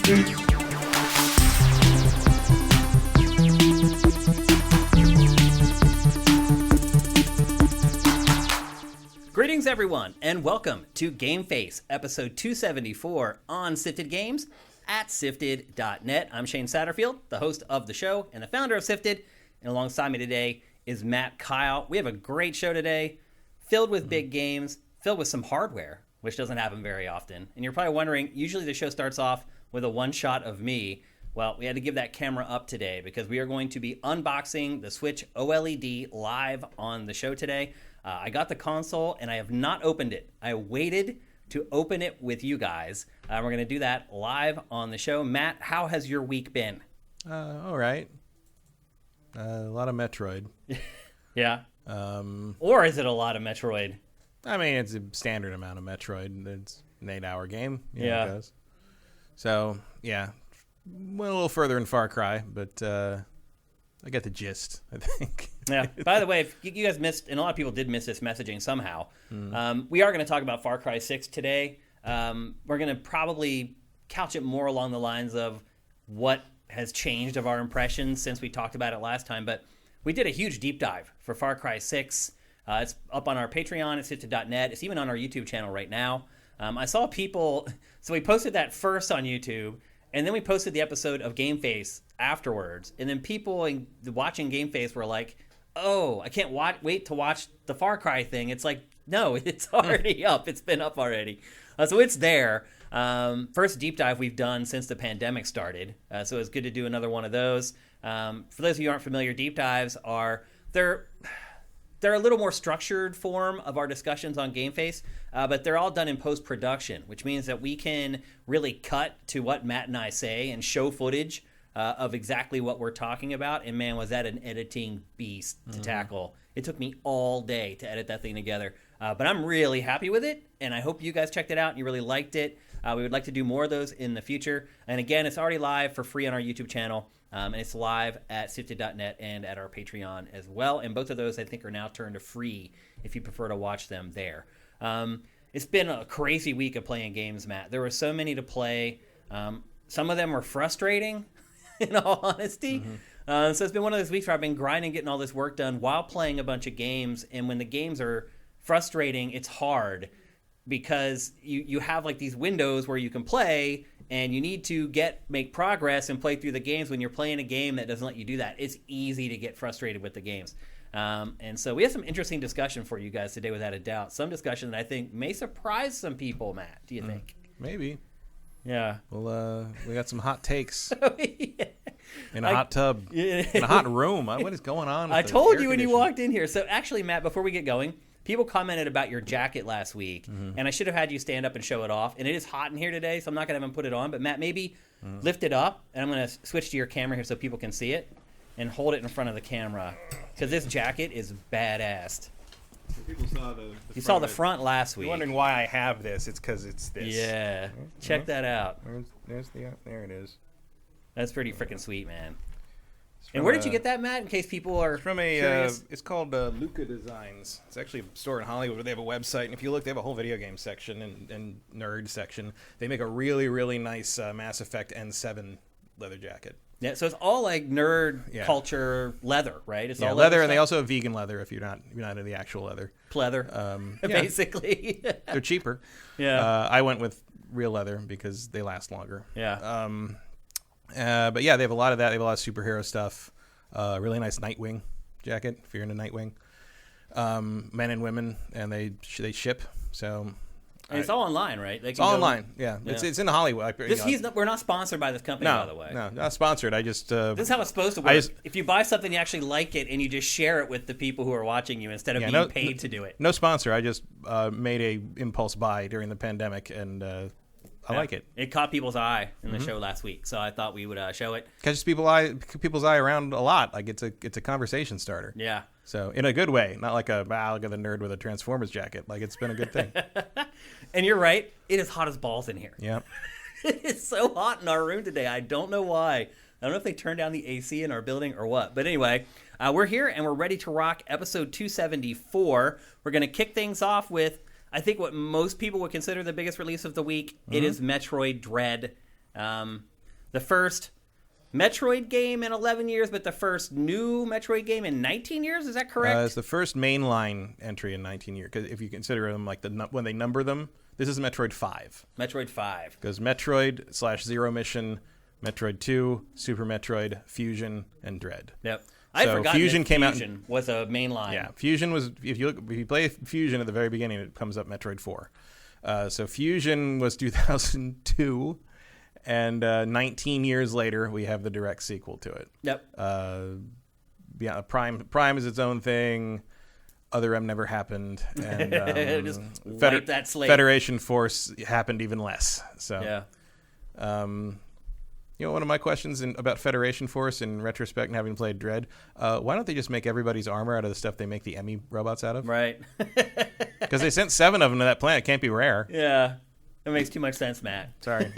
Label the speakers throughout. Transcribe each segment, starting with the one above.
Speaker 1: Greetings, everyone, and welcome to GameFace, episode 274 on Sifted Games at Sifted.net. I'm Shane Satterfield, the host of the show and the founder of Sifted, and alongside me today is Matt Kyle. We have a great show today, filled with big games, filled with some hardware, which doesn't happen very often. And you're probably wondering, usually the show starts off with a one-shot of me. Well, we had to give that camera up today because we are going to be unboxing the Switch OLED live on the show today. I got the console, and I have not opened it. I waited to open it with you guys. We're going to do that live on the show. Matt, how has your week been?
Speaker 2: All right. A lot of Metroid.
Speaker 1: Yeah. Or is it a lot of Metroid?
Speaker 2: I mean, it's a standard amount of Metroid. It's an 8-hour game.
Speaker 1: Yeah.
Speaker 2: It goes. So, yeah. Went a little further in Far Cry, but I get the gist, I think.
Speaker 1: Yeah. By the way, if you guys missed, and a lot of people did miss this messaging somehow, we are going to talk about Far Cry 6 today. We're going to probably couch it more along the lines of what has changed of our impressions since we talked about it last time. But we did a huge deep dive for Far Cry 6. It's up on our Patreon at Sifted.net. It's even on our YouTube channel right now. I saw people, so we posted that first on YouTube, and then we posted the episode of GameFace afterwards. And then people watching GameFace were like, oh, I can't wait to watch the Far Cry thing. It's like, no, it's already up. It's been up already. So it's there. First deep dive we've done since the pandemic started. So it's good to do another one of those. For those of you who aren't familiar, deep dives they're a little more structured form of our discussions on GameFace, but they're all done in post-production, which means that we can really cut to what Matt and I say and show footage of exactly what we're talking about. And man, was that an editing beast to tackle. It took me all day to edit that thing together. But I'm really happy with it, and I hope you guys checked it out and you really liked it. We would like to do more of those in the future. And again, it's already live for free on our YouTube channel, and it's live at Sifted.net and at our Patreon as well. And both of those, I think, are now turned to free if you prefer to watch them there. It's been a crazy week of playing games, Matt. There were so many to play. Some of them were frustrating, in all honesty. So it's been one of those weeks where I've been grinding, getting all this work done while playing a bunch of games. And when the games are frustrating, it's hard because you have like these windows where you can play and you need to make progress and play through the games. When you're playing a game that doesn't let you do that, it's easy to get frustrated with the games. And so we have some interesting discussion for you guys today, without a doubt. Some discussion that I think may surprise some people, Matt. Do you think?
Speaker 2: Maybe.
Speaker 1: Yeah.
Speaker 2: Well, we got some hot takes.
Speaker 1: Yeah.
Speaker 2: In a hot tub. In a hot room. What is going on?
Speaker 1: I told you when you walked in here. So actually, Matt, before we get going, people commented about your jacket last week, and I should have had you stand up and show it off. And it is hot in here today, so I'm not going to have him put it on. But Matt, maybe lift it up, and I'm going to switch to your camera here so people can see it, and hold it in front of the camera, because this jacket is badass.
Speaker 3: People saw
Speaker 1: you saw the front last week.
Speaker 3: You're wondering why I have this. It's because it's this.
Speaker 1: Yeah. Check that out.
Speaker 3: There it is.
Speaker 1: That's pretty freaking sweet, man. And where did you get that, Matt, in case people are
Speaker 3: from
Speaker 1: curious?
Speaker 3: It's called Luca Designs. It's actually a store in Hollywood where they have a website. And if you look, they have a whole video game section and nerd section. They make a really, really nice Mass Effect N7 leather jacket.
Speaker 1: Yeah, so it's all like nerd culture leather, right? It's all
Speaker 2: leather, and they also have vegan leather if you're not into the actual leather.
Speaker 1: Pleather, basically.
Speaker 2: They're cheaper.
Speaker 1: Yeah.
Speaker 2: I went with real leather because they last longer.
Speaker 1: Yeah.
Speaker 2: But yeah, they have a lot of that. They have a lot of superhero stuff. Really nice Nightwing jacket if you're into Nightwing. Men and women, and they ship. So.
Speaker 1: And it's all online, right?
Speaker 2: It's all online, yeah. It's in Hollywood.
Speaker 1: We're not sponsored by this company, by the way.
Speaker 2: No, not sponsored. I just...
Speaker 1: this is how it's supposed to work. If you buy something, you actually like it, and you just share it with the people who are watching you instead of being paid to do it.
Speaker 2: No sponsor. I just made a impulse buy during the pandemic, and I like it.
Speaker 1: It caught people's eye in the show last week, so I thought we would show it.
Speaker 2: Catches people's eye around a lot. Like it's a conversation starter.
Speaker 1: Yeah.
Speaker 2: So in a good way, not like look at the nerd with a Transformers jacket. Like it's been a good thing.
Speaker 1: And you're right. It is hot as balls in here.
Speaker 2: Yeah.
Speaker 1: It is so hot in our room today. I don't know why. I don't know if they turned down the AC in our building or what. But anyway, we're here and we're ready to rock episode 274. We're going to kick things off with, I think, what most people would consider the biggest release of the week. It is Metroid Dread. the first Metroid game in 11 years, but the first new Metroid game in 19 years. Is that correct?
Speaker 2: It's the first mainline entry in 19 years. Because if you consider them like when they number them, this is Metroid 5.
Speaker 1: Metroid 5.
Speaker 2: Because Metroid / Zero Mission, Metroid 2, Super Metroid, Fusion, and Dread.
Speaker 1: Yep. I forgot
Speaker 2: Fusion
Speaker 1: that
Speaker 2: came out.
Speaker 1: Fusion was a mainline.
Speaker 2: Yeah, Fusion was. If you play Fusion at the very beginning, it comes up Metroid 4. So Fusion was 2002, and 19 years later, we have the direct sequel to it.
Speaker 1: Yep.
Speaker 2: Yeah, Prime is its own thing. Other M never happened, and
Speaker 1: just wipe that slate.
Speaker 2: Federation Force happened even less. So
Speaker 1: yeah.
Speaker 2: One of my questions about Federation Force in retrospect and having played Dread, why don't they just make everybody's armor out of the stuff they make the Emmy robots out of?
Speaker 1: Right.
Speaker 2: Because they sent 7 of them to that planet. Can't be rare.
Speaker 1: Yeah. That makes too much sense, Matt.
Speaker 2: Sorry.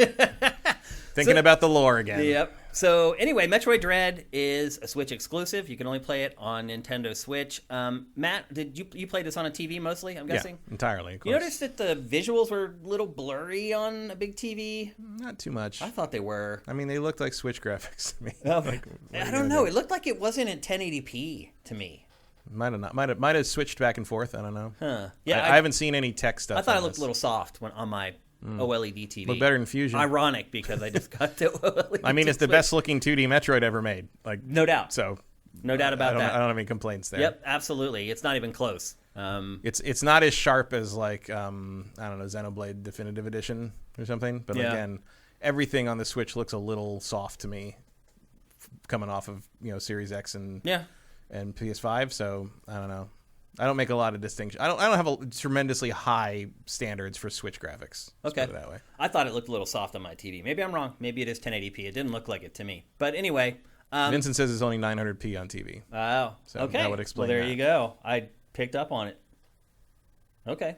Speaker 2: Thinking about the lore again.
Speaker 1: Yep. So anyway, Metroid Dread is a Switch exclusive. You can only play it on Nintendo Switch. Matt, did you play this on a TV mostly, I'm guessing?
Speaker 2: Yeah, entirely, of course.
Speaker 1: You noticed that the visuals were a little blurry on a big TV?
Speaker 2: Not too much.
Speaker 1: I thought they were.
Speaker 2: I mean, they looked like Switch graphics to me.
Speaker 1: Oh, I don't know. It looked like it wasn't in 1080p to me.
Speaker 2: Might have not. Might have switched back and forth. I don't know.
Speaker 1: Huh. Yeah,
Speaker 2: I haven't seen any tech stuff.
Speaker 1: I thought
Speaker 2: on
Speaker 1: it looked
Speaker 2: this.
Speaker 1: a little soft on my OLED TV.
Speaker 2: Looked better than Fusion.
Speaker 1: Ironic because I just got the OLED.
Speaker 2: I mean, it's the
Speaker 1: Switch.
Speaker 2: best looking 2D Metroid ever made. Like,
Speaker 1: No doubt.
Speaker 2: So,
Speaker 1: No doubt about that.
Speaker 2: I don't have any complaints there.
Speaker 1: Yep, absolutely. It's not even close.
Speaker 2: It's not as sharp as like I don't know, Xenoblade Definitive Edition or something. But
Speaker 1: Yeah.
Speaker 2: again, everything on the Switch looks a little soft to me, coming off of Series X and PS5. So I don't know. I don't make a lot of distinction. I don't have a tremendously high standards for Switch graphics. Let's
Speaker 1: Okay.
Speaker 2: put it that way.
Speaker 1: I thought it looked a little soft on my TV. Maybe I'm wrong. Maybe it is 1080p. It didn't look like it to me. But anyway.
Speaker 2: Vincent says it's only 900p on TV.
Speaker 1: Oh,
Speaker 2: So
Speaker 1: okay.
Speaker 2: that would explain
Speaker 1: Well, there
Speaker 2: that.
Speaker 1: you go. I picked up on it. Okay.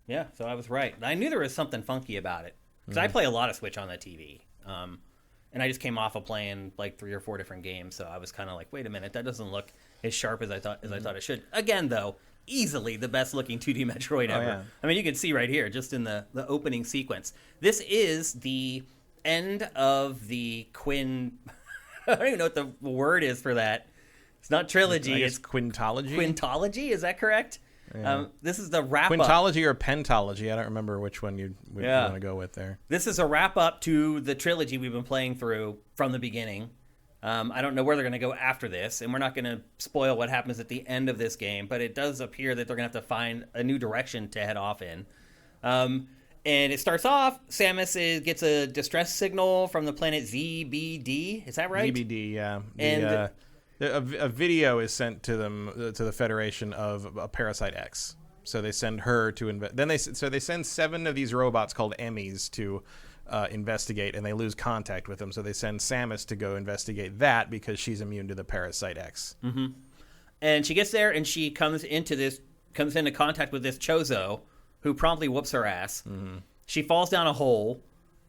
Speaker 1: Yeah, so I was right. I knew there was something funky about it. Because I play a lot of Switch on the TV. And I just came off of playing like 3 or 4 different games. So I was kind of like, wait a minute, that doesn't look as sharp as I thought it should. Again, though, easily the best looking 2D Metroid ever.
Speaker 2: yeah.
Speaker 1: I mean, you can see right here, just in the opening sequence. This is the end of the Quinn... I don't even know what the word is for that. It's not trilogy.
Speaker 2: I guess
Speaker 1: It's
Speaker 2: quintology.
Speaker 1: quintology. Is that correct?
Speaker 2: Yeah.
Speaker 1: This is the wrap up.
Speaker 2: Quintology or pentology? I don't remember which one you would want to go with there.
Speaker 1: This is a wrap up to the trilogy we've been playing through from the beginning. I don't know where they're going to go after this, and we're not going to spoil what happens at the end of this game, but it does appear that they're going to have to find a new direction to head off in. And it starts off, Samus gets a distress signal from the planet ZBD. Is that right?
Speaker 2: ZBD, yeah.
Speaker 1: And
Speaker 2: a video is sent to them to the Federation of a Parasite X. So they send her to they send 7 of these robots called Emmys to investigate, and they lose contact with them. So they send Samus to go investigate that because she's immune to the Parasite X.
Speaker 1: Mm-hmm. And she gets there, and she comes into contact with this Chozo, who promptly whoops her ass.
Speaker 2: Mm-hmm.
Speaker 1: She falls down a hole,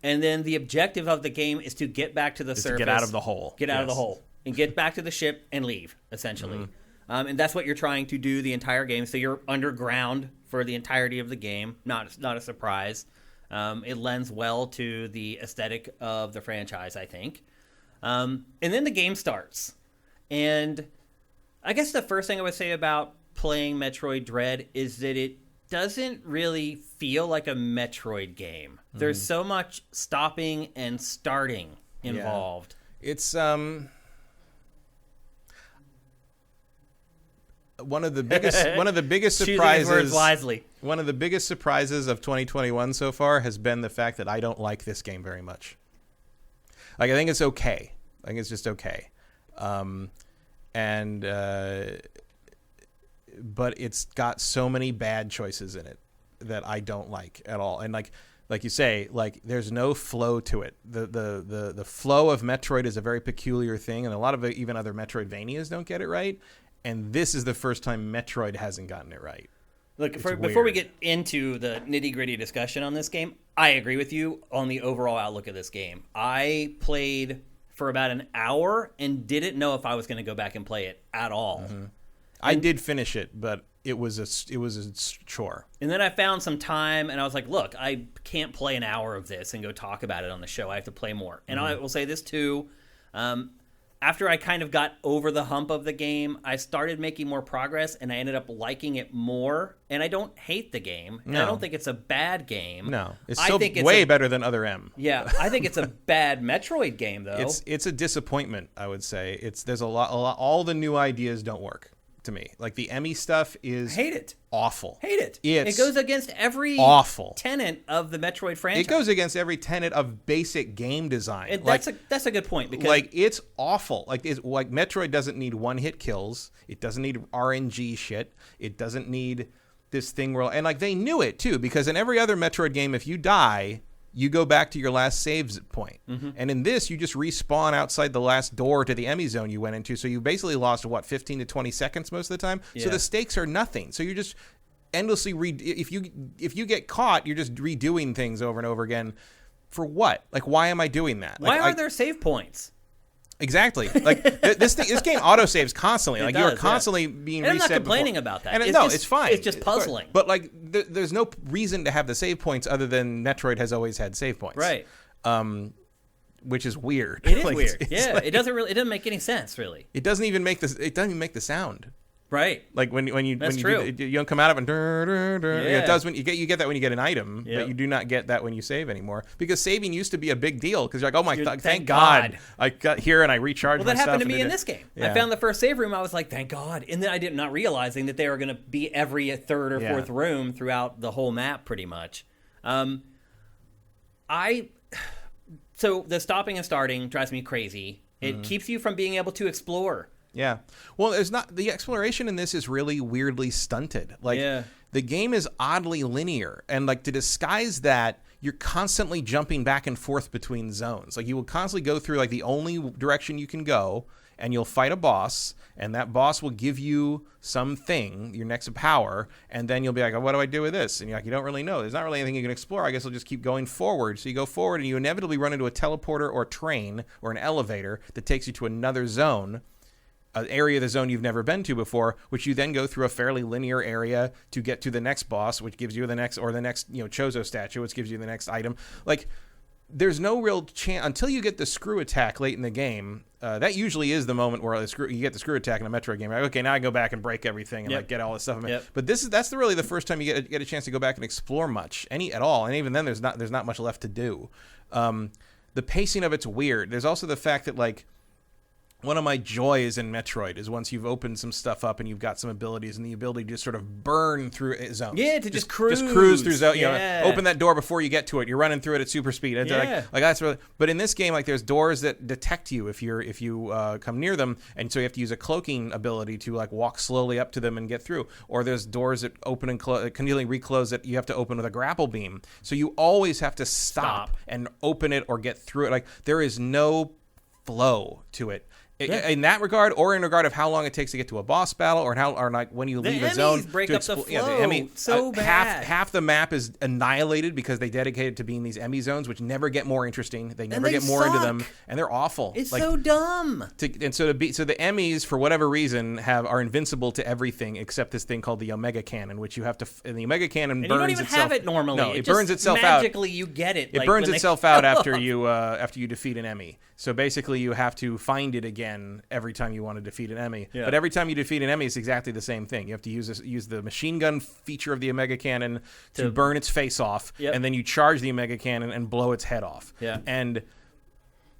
Speaker 1: and then the objective of the game is to get back to the surface.
Speaker 2: To get out of the hole.
Speaker 1: Get out of the hole. And get back to the ship and leave, essentially. Mm-hmm. And that's what you're trying to do the entire game. So you're underground for the entirety of the game. Not a surprise. It lends well to the aesthetic of the franchise, I think. And then the game starts. And I guess the first thing I would say about playing Metroid Dread is that it doesn't really feel like a Metroid game. Mm-hmm. There's so much stopping and starting involved.
Speaker 2: Yeah. It's one of the biggest surprises.
Speaker 1: Words wisely.
Speaker 2: One of the biggest surprises of 2021 so far has been the fact that I don't like this game very much. Like, I think it's okay. I think it's just okay. But it's got so many bad choices in it that I don't like at all. And like you say, like, there's no flow to it. The flow of Metroid is a very peculiar thing, and a lot of even other Metroidvanias don't get it right. And this is the first time Metroid hasn't gotten it right.
Speaker 1: Look, before we get into the nitty-gritty discussion on this game, I agree with you on the overall outlook of this game. I played for about an hour and didn't know if I was going to go back and play it at all.
Speaker 2: Mm-hmm. I did finish it, but it was a chore.
Speaker 1: And then I found some time, and I was like, look, I can't play an hour of this and go talk about it on the show. I have to play more. And I will say this, too. After I kind of got over the hump of the game, I started making more progress, and I ended up liking it more. And I don't hate the game. And I don't think it's a bad game.
Speaker 2: No. It's still way better than Other M.
Speaker 1: Yeah. I think it's a bad Metroid game, though.
Speaker 2: It's a disappointment, I would say. There's a lot. All the new ideas don't work to me. Like the Emmy stuff is
Speaker 1: hate it.
Speaker 2: Awful.
Speaker 1: Hate it. It goes against every
Speaker 2: awful
Speaker 1: tenet of the Metroid franchise.
Speaker 2: It goes against every tenet of basic game design.
Speaker 1: And that's a good point, because
Speaker 2: like it's awful. Like Metroid doesn't need one-hit kills. It doesn't need RNG shit. It doesn't need this thing where, and like they knew it too, because in every other Metroid game, if you die, you go back to your last saves point. And in this, you just respawn outside the last door to the Emmy zone you went into. So you basically lost, 15 to 20 seconds most of the time? Yeah. So the stakes are nothing. So you're just endlessly, if you get caught, you're just redoing things over and over again. For what? Like, why am I doing that?
Speaker 1: Why are there save points?
Speaker 2: Exactly. Like this game autosaves constantly. Like you're constantly being
Speaker 1: and
Speaker 2: reset.
Speaker 1: I'm not complaining about that.
Speaker 2: And it's fine.
Speaker 1: It's just puzzling.
Speaker 2: But like, there's no reason to have the save points other than Metroid has always had save points.
Speaker 1: Right.
Speaker 2: Which is weird.
Speaker 1: It is weird. Yeah. It doesn't make any sense, really.
Speaker 2: It doesn't even make the sound.
Speaker 1: Right.
Speaker 2: Like when you don't come out of it, it does when you get that when you get an item, but you do not get that when you save anymore, because saving used to be a big deal, because you're like, oh my thank God I got here and I recharged.
Speaker 1: Well, that
Speaker 2: my
Speaker 1: happened
Speaker 2: stuff
Speaker 1: to me in this game. I found the first save room. I was like, thank God, and then I did not realizing that they were going to be every third or fourth room throughout the whole map, pretty much. So the stopping and starting drives me crazy. It keeps you from being able to explore.
Speaker 2: Yeah. Well, the exploration in this is really weirdly stunted. Like the game is oddly linear, and like to disguise that, you're constantly jumping back and forth between zones. Like you will constantly go through like the only direction you can go, and you'll fight a boss, and that boss will give you something, your next power, and then you'll be like, oh, what do I do with this? And you're like, you don't really know. There's not really anything you can explore. I guess I'll just keep going forward. So you go forward, and you inevitably run into a teleporter or a train or an elevator that takes you to another zone, an area of the zone you've never been to before, which you then go through a fairly linear area to get to the next boss, which gives you the next Chozo statue, which gives you the next item. Like, there's no real chance until you get the screw attack late in the game. That usually is the moment where you get the screw attack in a Metroid game. Like, okay, now I go back and break everything and like get all this stuff. But that's really the first time you get a chance to go back and explore much at all. And even then, there's not much left to do. The pacing of it's weird. There's also the fact that like, one of my joys in Metroid is once you've opened some stuff up and you've got some abilities, and the ability to just sort of burn through zones.
Speaker 1: Yeah, to just cruise.
Speaker 2: Just cruise through zones. You know, open that door before you get to it. You're running through it at super speed. Like that's really. But in this game, like there's doors that detect you if you come near them, and so you have to use a cloaking ability to like walk slowly up to them and get through. Or there's doors that open and continually reclose that you have to open with a grapple beam. So you always have to stop and open it or get through it. Like there is no flow to it. In that regard, or in regard of how long it takes to get to a boss battle, or like when you leave a zone,
Speaker 1: break up the flow. So
Speaker 2: bad. Half the map is annihilated because they dedicated to being these Emmy zones, which never get more interesting. They never get more into them, and they're awful.
Speaker 1: It's so dumb.
Speaker 2: So the Emmys, for whatever reason, are invincible to everything except this thing called the Omega Cannon, which you have to. And the Omega Cannon burns itself.
Speaker 1: You don't even have it normally.
Speaker 2: No, it burns itself out.
Speaker 1: Magically, you get it.
Speaker 2: It burns itself out after you defeat an Emmy. So basically, you have to find it again every time you want to defeat an Emmy. Yeah. But every time you defeat an Emmy, it's exactly the same thing. You have to use the machine gun feature of the Omega Cannon to burn its face off, and then you charge the Omega Cannon and blow its head off. Yeah. And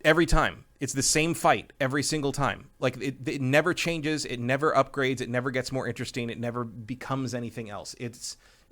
Speaker 2: every time, it's the same fight every single time. Like it never changes, it never upgrades, it never gets more interesting, it never becomes anything else.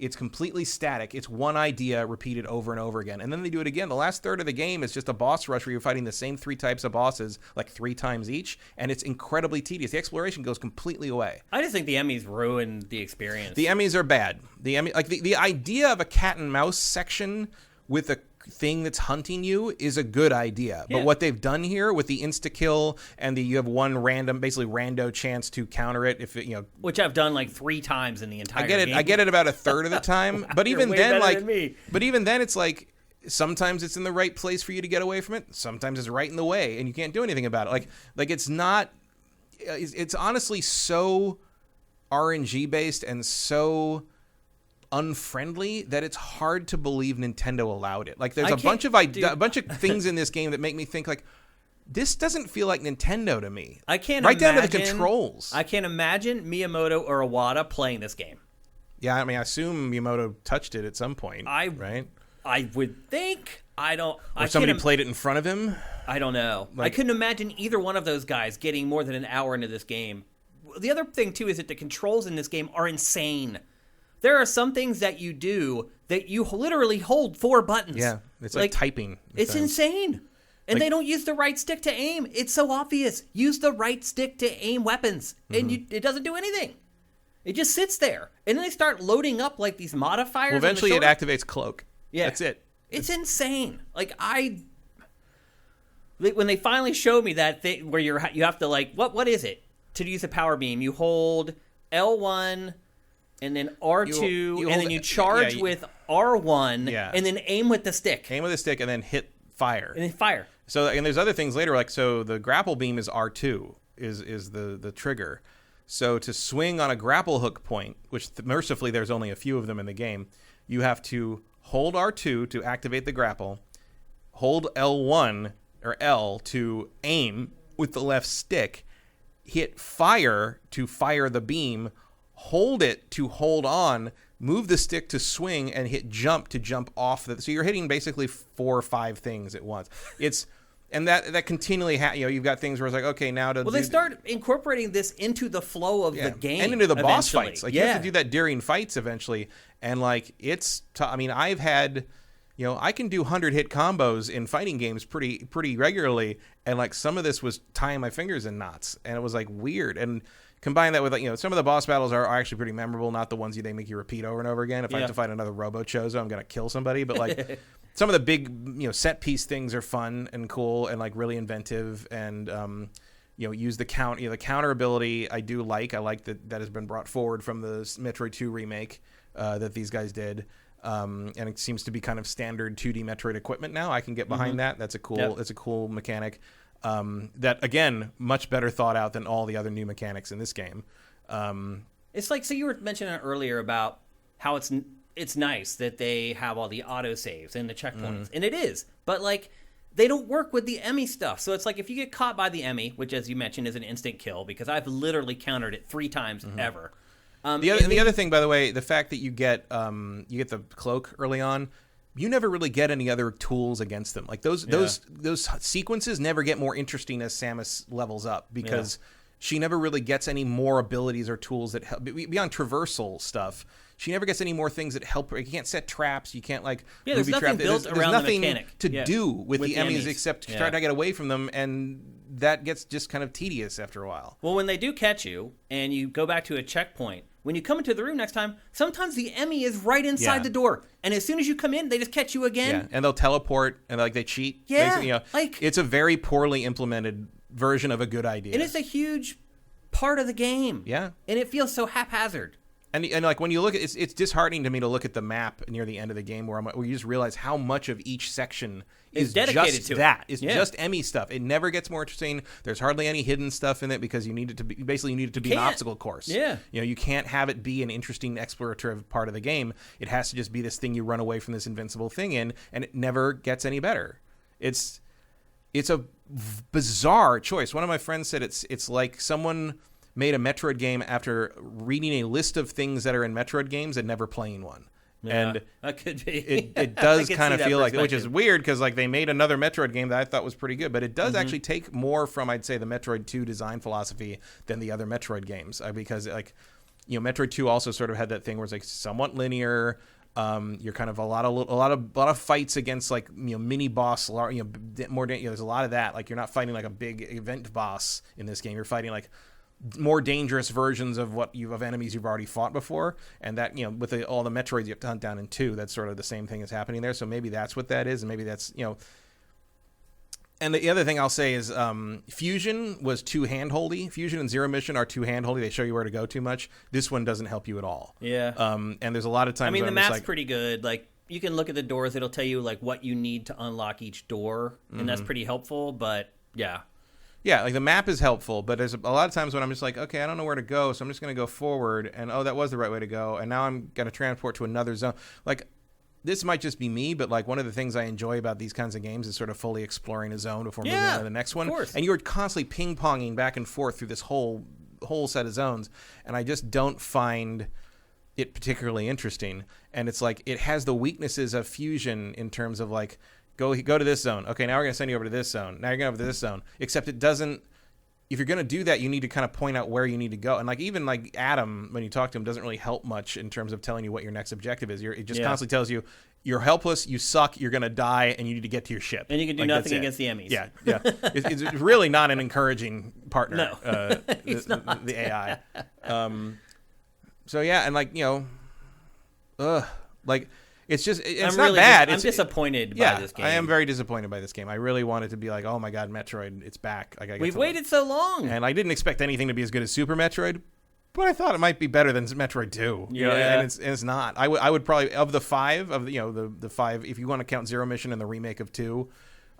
Speaker 2: It's completely static. It's one idea repeated over and over again. And then they do it again. The last third of the game is just a boss rush where you're fighting the same 3 types of bosses like 3 times each, and it's incredibly tedious. The exploration goes completely away.
Speaker 1: I just think the Emmys ruined the experience.
Speaker 2: The Emmys are bad. The idea of a cat and mouse section with a thing that's hunting you is a good idea, but what they've done here with the insta kill and you have one basically rando chance to counter it if it,
Speaker 1: which I've done like 3 times in the entire game.
Speaker 2: I get it about a third of the time, but even then it's like sometimes it's in the right place for you to get away from it, sometimes it's right in the way and you can't do anything about it. Like it's not. It's honestly so RNG based and so unfriendly that it's hard to believe Nintendo allowed it. Like there's a bunch of things in this game that make me think like this doesn't feel like Nintendo to me.
Speaker 1: I can't
Speaker 2: right
Speaker 1: imagine,
Speaker 2: down to the controls.
Speaker 1: I can't imagine Miyamoto or Iwata playing this game.
Speaker 2: Yeah, I mean, I assume Miyamoto touched it at some point, right?
Speaker 1: I would think. I don't.
Speaker 2: Or somebody played it in front of him.
Speaker 1: I don't know. I couldn't imagine either one of those guys getting more than an hour into this game. The other thing too is that the controls in this game are insane. There are some things that you do that you literally hold 4 buttons.
Speaker 2: Yeah, it's like typing.
Speaker 1: It's insane. And they don't use the right stick to aim. It's so obvious. Use the right stick to aim weapons. And it doesn't do anything. It just sits there. And then they start loading up like these modifiers.
Speaker 2: Well, eventually it activates cloak.
Speaker 1: Yeah.
Speaker 2: That's it.
Speaker 1: It's insane. Like when they finally showed me that thing where you have to like, what is it? To use a power beam, you hold L1 and then R2 and then you charge with R1 and then aim with the stick.
Speaker 2: Aim with the stick and then hit fire.
Speaker 1: And then fire.
Speaker 2: So, and there's other things later, like, so the grapple beam is R2, is the trigger. So to swing on a grapple hook point, which mercifully there's only a few of them in the game, you have to hold R2 to activate the grapple, hold L1 or L to aim with the left stick, hit fire to fire the beam, hold it to hold on, move the stick to swing, and hit jump to jump off. So you're hitting basically 4 or 5 things at once. And that continually, you've got things where it's like, okay, now to
Speaker 1: they start incorporating this into the flow of the game.
Speaker 2: And into the boss fights. Like, you have to do that during fights eventually. And, like, I mean, I've had, I can do 100-hit combos in fighting games pretty regularly. And, like, some of this was tying my fingers in knots. And it was, like, weird. And combine that with, some of the boss battles are actually pretty memorable, not the ones they make you repeat over and over again. If I have to fight another Robo Chozo, I'm going to kill somebody. But, like, some of the big, set piece things are fun and cool and, like, really inventive. And, use the the counter ability I do like. I like that has been brought forward from the Metroid 2 remake that these guys did. And it seems to be kind of standard 2D Metroid equipment now. I can get behind that. That's a cool mechanic. That, again, much better thought out than all the other new mechanics in this game.
Speaker 1: It's like, so you were mentioning earlier about how it's nice that they have all the autosaves and the checkpoints, and it is, but, like, they don't work with the Emmy stuff. So it's like, if you get caught by the Emmy, which, as you mentioned, is an instant kill, because I've literally countered it 3 times ever.
Speaker 2: The other thing, by the way, the fact that you get the cloak early on, you never really get any other tools against them. Like those sequences never get more interesting as Samus levels up, because she never really gets any more abilities or tools that help beyond traversal stuff. She never gets any more things that help her. You can't set traps. You can't
Speaker 1: there's nothing built around the mechanic
Speaker 2: to do with the Emmys except try to get away from them, and that gets just kind of tedious after a while.
Speaker 1: Well, when they do catch you and you go back to a checkpoint, when you come into the room next time, sometimes the Emmy is right inside the door, and as soon as you come in, they just catch you again.
Speaker 2: Yeah, and they'll teleport and they cheat.
Speaker 1: Yeah,
Speaker 2: it's a very poorly implemented version of a good idea,
Speaker 1: and it's a huge part of the game.
Speaker 2: Yeah,
Speaker 1: and it feels so haphazard.
Speaker 2: And like when you look at it's disheartening to me to look at the map near the end of the game where you just realize how much of each section is dedicated just to that. It's just Emmy stuff. It never gets more interesting. There's hardly any hidden stuff in it because you need it to be an obstacle course.
Speaker 1: Yeah.
Speaker 2: You can't have it be an interesting explorative part of the game. It has to just be this thing you run away from this invincible thing in, and it never gets any better. It's a bizarre choice. One of my friends said it's like someone made a Metroid game after reading a list of things that are in Metroid games and never playing one.
Speaker 1: Yeah,
Speaker 2: and
Speaker 1: that could be.
Speaker 2: It does kind of feel like, which is weird because like they made another Metroid game that I thought was pretty good, but it does actually take more from, I'd say, the Metroid 2 design philosophy than the other Metroid games, because like, Metroid 2 also sort of had that thing where it's like somewhat linear. You're kind of a lot of fights against like mini boss, more there's a lot of that. Like you're not fighting like a big event boss in this game. You're fighting like more dangerous versions of enemies you've already fought before, and that with all the Metroids you have to hunt down in 2, that's sort of the same thing that's happening there. So maybe that's what that is, and maybe that's And the other thing I'll say is Fusion was too handholdy. Fusion and Zero Mission are too handholdy. They show you where to go too much. This one doesn't help you at all.
Speaker 1: Yeah.
Speaker 2: And there's a lot of times.
Speaker 1: I mean, the map's pretty good. Like you can look at the doors; it'll tell you like what you need to unlock each door, and that's pretty helpful. But yeah.
Speaker 2: Yeah, like the map is helpful, but there's a lot of times when I'm just like, okay, I don't know where to go, so I'm just going to go forward, and that was the right way to go, and now I'm going to transport to another zone. Like, this might just be me, but like one of the things I enjoy about these kinds of games is sort of fully exploring a zone before moving on to the next one.
Speaker 1: Of course.
Speaker 2: And you're constantly ping-ponging back and forth through this whole set of zones, and I just don't find it particularly interesting. And it's like it has the weaknesses of Fusion in terms of like, go to this zone. Okay, now we're going to send you over to this zone. Now you're going over to this zone. Except it doesn't. If you're going to do that, you need to kind of point out where you need to go. And like even like Adam, when you talk to him, doesn't really help much in terms of telling you what your next objective is. It just constantly tells you you're helpless, you suck, you're going to die, and you need to get to your ship.
Speaker 1: And you can do nothing against the Emmys.
Speaker 2: Yeah. It's really not an encouraging partner.
Speaker 1: No, he's not.
Speaker 2: The AI. So yeah, and like like. It's just, it's not bad.
Speaker 1: I'm disappointed by this game.
Speaker 2: I am very disappointed by this game. I really wanted to be like, oh my God, Metroid, it's back. Like,
Speaker 1: We've waited so long.
Speaker 2: And I didn't expect anything to be as good as Super Metroid, but I thought it might be better than Metroid 2. You know, and it's not. I would probably, of the five, the five, if you want to count Zero Mission and the remake of 2,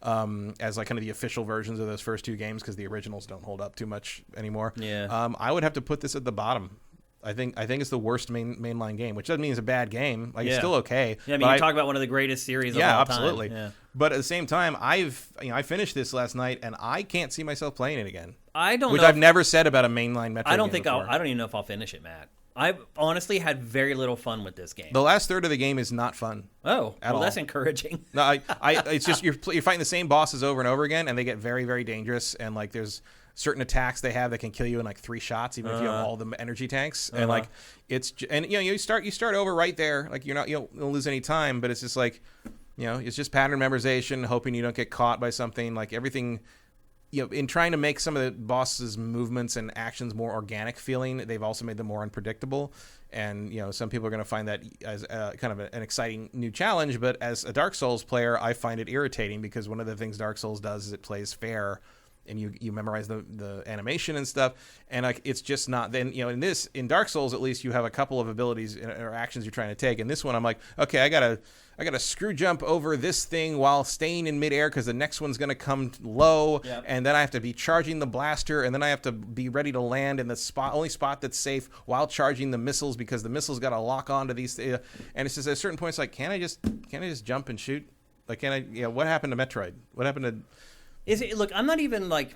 Speaker 2: as like kind of the official versions of those first 2 games, because the originals don't hold up too much anymore. I would have to put this at the bottom. I think it's the worst mainline game, which doesn't mean it's a bad game. Like it's still okay.
Speaker 1: Yeah, I mean, you talk about one of the greatest series of all time.
Speaker 2: Absolutely. Yeah. But at the same time, I finished this last night, and I can't see myself playing it again.
Speaker 1: Which
Speaker 2: I've never said about a mainline Metroid.
Speaker 1: I don't even know if I'll finish it, Matt. I honestly had very little fun with this game.
Speaker 2: The last third of the game is not fun.
Speaker 1: Oh, well, that's encouraging.
Speaker 2: No, it's just you're fighting the same bosses over and over again, and they get very, very dangerous. And like, there's certain attacks they have that can kill you in like 3 shots, even if you have all the energy tanks. And like, you start over right there. Like you don't lose any time, but it's just like, it's just pattern memorization, hoping you don't get caught by something. Like everything. In trying to make some of the boss's movements and actions more organic feeling, they've also made them more unpredictable. And, some people are going to find that as kind of an exciting new challenge. But as a Dark Souls player, I find it irritating because one of the things Dark Souls does is it plays fair. And you memorize the animation and stuff, and like it's just not. Then in Dark Souls at least you have a couple of abilities or actions you're trying to take. And this one I'm like, okay, I gotta screw jump over this thing while staying in midair because the next one's gonna come low, and then I have to be charging the blaster, and then I have to be ready to land in the only spot that's safe while charging the missiles because the missiles got to lock onto these. And it's just at certain points like, can I just jump and shoot? Like, what happened to Metroid? What happened to?
Speaker 1: Look, I'm not even like,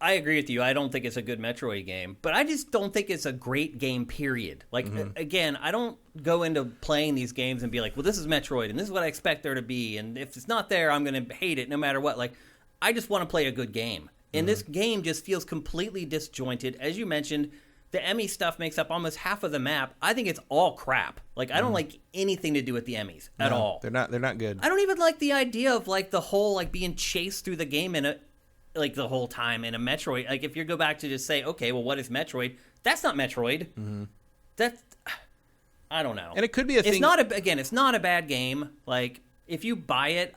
Speaker 1: I agree with you. I don't think it's a good Metroid game, but I just don't think it's a great game, period. Like, again, I don't go into playing these games and be like, well, this is Metroid, and this is what I expect there to be, and if it's not there, I'm going to hate it no matter what. Like, I just want to play a good game. And this game just feels completely disjointed. As you mentioned, the Emmy stuff makes up almost half of the map. I think it's all crap. Like, I don't like anything to do with the Emmys at all.
Speaker 2: They're not good.
Speaker 1: I don't even like the idea of like the whole like being chased through the game in like the whole time in a Metroid. Like if you go back to just say, okay, well, what is Metroid? That's not Metroid. That's, I don't know.
Speaker 2: And it could be a thing.
Speaker 1: It's not a bad game. Like if you buy it,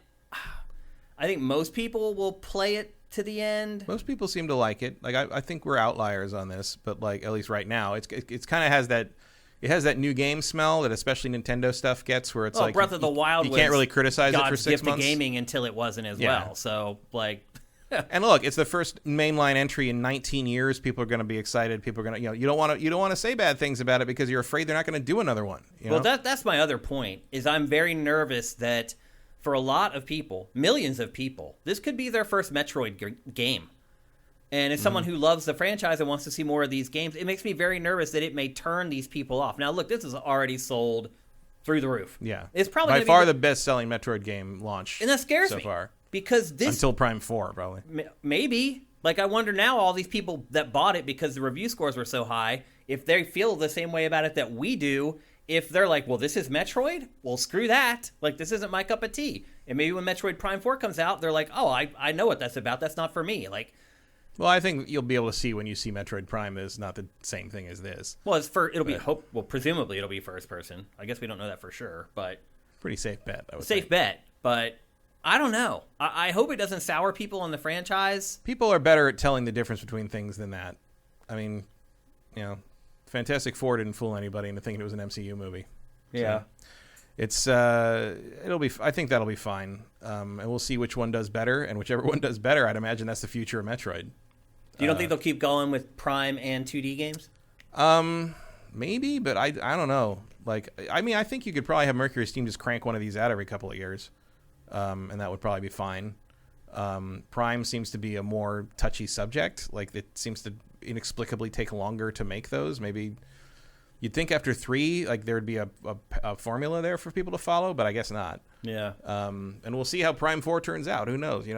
Speaker 1: I think most people will play it to the end.
Speaker 2: Most people seem to like it. Like I think we're outliers on this, but like at least right now, it's kind of has that. It has that new game smell that especially Nintendo stuff gets, where it's like
Speaker 1: Breath of the Wild.
Speaker 2: You can't really criticize it for 6 months.
Speaker 1: Gift to gaming until it wasn't as well. So like.
Speaker 2: And look, it's the first mainline entry in 19 years. People are going to be excited. People are going to, you don't want to say bad things about it because you're afraid they're not going to do another one.
Speaker 1: Well, that's my other point. Is I'm very nervous that for a lot of people, millions of people, this could be their first Metroid game. And as someone who loves the franchise and wants to see more of these games, it makes me very nervous that it may turn these people off. Now, look, this is already sold through the roof.
Speaker 2: Yeah,
Speaker 1: it's probably
Speaker 2: by far the best-selling Metroid game launch,
Speaker 1: and that scares
Speaker 2: me
Speaker 1: so far. Because this
Speaker 2: until Prime 4 probably
Speaker 1: maybe like I wonder now all these people that bought it because the review scores were so high, if they feel the same way about it that we do, if they're like, well, this is Metroid, well, screw that, like this isn't my cup of tea. And maybe when Metroid Prime 4 comes out, they're like, oh, I know what that's about, that's not for me. Like,
Speaker 2: well, I think you'll be able to see when you see Metroid Prime is not the same thing as this.
Speaker 1: Well, presumably it'll be first person. I guess we don't know that for sure, but
Speaker 2: pretty safe bet. I would
Speaker 1: say. Bet, but I don't know. I hope it doesn't sour people on the franchise.
Speaker 2: People are better at telling the difference between things than that. I mean, Fantastic Four didn't fool anybody into thinking it was an MCU movie.
Speaker 1: Yeah.
Speaker 2: So it's I think that'll be fine. And we'll see which one does better, and whichever one does better, I'd imagine that's the future of Metroid.
Speaker 1: You don't think they'll keep going with Prime and 2D games?
Speaker 2: Maybe, but I don't know. Like, I mean, I think you could probably have Mercury Steam just crank one of these out every couple of years, and that would probably be fine. Prime seems to be a more touchy subject. Like, it seems to inexplicably take longer to make those. Maybe you'd think after 3, like, there would be a formula there for people to follow, but I guess not.
Speaker 1: Yeah.
Speaker 2: And we'll see how Prime 4 turns out. Who knows? If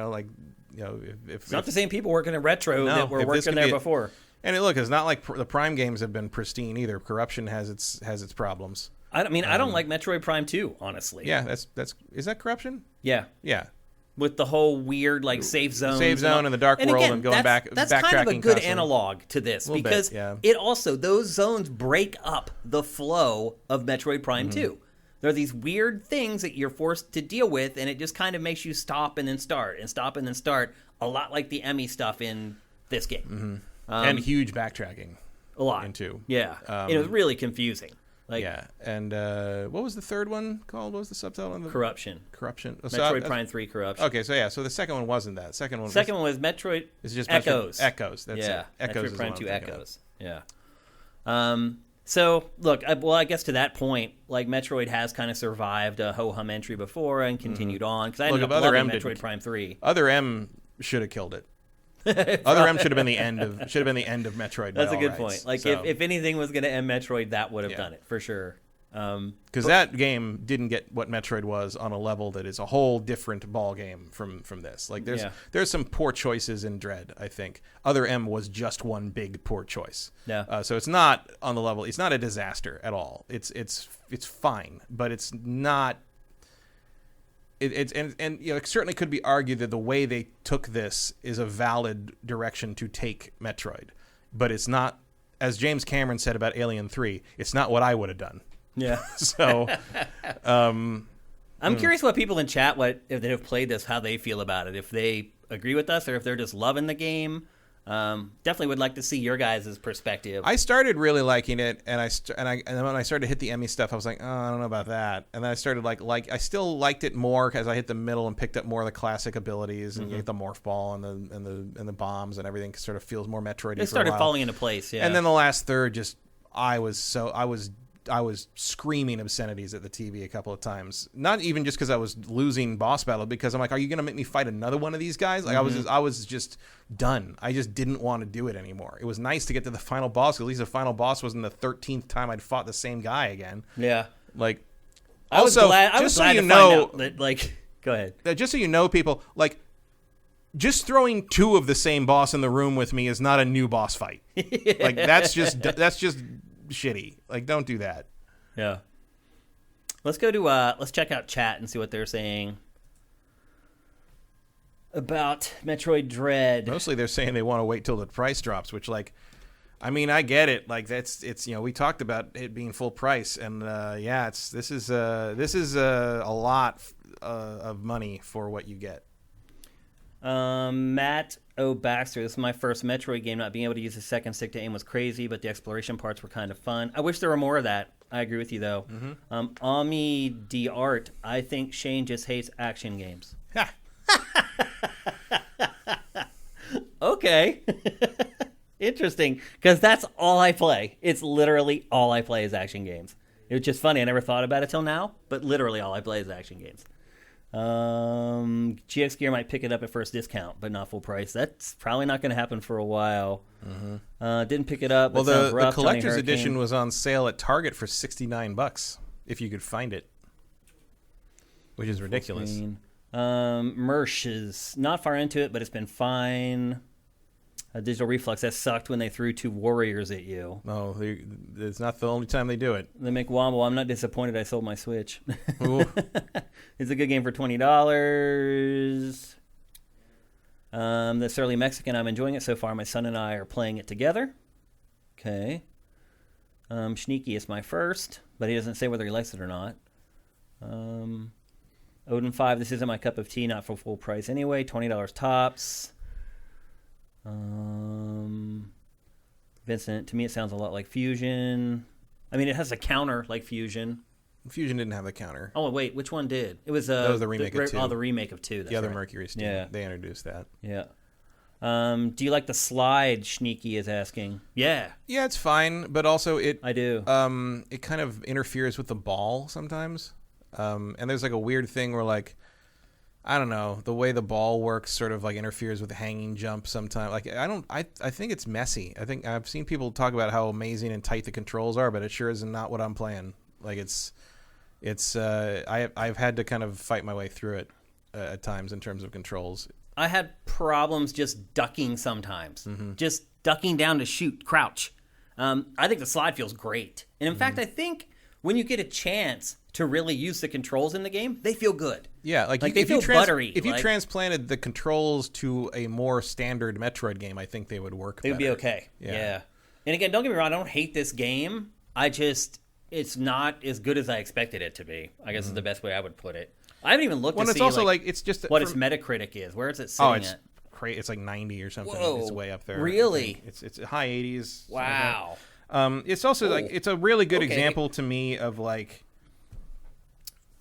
Speaker 1: It's not the same people working at Retro that were working there before.
Speaker 2: And look, it's not like the Prime games have been pristine either. Corruption has its problems.
Speaker 1: I don't like Metroid Prime 2, honestly.
Speaker 2: Yeah, that's is that Corruption?
Speaker 1: Yeah.
Speaker 2: Yeah.
Speaker 1: With the whole weird safe zone,
Speaker 2: and the dark world, and going back.
Speaker 1: That's
Speaker 2: backtracking
Speaker 1: kind of a good
Speaker 2: constantly.
Speaker 1: analog to this because it also those zones break up the flow of Metroid Prime 2. There are these weird things that you're forced to deal with, and it just kind of makes you stop and then start and stop and then start. A lot like the Emmy stuff in this game,
Speaker 2: and huge backtracking.
Speaker 1: A lot
Speaker 2: in 2.
Speaker 1: Yeah, it was really confusing.
Speaker 2: And what was the third one called? What was the subtitle? On the
Speaker 1: Corruption.
Speaker 2: Metroid
Speaker 1: Prime 3 Corruption.
Speaker 2: Okay, so the second one wasn't that. Second one
Speaker 1: was Metroid.
Speaker 2: It's just
Speaker 1: Echoes.
Speaker 2: Echoes. That's it. Echoes
Speaker 1: Metroid Prime 2
Speaker 2: Echoes.
Speaker 1: Yeah. So look, I guess to that point, like Metroid has kind of survived a ho-hum entry before and continued on because I ended up loving Metroid Prime 3.
Speaker 2: Other M should have killed it. Other M should have been the end of Metroid.
Speaker 1: That's a good point. Like if anything was going to end Metroid, that would have done it for sure.
Speaker 2: Because that game didn't get what Metroid was on a level that is a whole different ball game from this. Like there's some poor choices in Dread. I think Other M was just one big poor choice.
Speaker 1: Yeah.
Speaker 2: So it's not on the level. It's not a disaster at all. It's fine, but it's not. It certainly could be argued that the way they took this is a valid direction to take Metroid, but it's not, as James Cameron said about Alien 3, it's not what I would have done.
Speaker 1: Yeah.
Speaker 2: So,
Speaker 1: I'm curious what people in chat, if they have played this, how they feel about it. If they agree with us or if they're just loving the game. Definitely would like to see your guys' perspective.
Speaker 2: I started really liking it, and then when I started to hit the Emmy stuff, I was like, oh, I don't know about that. And then I started like I still liked it more as I hit the middle and picked up more of the classic abilities, and you get the morph ball and the bombs and everything sort of feels more Metroid-y.
Speaker 1: It started falling into place, yeah.
Speaker 2: And then the last third, I was screaming obscenities at the TV a couple of times. Not even just because I was losing boss battle, because I'm like, are you going to make me fight another one of these guys? Like I was just done. I just didn't want to do it anymore. It was nice to get to the final boss. At least the final boss wasn't the 13th time I'd fought the same guy again.
Speaker 1: Yeah.
Speaker 2: Like,
Speaker 1: I was glad to find out that, like, go ahead.
Speaker 2: Just so you know, people, like, just throwing 2 of the same boss in the room with me is not a new boss fight. Like, that's just shitty. Like, don't do that.
Speaker 1: Yeah. Let's go to let's check out chat and see what they're saying about Metroid Dread.
Speaker 2: Mostly they're saying they want to wait till the price drops, which, like, I mean, I get it. Like, it's we talked about it being full price, and this is a lot of money for what you get.
Speaker 1: Matt O. Baxter, this is my first Metroid game. Not being able to use the second stick to aim was crazy, but the exploration parts were kind of fun. I wish there were more of that. I agree with you, though. Ami D. Art, I think Shane just hates action games. Okay. Interesting, because that's all I play. It's literally all I play is action games. It's just funny. I never thought about it till now, but literally all I play is action games. GX Gear might pick it up at first discount, but not full price. That's probably not going to happen for a while. Didn't pick it up.
Speaker 2: Well, the collector's edition was on sale at Target for $69 if you could find it, which is ridiculous.
Speaker 1: Mersh is not far into it, but it's been fine. Digital Reflex, that sucked when they threw 2 warriors at you.
Speaker 2: No, it's not the only time they do it.
Speaker 1: They make Womble. I'm not disappointed I sold my Switch. It's a good game for $20. That's early Mexican. I'm enjoying it so far. My son and I are playing it together. Okay. Sneaky is my first, but he doesn't say whether he likes it or not. Odin 5, this isn't my cup of tea, not for full price anyway. $20 tops. Vincent, to me it sounds a lot like Fusion. I mean, it has a counter like Fusion.
Speaker 2: Fusion didn't have the counter.
Speaker 1: Oh wait, which one did? It was
Speaker 2: that was the remake of 2.
Speaker 1: Oh, the remake of 2. That's
Speaker 2: the other
Speaker 1: right.
Speaker 2: Mercury Steam.
Speaker 1: Yeah,
Speaker 2: they introduced that.
Speaker 1: Yeah. Do you like the slide? Sneaky is asking. Yeah,
Speaker 2: Yeah, it's fine, but also
Speaker 1: I do.
Speaker 2: it kind of interferes with the ball sometimes. And there's like a weird thing where like, I don't know, the way the ball works sort of like interferes with the hanging jump sometimes. Like I think it's messy. I think I've seen people talk about how amazing and tight the controls are, but it sure is not what I'm playing. Like I've had to kind of fight my way through it at times in terms of controls.
Speaker 1: I had problems just ducking sometimes. Just ducking down to shoot, crouch. I think the slide feels great. And in fact, I think when you get a chance to really use the controls in the game, they feel good.
Speaker 2: Yeah, like
Speaker 1: they feel buttery.
Speaker 2: If you transplanted the controls to a more standard Metroid game, I think they would work better.
Speaker 1: It would be okay. Yeah. And again, don't get me wrong, I don't hate this game. It's not as good as I expected it to be, I guess is the best way I would put it. I haven't even looked to see
Speaker 2: it's also like it's just
Speaker 1: what its Metacritic is. Where is it sitting at?
Speaker 2: It's like 90 or something.
Speaker 1: Whoa,
Speaker 2: it's way up there.
Speaker 1: Really?
Speaker 2: It's high 80s.
Speaker 1: Wow.
Speaker 2: It's also like it's a really good example to me of like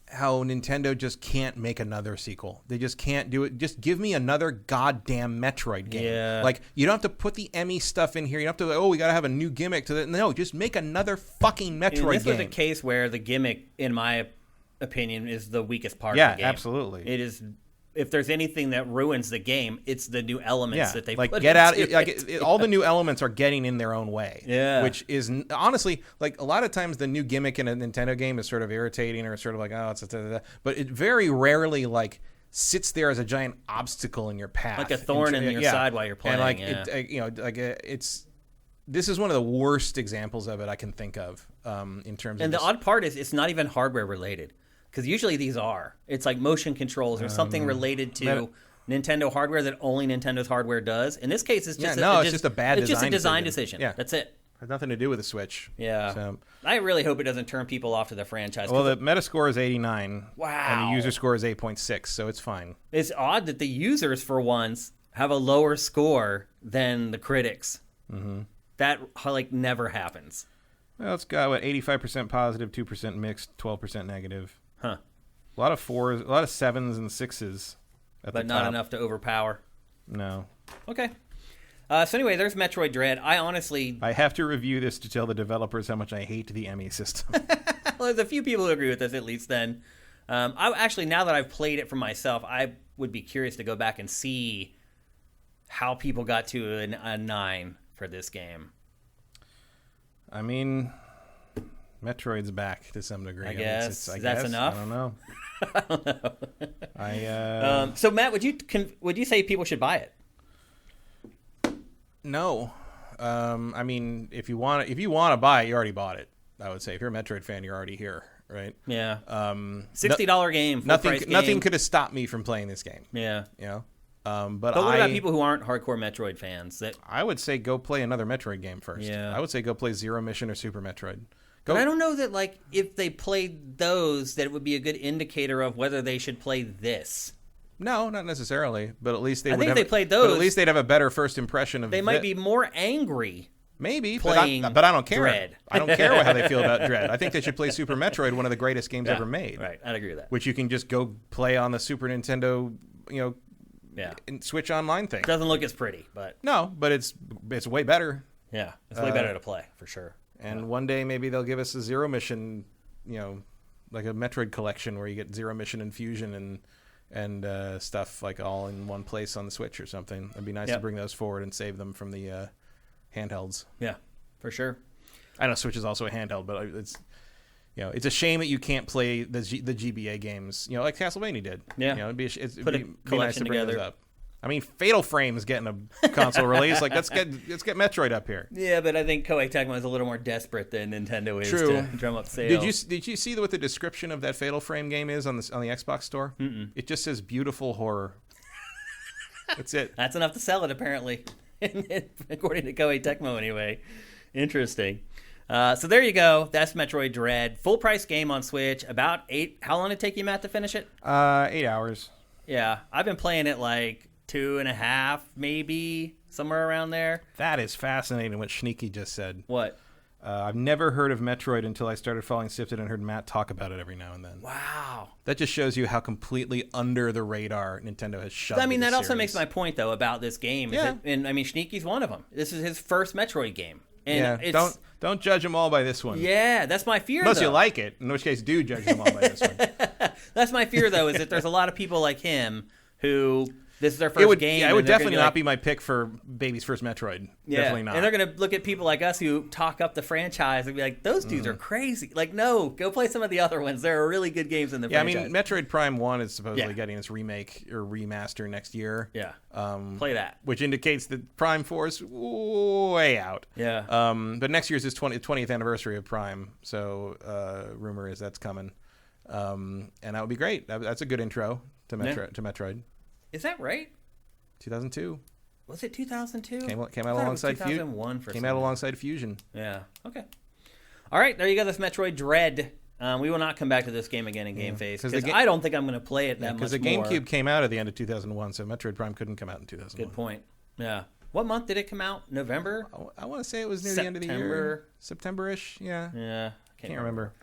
Speaker 2: how Nintendo just can't make another sequel. They just can't do it. Just give me another goddamn Metroid game.
Speaker 1: Yeah.
Speaker 2: Like you don't have to put the Emmy stuff in here. You don't have to we got to have a new gimmick to that. No, just make another fucking Metroid game.
Speaker 1: This was a case where the gimmick, in my opinion, is the weakest part of the game.
Speaker 2: Yeah, absolutely.
Speaker 1: It is. If there's anything that ruins the game, it's the new elements that they
Speaker 2: like
Speaker 1: put
Speaker 2: get out.
Speaker 1: into
Speaker 2: All the new elements are getting in their own way.
Speaker 1: Yeah,
Speaker 2: which is honestly like a lot of times the new gimmick in a Nintendo game is sort of irritating or sort of like but it very rarely like sits there as a giant obstacle in your path,
Speaker 1: like a thorn in your side while you're playing.
Speaker 2: And like it's. This is one of the worst examples of it I can think of in terms of.
Speaker 1: And the odd part is it's not even hardware related. Because usually these are. It's like motion controls or something related to Nintendo hardware that only Nintendo's hardware does. In this case, it's just
Speaker 2: it's just a bad
Speaker 1: it's just a design decision.
Speaker 2: Yeah.
Speaker 1: That's it.
Speaker 2: Has nothing to do with the Switch.
Speaker 1: Yeah.
Speaker 2: So.
Speaker 1: I really hope it doesn't turn people off to the franchise.
Speaker 2: Well, the Metascore is 89.
Speaker 1: Wow.
Speaker 2: And the user score is 8.6, so it's fine.
Speaker 1: It's odd that the users, for once, have a lower score than the critics. Mm-hmm. That like never happens.
Speaker 2: Well, it's got 85% positive, 2% mixed, 12% negative.
Speaker 1: Huh.
Speaker 2: A lot of 4s, a lot of 7s and 6s at the top.
Speaker 1: But not enough to overpower.
Speaker 2: No.
Speaker 1: Okay. So anyway, there's Metroid Dread. I
Speaker 2: have to review this to tell the developers how much I hate the Emmy system.
Speaker 1: Well, there's a few people who agree with this, at least then. I actually, now that I've played it for myself, I would be curious to go back and see how people got to a 9 for this game.
Speaker 2: I mean, Metroid's back to some degree.
Speaker 1: I guess.
Speaker 2: I
Speaker 1: That's
Speaker 2: guess.
Speaker 1: enough?
Speaker 2: I don't know.
Speaker 1: I don't know. So, Matt, would you say people should buy it?
Speaker 2: No. I mean, if you want to buy it, you already bought it. I would say if you're a Metroid fan, you're already here, right?
Speaker 1: Yeah. $60 game.
Speaker 2: Nothing could have stopped me from playing this game.
Speaker 1: Yeah.
Speaker 2: You know.
Speaker 1: But what about people who aren't hardcore Metroid fans?
Speaker 2: I would say go play another Metroid game first.
Speaker 1: Yeah.
Speaker 2: I would say go play Zero Mission or Super Metroid.
Speaker 1: But I don't know that, like, if they played those, that it would be a good indicator of whether they should play this.
Speaker 2: No, not necessarily. But at least they
Speaker 1: I think if they played those,
Speaker 2: but at least they'd have a better first impression of.
Speaker 1: They might be more angry.
Speaker 2: Maybe,
Speaker 1: playing
Speaker 2: but I don't care.
Speaker 1: Dread.
Speaker 2: I don't care how they feel about Dread. I think they should play Super Metroid, one of the greatest games ever made.
Speaker 1: Right, I'd agree with that.
Speaker 2: Which you can just go play on the Super Nintendo, Switch Online thing.
Speaker 1: It doesn't look as pretty, but
Speaker 2: no, but it's way better.
Speaker 1: Yeah, it's way better to play for sure.
Speaker 2: And one day maybe they'll give us a Zero Mission, like a Metroid collection where you get Zero Mission and Fusion and stuff like all in one place on the Switch or something. It'd be nice to bring those forward and save them from the handhelds.
Speaker 1: Yeah, for sure.
Speaker 2: I know Switch is also a handheld, but it's it's a shame that you can't play the GBA games, like Castlevania did.
Speaker 1: Yeah,
Speaker 2: it'd be
Speaker 1: a collection
Speaker 2: nice to bring
Speaker 1: together.
Speaker 2: those up. I mean, Fatal Frame is getting a console release. Like, let's get Metroid up here.
Speaker 1: Yeah, but I think Koei Tecmo is a little more desperate than Nintendo is
Speaker 2: to
Speaker 1: drum up sales.
Speaker 2: Did you see what the description of that Fatal Frame game is on the Xbox store?
Speaker 1: Mm-mm.
Speaker 2: It just says beautiful horror. That's it.
Speaker 1: That's enough to sell it, apparently, according to Koei Tecmo. Anyway, interesting. So there you go. That's Metroid Dread, full price game on Switch. About 8. How long did it take you, Matt, to finish it?
Speaker 2: 8 hours.
Speaker 1: Yeah, I've been playing it like 2.5, maybe somewhere around there.
Speaker 2: That is fascinating. What Sneaky just said.
Speaker 1: What?
Speaker 3: I've never heard of Metroid until I started following Sifted and heard Matt talk about it every now and then.
Speaker 1: Wow.
Speaker 3: That just shows you how completely under the radar Nintendo has shoved.
Speaker 1: I mean, that also
Speaker 3: series.
Speaker 1: makes my point though about this game. Is that, and I mean, Sneaky's one of them. This is his first Metroid game. And it's,
Speaker 3: don't judge them all by this one.
Speaker 1: Yeah, that's my fear.
Speaker 3: Unless
Speaker 1: though.
Speaker 3: you like it, in which case do judge them all by this one.
Speaker 1: That's my fear though, is that there's a lot of people like him who this is their first game.
Speaker 3: Yeah, it would definitely not be my pick for baby's first Metroid.
Speaker 1: Yeah,
Speaker 3: definitely not.
Speaker 1: And they're going to look at people like us who talk up the franchise and be like, those dudes are crazy. Like, no, go play some of the other ones. There are really good games in the franchise.
Speaker 3: I mean, Metroid Prime 1 is supposedly getting its remake or remaster next year.
Speaker 1: Yeah. Play that.
Speaker 3: Which indicates that Prime 4 is way out.
Speaker 1: Yeah.
Speaker 3: But next year's his 20th anniversary of Prime, so rumor is that's coming. And that would be great. That's a good intro to Metroid.
Speaker 1: Is that right?
Speaker 3: 2002.
Speaker 1: Was it 2002?
Speaker 3: Came out alongside
Speaker 1: 2001 for
Speaker 3: Came out alongside Fusion.
Speaker 1: Yeah. Okay. All right, there you go. That's Metroid Dread. We will not come back to this game again in GameFace because I don't think I'm going to play it that much more.
Speaker 3: Because the GameCube came out at the end of 2001, so Metroid Prime couldn't come out in 2001.
Speaker 1: Good point. Yeah. What month did it come out? November?
Speaker 3: I want to say it was near the end of the year. September-ish. Yeah.
Speaker 1: Yeah.
Speaker 3: Can't remember.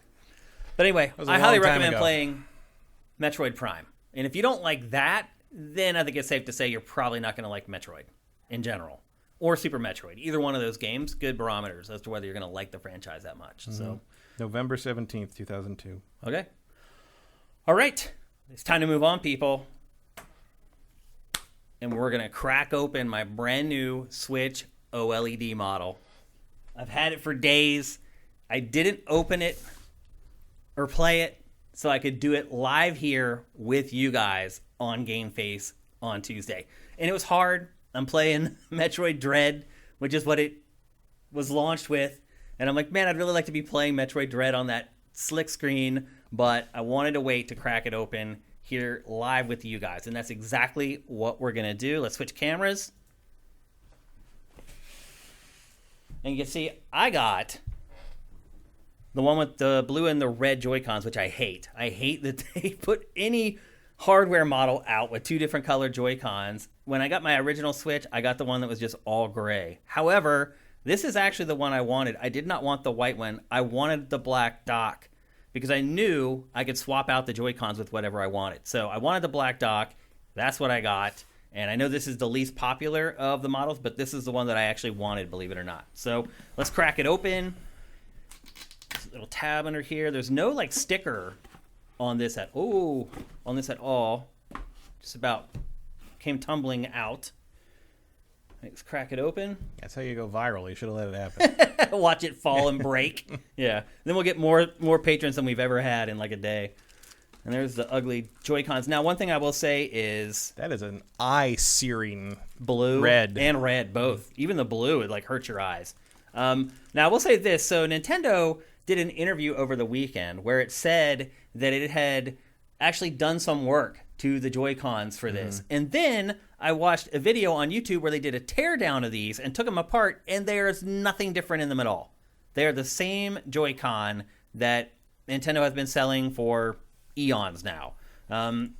Speaker 1: But anyway, I highly recommend playing Metroid Prime. And if you don't like that, then I think it's safe to say you're probably not going to like Metroid in general or Super Metroid. Either one of those games, good barometers as to whether you're going to like the franchise that much. Mm-hmm. So,
Speaker 3: November 17th, 2002.
Speaker 1: Okay. All right. It's time to move on, people. And we're going to crack open my brand new Switch OLED model. I've had it for days. I didn't open it or play it so I could do it live here with you guys on GameFace on Tuesday. And it was hard. I'm playing Metroid Dread, which is what it was launched with. And I'm like, man, I'd really like to be playing Metroid Dread on that slick screen, but I wanted to wait to crack it open here live with you guys. And that's exactly what we're going to do. Let's switch cameras. And you can see I got the one with the blue and the red Joy-Cons, which I hate. I hate that they put any hardware model out with two different colored Joy-Cons. When I got my original Switch, I got the one that was just all gray. However, this is actually the one I wanted. I did not want the white one. I wanted the black dock because I knew I could swap out the Joy-Cons with whatever I wanted. So I wanted the black dock. That's what I got. And I know this is the least popular of the models, but this is the one that I actually wanted, believe it or not. So let's crack it open. Little tab under here. There's no like sticker on this at all. Just about came tumbling out. Let's crack it open.
Speaker 3: That's how you go viral. You should have let it happen.
Speaker 1: Watch it fall and break. Yeah. Then we'll get more patrons than we've ever had in like a day. And there's the ugly Joy-Cons. Now, one thing I will say is
Speaker 3: that is an eye-searing
Speaker 1: blue,
Speaker 3: red
Speaker 1: both. Even the blue, it like hurts your eyes. Now, I will say this. So Nintendo did an interview over the weekend where it said that it had actually done some work to the Joy-Cons for this. And then I watched a video on YouTube where they did a teardown of these and took them apart, and there's nothing different in them at all. They are the same Joy-Con that Nintendo has been selling for eons now.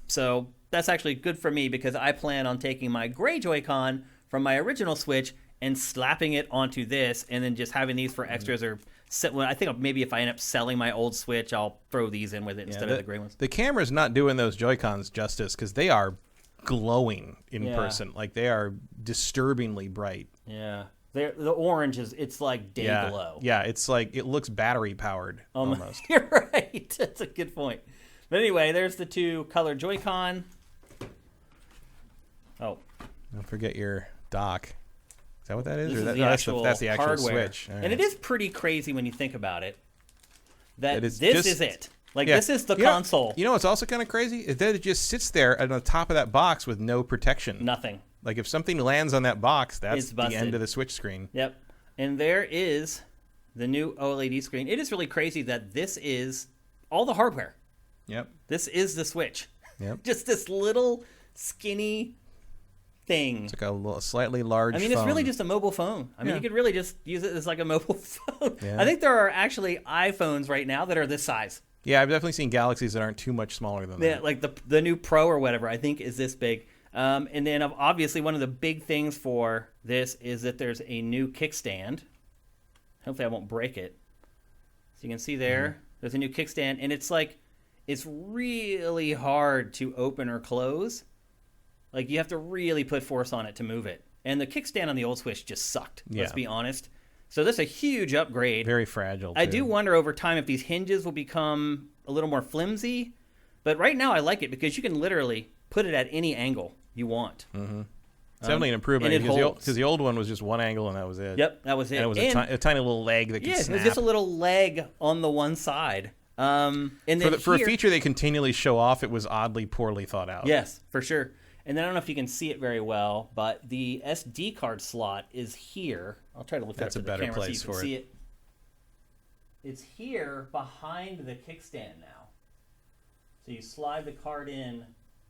Speaker 1: So that's actually good for me because I plan on taking my gray Joy-Con from my original Switch and slapping it onto this and then just having these for extras or I think maybe if I end up selling my old Switch, I'll throw these in with it instead of the gray ones.
Speaker 3: The camera's not doing those Joy-Cons justice because they are glowing in person. Like they are disturbingly bright.
Speaker 1: Yeah. The orange it's like day glow.
Speaker 3: Yeah, it's like it looks battery powered almost.
Speaker 1: You're right. That's a good point. But anyway, there's the two colored Joy-Con. Oh.
Speaker 3: Don't forget your dock. Is that what that is?
Speaker 1: This
Speaker 3: or
Speaker 1: is that's
Speaker 3: the actual
Speaker 1: hardware.
Speaker 3: Switch. Right.
Speaker 1: And it is pretty crazy when you think about it. That
Speaker 3: this
Speaker 1: is it. Like, this is the console.
Speaker 3: You know what's also kind of crazy? Is that it just sits there on the top of that box with no protection.
Speaker 1: Nothing.
Speaker 3: Like, if something lands on that box, that's
Speaker 1: the
Speaker 3: end of the Switch screen.
Speaker 1: Yep. And there is the new OLED screen. It is really crazy that this is all the hardware.
Speaker 3: Yep.
Speaker 1: This is the Switch.
Speaker 3: Yep.
Speaker 1: Just this little skinny thing.
Speaker 3: It's like a slightly large phone.
Speaker 1: It's really just a mobile phone. I mean, you could really just use it as like a mobile phone.
Speaker 3: Yeah.
Speaker 1: I think there are actually iPhones right now that are this size.
Speaker 3: Yeah, I've definitely seen Galaxies that aren't too much smaller than that.
Speaker 1: Yeah, like the new Pro or whatever, I think is this big. And then obviously one of the big things for this is that there's a new kickstand. Hopefully I won't break it. So you can see there, there's a new kickstand, and it's like, it's really hard to open or close. Like, you have to really put force on it to move it. And the kickstand on the old Switch just sucked, let's be honest. So this is a huge upgrade.
Speaker 2: Very fragile, too.
Speaker 1: I do wonder over time if these hinges will become a little more flimsy. But right now I like it because you can literally put it at any angle you want.
Speaker 2: Mm-hmm. It's definitely an improvement because the old one was just one angle and that was it.
Speaker 1: Yep, that was it.
Speaker 2: And it was a tiny little leg that could snap.
Speaker 1: Yeah, it was just a little leg on the one side. And then
Speaker 2: for a feature they continually show off, it was oddly poorly thought out.
Speaker 1: Yes, for sure. And then I don't know if you can see it very well, but the SD card slot is here. I'll try to look
Speaker 2: That's
Speaker 1: at
Speaker 2: a better
Speaker 1: camera
Speaker 2: place
Speaker 1: so you can
Speaker 2: for
Speaker 1: see
Speaker 2: it.
Speaker 1: it. It's here behind the kickstand now. So you slide the card in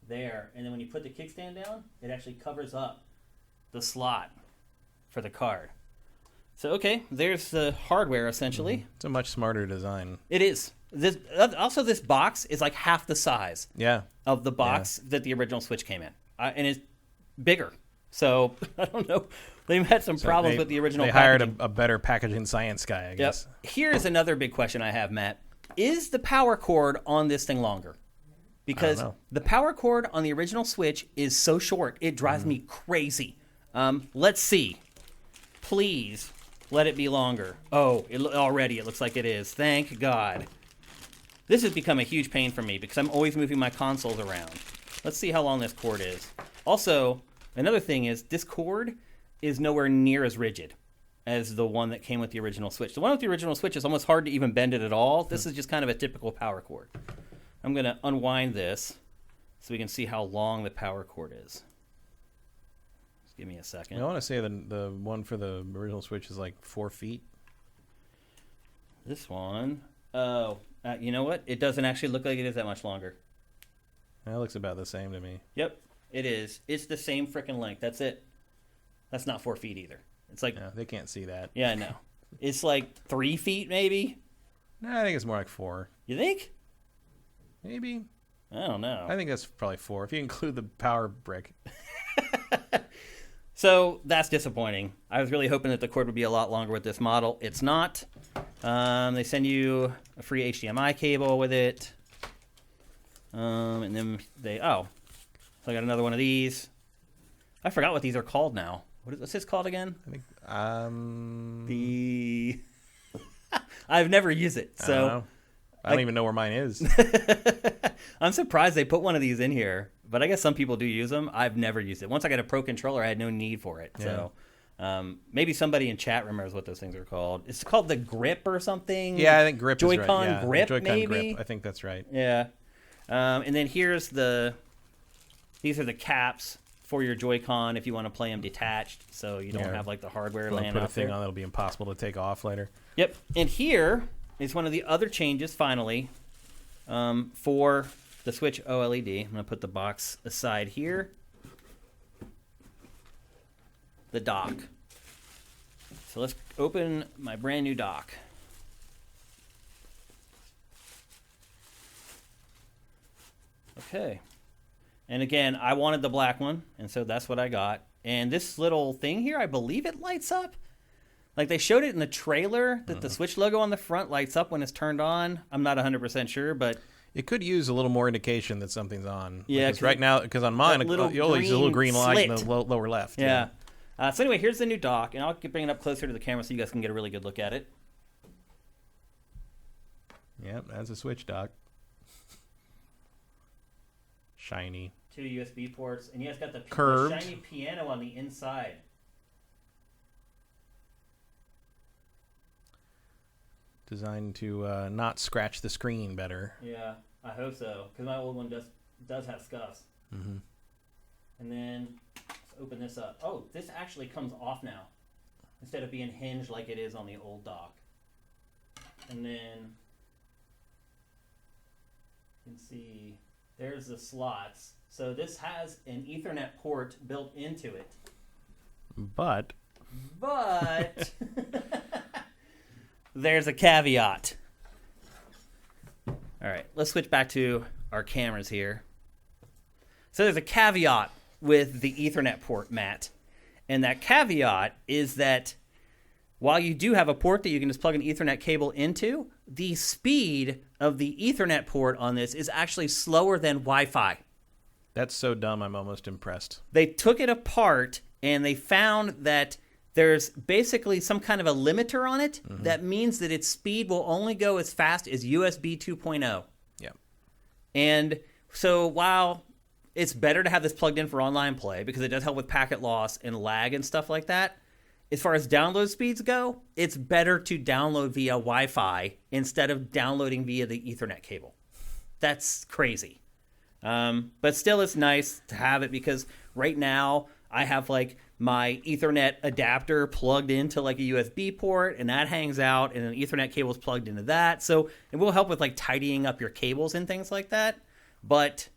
Speaker 1: there, and then when you put the kickstand down, it actually covers up the slot for the card. So, okay, there's the hardware, essentially.
Speaker 2: Mm-hmm. It's a much smarter design.
Speaker 1: It is. This box is like half the size of the box that the original Switch came in. And it's bigger. So, I don't know. They've had some problems with the original
Speaker 2: packaging. They hired a better packaging science guy, I guess.
Speaker 1: Here's another big question I have, Matt. Is the power cord on this thing longer? Because the power cord on the original Switch is so short, it drives me crazy. Let's see. Please let it be longer. Oh, already it looks like it is. Thank God. This has become a huge pain for me because I'm always moving my consoles around. Let's see how long this cord is. Also, another thing is this cord is nowhere near as rigid as the one that came with the original Switch. The one with the original Switch is almost hard to even bend it at all. This is just kind of a typical power cord. I'm going to unwind this so we can see how long the power cord is. Just give me a second.
Speaker 2: I want to say the one for the original Switch is like 4 feet.
Speaker 1: This one, you know what? It doesn't actually look like it is that much longer.
Speaker 2: That looks about the same to me.
Speaker 1: Yep, it is. It's the same freaking length. That's it. That's not 4 feet either. It's like...
Speaker 2: No, they can't see that.
Speaker 1: Yeah, I know. It's like 3 feet, maybe?
Speaker 2: No, I think it's more like 4.
Speaker 1: You think?
Speaker 2: Maybe.
Speaker 1: I don't know.
Speaker 2: I think that's probably 4, if you include the power brick.
Speaker 1: So, that's disappointing. I was really hoping that the cord would be a lot longer with this model. It's not. They send you a free HDMI cable with it. And then so I got another one of these. I forgot what these are called now. What's this called again?
Speaker 2: I think
Speaker 1: I've never used it, so
Speaker 2: I don't even know where mine is.
Speaker 1: I'm surprised they put one of these in here, but I guess some people do use them. I've never used it. Once I got a Pro controller, I had no need for it. Yeah. So maybe somebody in chat remembers what those things are called. It's called the Grip or something.
Speaker 2: Yeah, I think Grip is right.
Speaker 1: Joy-Con Grip,
Speaker 2: Joy-Con
Speaker 1: maybe?
Speaker 2: Grip. I think that's right.
Speaker 1: Yeah. And then these are the caps for your Joy-Con if you want to play them detached, so you don't have like the hardware laying out there.
Speaker 2: Put a thing on that'll be impossible to take off later.
Speaker 1: Yep. And here is one of the other changes, finally, for the Switch OLED. I'm going to put the box aside here. The dock. So let's open my brand new dock. Okay. And again, I wanted the black one, and so that's what I got. And this little thing here, I believe it lights up. Like they showed it in the trailer that the Switch logo on the front lights up when it's turned on. I'm not 100% sure, but...
Speaker 2: It could use a little more indication that something's on.
Speaker 1: Yeah.
Speaker 2: Because right now, because on mine, you only use a little green light in the lower left.
Speaker 1: Yeah. So anyway, here's the new dock, and I'll bring it up closer to the camera so you guys can get a really good look at it.
Speaker 2: Yep, that's a Switch dock. Shiny.
Speaker 1: 2 USB ports, and you guys got the
Speaker 2: curved
Speaker 1: shiny piano on the inside.
Speaker 2: Designed to not scratch the screen better.
Speaker 1: Yeah, I hope so, because my old one does have scuffs.
Speaker 2: Mm-hmm.
Speaker 1: And then let's open this up. Oh, this actually comes off now, instead of being hinged like it is on the old dock. And then you can see there's the slots. So this has an Ethernet port built into it. But there's a caveat. All right, let's switch back to our cameras here. So there's a caveat with the Ethernet port, Matt. And that caveat is that while you do have a port that you can just plug an Ethernet cable into, the speed of the Ethernet port on this is actually slower than Wi-Fi.
Speaker 2: That's so dumb, I'm almost impressed.
Speaker 1: They took it apart, and they found that there's basically some kind of a limiter on it. That means that its speed will only go as fast as USB 2.0.
Speaker 2: Yeah.
Speaker 1: And so while it's better to have this plugged in for online play because it does help with packet loss and lag and stuff like that, as far as download speeds go, it's better to download via Wi-Fi instead of downloading via the Ethernet cable. That's crazy. But still, it's nice to have it because right now I have like my Ethernet adapter plugged into like a USB port, and that hangs out, and an Ethernet cable is plugged into that. So it will help with like tidying up your cables and things like that. But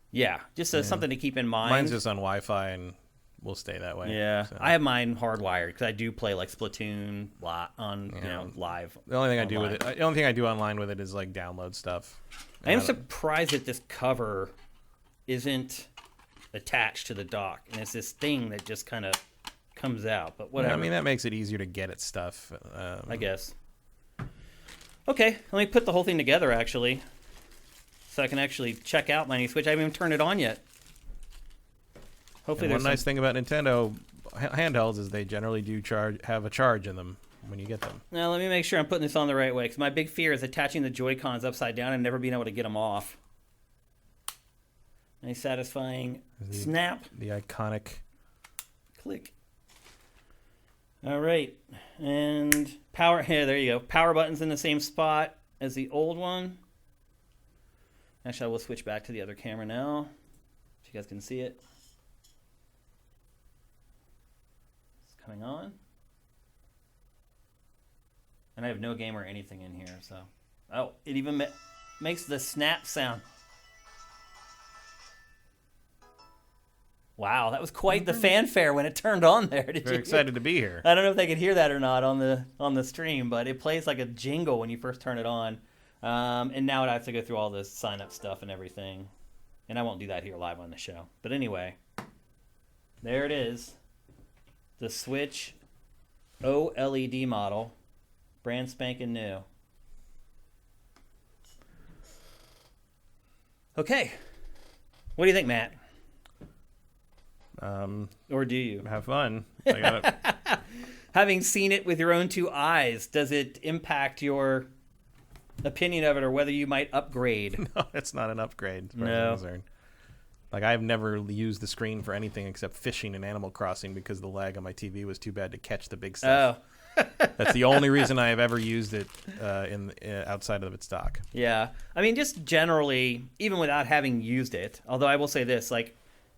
Speaker 1: yeah, just something to keep in mind.
Speaker 2: Mine's just on Wi-Fi and will stay that way.
Speaker 1: Yeah,
Speaker 2: so.
Speaker 1: I have mine hardwired because I do play like Splatoon on live.
Speaker 2: The only thing I do with it, the only thing I do online with it is like download stuff.
Speaker 1: I am surprised that this cover isn't attached to the dock, and it's this thing that just kind of comes out. But whatever.
Speaker 2: I mean, that makes it easier to get at stuff.
Speaker 1: I guess. Okay, let me put the whole thing together actually, so I can actually check out my new Switch. I haven't even turned it on yet. Hopefully,
Speaker 2: one nice thing about Nintendo handhelds is they generally do have a charge in them when you get them.
Speaker 1: Now, let me make sure I'm putting this on the right way, because my big fear is attaching the Joy-Cons upside down and never being able to get them off. Nice satisfying snap.
Speaker 2: The iconic.
Speaker 1: Click. All right. And power. Here, there you go. Power button's in the same spot as the old one. Actually, I will switch back to the other camera now, so you guys can see it. It's coming on. And I have no game or anything in here, so. Oh, it even makes the snap sound. Wow, that was quite the fanfare when it turned on there.
Speaker 2: Very excited to be here.
Speaker 1: I don't know if they could hear that or not on the stream, but it plays like a jingle when you first turn it on. And now I have to go through all this sign-up stuff and everything. And I won't do that here live on the show. But anyway, there it is. The Switch OLED model. Brand spanking new. Okay. What do you think, Matt? Or do you?
Speaker 2: Have fun. I gotta...
Speaker 1: Having seen it with your own two eyes, does it impact your opinion of it or whether you might upgrade?
Speaker 2: No, it's not an upgrade. As far as
Speaker 1: No.
Speaker 2: I'm concerned. Like, I've never used the screen for anything except fishing and Animal Crossing because the lag on my TV was too bad to catch the big stuff.
Speaker 1: Oh.
Speaker 2: That's the only reason I have ever used it outside of its dock.
Speaker 1: Yeah. I mean, just generally, even without having used it, although I will say this, like,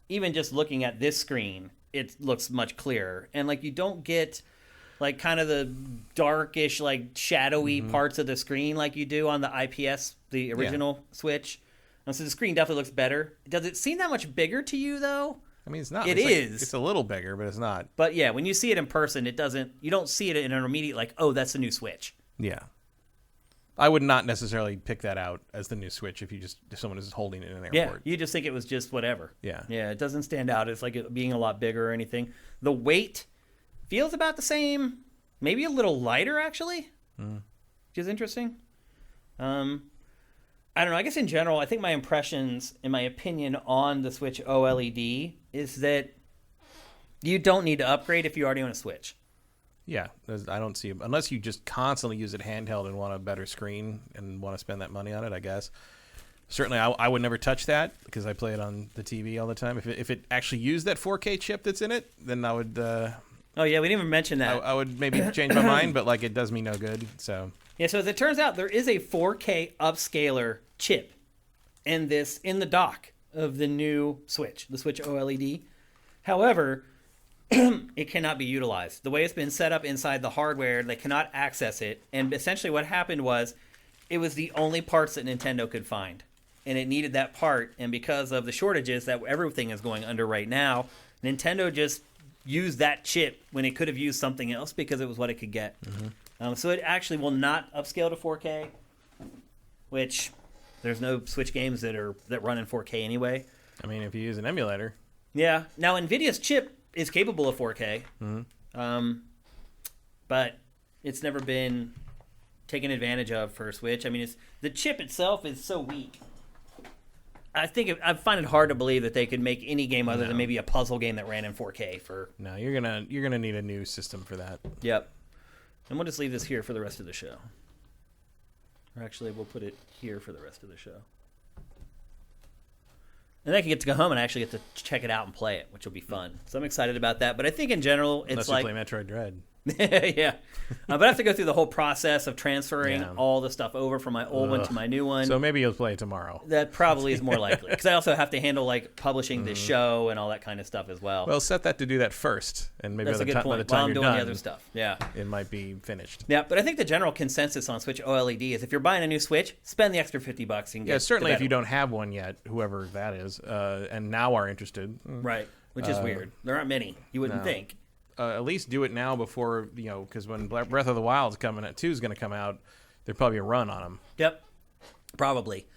Speaker 1: even just looking at this screen, it looks much clearer. And, like, you don't get, like, kind of the darkish, like, shadowy parts of the screen like you do on the IPS, the original Switch. And so the screen definitely looks better. Does it seem that much bigger to you, though?
Speaker 2: I mean, it's not.
Speaker 1: It
Speaker 2: it's
Speaker 1: is.
Speaker 2: Like, it's a little bigger, but it's not.
Speaker 1: But, yeah, when you see it in person, you don't see it in an immediate, like, oh, that's the new Switch.
Speaker 2: Yeah. I would not necessarily pick that out as the new Switch if someone is holding it in an airport.
Speaker 1: Yeah, you just think it was just whatever.
Speaker 2: Yeah.
Speaker 1: Yeah, it doesn't stand out as like it being a lot bigger or anything. The weight feels about the same, maybe a little lighter actually, which is interesting. I don't know. I guess in general, I think my impressions, in my opinion, on the Switch OLED is that you don't need to upgrade if you already own a Switch.
Speaker 2: Yeah, I don't see, unless you just constantly use it handheld and want a better screen and want to spend that money on it, I guess. Certainly, I would never touch that because I play it on the TV all the time. If it actually used that 4K chip that's in it, then I would...
Speaker 1: oh, yeah, we didn't even mention that.
Speaker 2: I would maybe change my mind, but like it does me no good, so...
Speaker 1: Yeah, so as it turns out, there is a 4K upscaler chip in the dock of the new Switch, the Switch OLED. However... it cannot be utilized. The way it's been set up inside the hardware, they cannot access it. And essentially what happened was it was the only parts that Nintendo could find. And it needed that part. And because of the shortages that everything is going under right now, Nintendo just used that chip when it could have used something else because it was what it could get. So it actually will not upscale to 4K, which there's no Switch games that run in 4K anyway.
Speaker 2: I mean, if you use an emulator.
Speaker 1: Yeah. Now, NVIDIA's chip is capable of 4K. But it's never been taken advantage of for Switch. I mean, the chip itself is so weak. I find it hard to believe that they could make any game other than maybe a puzzle game that ran in 4K for.
Speaker 2: No, you're gonna need a new system for that.
Speaker 1: Yep. And we'll just leave this here for the rest of the show. Or actually, we'll put it here for the rest of the show. And then I can get to go home and actually get to check it out and play it, which will be fun. So I'm excited about that. But I think in general, it's
Speaker 2: Unless you play Metroid Dread.
Speaker 1: Yeah. But I have to go through the whole process of transferring all the stuff over from my old one to my new one.
Speaker 2: So maybe you'll play it tomorrow.
Speaker 1: That probably is more likely. Because I also have to handle like publishing the show and all that kind of stuff as well.
Speaker 2: Well, set that to do that first. And maybe
Speaker 1: That's
Speaker 2: by
Speaker 1: a good
Speaker 2: the
Speaker 1: point.
Speaker 2: time
Speaker 1: While I'm
Speaker 2: you're
Speaker 1: doing
Speaker 2: done,
Speaker 1: the other stuff. Yeah.
Speaker 2: it might be finished.
Speaker 1: Yeah, but I think the general consensus on Switch OLED is if you're buying a new Switch, spend the extra $50 and get
Speaker 2: certainly
Speaker 1: the
Speaker 2: if you
Speaker 1: better
Speaker 2: don't have one yet, whoever that is, and now are interested.
Speaker 1: one. Right, which is weird. There aren't many. You wouldn't think.
Speaker 2: At least do it now before, because when Breath of the Wild's coming out, 2 is going to come out, there'll probably a run on them.
Speaker 1: Yep, probably.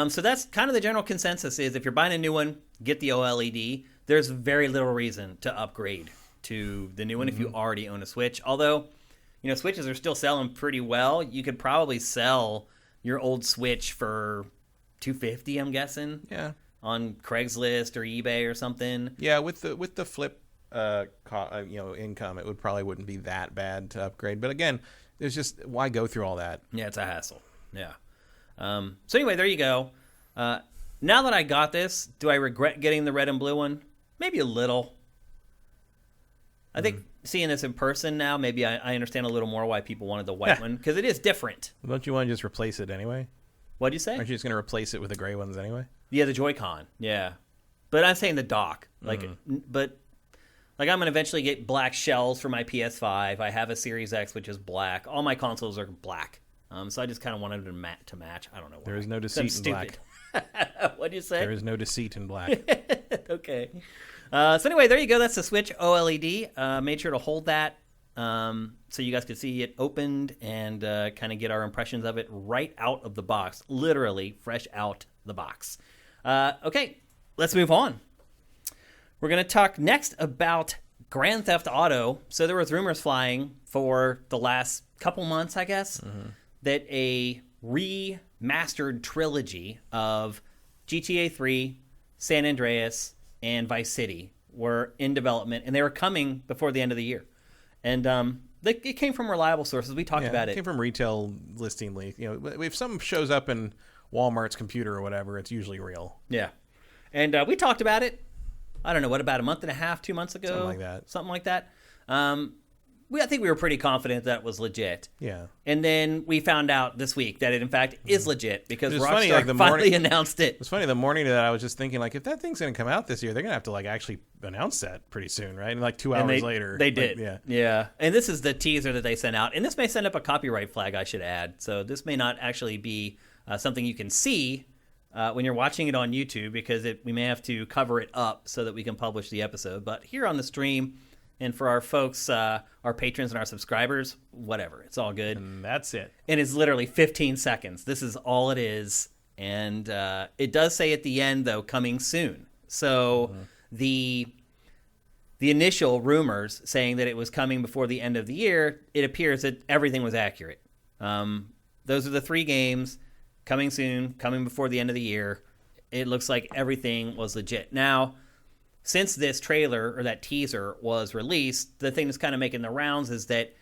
Speaker 1: So that's kind of the general consensus is if you're buying a new one, get the OLED. There's very little reason to upgrade to the new one if you already own a Switch. Although, Switches are still selling pretty well. You could probably sell your old Switch for $250, I'm guessing.
Speaker 2: Yeah.
Speaker 1: On Craigslist or eBay or something.
Speaker 2: Yeah, with the flip income, it wouldn't be that bad to upgrade. But again, there's just why go through all that?
Speaker 1: Yeah, it's a hassle. Yeah. So anyway, there you go. Now that I got this, do I regret getting the red and blue one? Maybe a little. I think seeing this in person now, maybe I understand a little more why people wanted the white one, because it is different.
Speaker 2: Don't you want to just replace it anyway?
Speaker 1: What'd you say?
Speaker 2: Aren't you just going to replace it with the gray ones anyway?
Speaker 1: Yeah, the Joy-Con. Yeah. But I'm saying the dock. But I'm going to eventually get black shells for my PS5. I have a Series X, which is black. All my consoles are black. So I just kind of wanted to match. I don't know why.
Speaker 2: There is no deceit in black.
Speaker 1: What'd you say?
Speaker 2: There is no deceit in black.
Speaker 1: Okay. So anyway, there you go. That's the Switch OLED. Made sure to hold that so you guys could see it opened and kind of get our impressions of it right out of the box. Literally fresh out the box. Okay, let's move on. We're going to talk next about Grand Theft Auto. So there was rumors flying for the last couple months, I guess, that a remastered trilogy of GTA 3, San Andreas, and Vice City were in development, and they were coming before the end of the year. And it came from reliable sources. We talked about it.
Speaker 2: It came from retail listing leak. If something shows up in Walmart's computer or whatever, it's usually real.
Speaker 1: Yeah. And we talked about it. I don't know, about a month and a half, 2 months ago? Something like that. I think we were pretty confident that was legit.
Speaker 2: Yeah.
Speaker 1: And then we found out this week that it, in fact, is legit because Rockstar
Speaker 2: funny,
Speaker 1: finally announced it.
Speaker 2: It's funny, the morning of that, I was just thinking, if that thing's going to come out this year, they're going to have to, actually announce that pretty soon, right? And, 2 hours later.
Speaker 1: They did.
Speaker 2: Yeah.
Speaker 1: And this is the teaser that they sent out. And this may send up a copyright flag, I should add. So this may not actually be something you can see when you're watching it on YouTube, because we may have to cover it up so that we can publish the episode. But here on the stream, and for our folks, our patrons and our subscribers, whatever, it's all good.
Speaker 2: And that's it.
Speaker 1: And it's literally 15 seconds. This is all it is. And it does say at the end, though, coming soon. So the initial rumors saying that it was coming before the end of the year, it appears that everything was accurate. Those are the 3 games. Coming soon, coming before the end of the year. It looks like everything was legit. Now, since this trailer or that teaser was released, the thing that's kind of making the rounds is that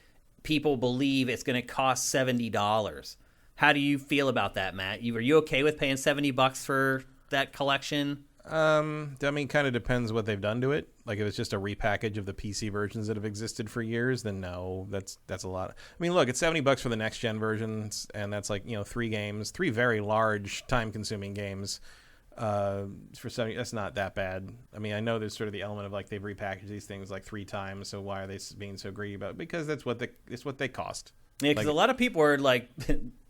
Speaker 1: people believe it's going to cost $70. How do you feel about that, Matt? Are you okay with paying $70 for that collection?
Speaker 2: Kind of depends what they've done to it. If it's just a repackage of the PC versions that have existed for years, then no, that's a lot. Look, it's $70 for the next gen versions, and that's 3 games, 3 very large, time-consuming games. For 70, that's not that bad. I know there's sort of the element of they've repackaged these things 3 times, so why are they being so greedy about it? Because it's what they cost.
Speaker 1: Yeah, because a lot of people are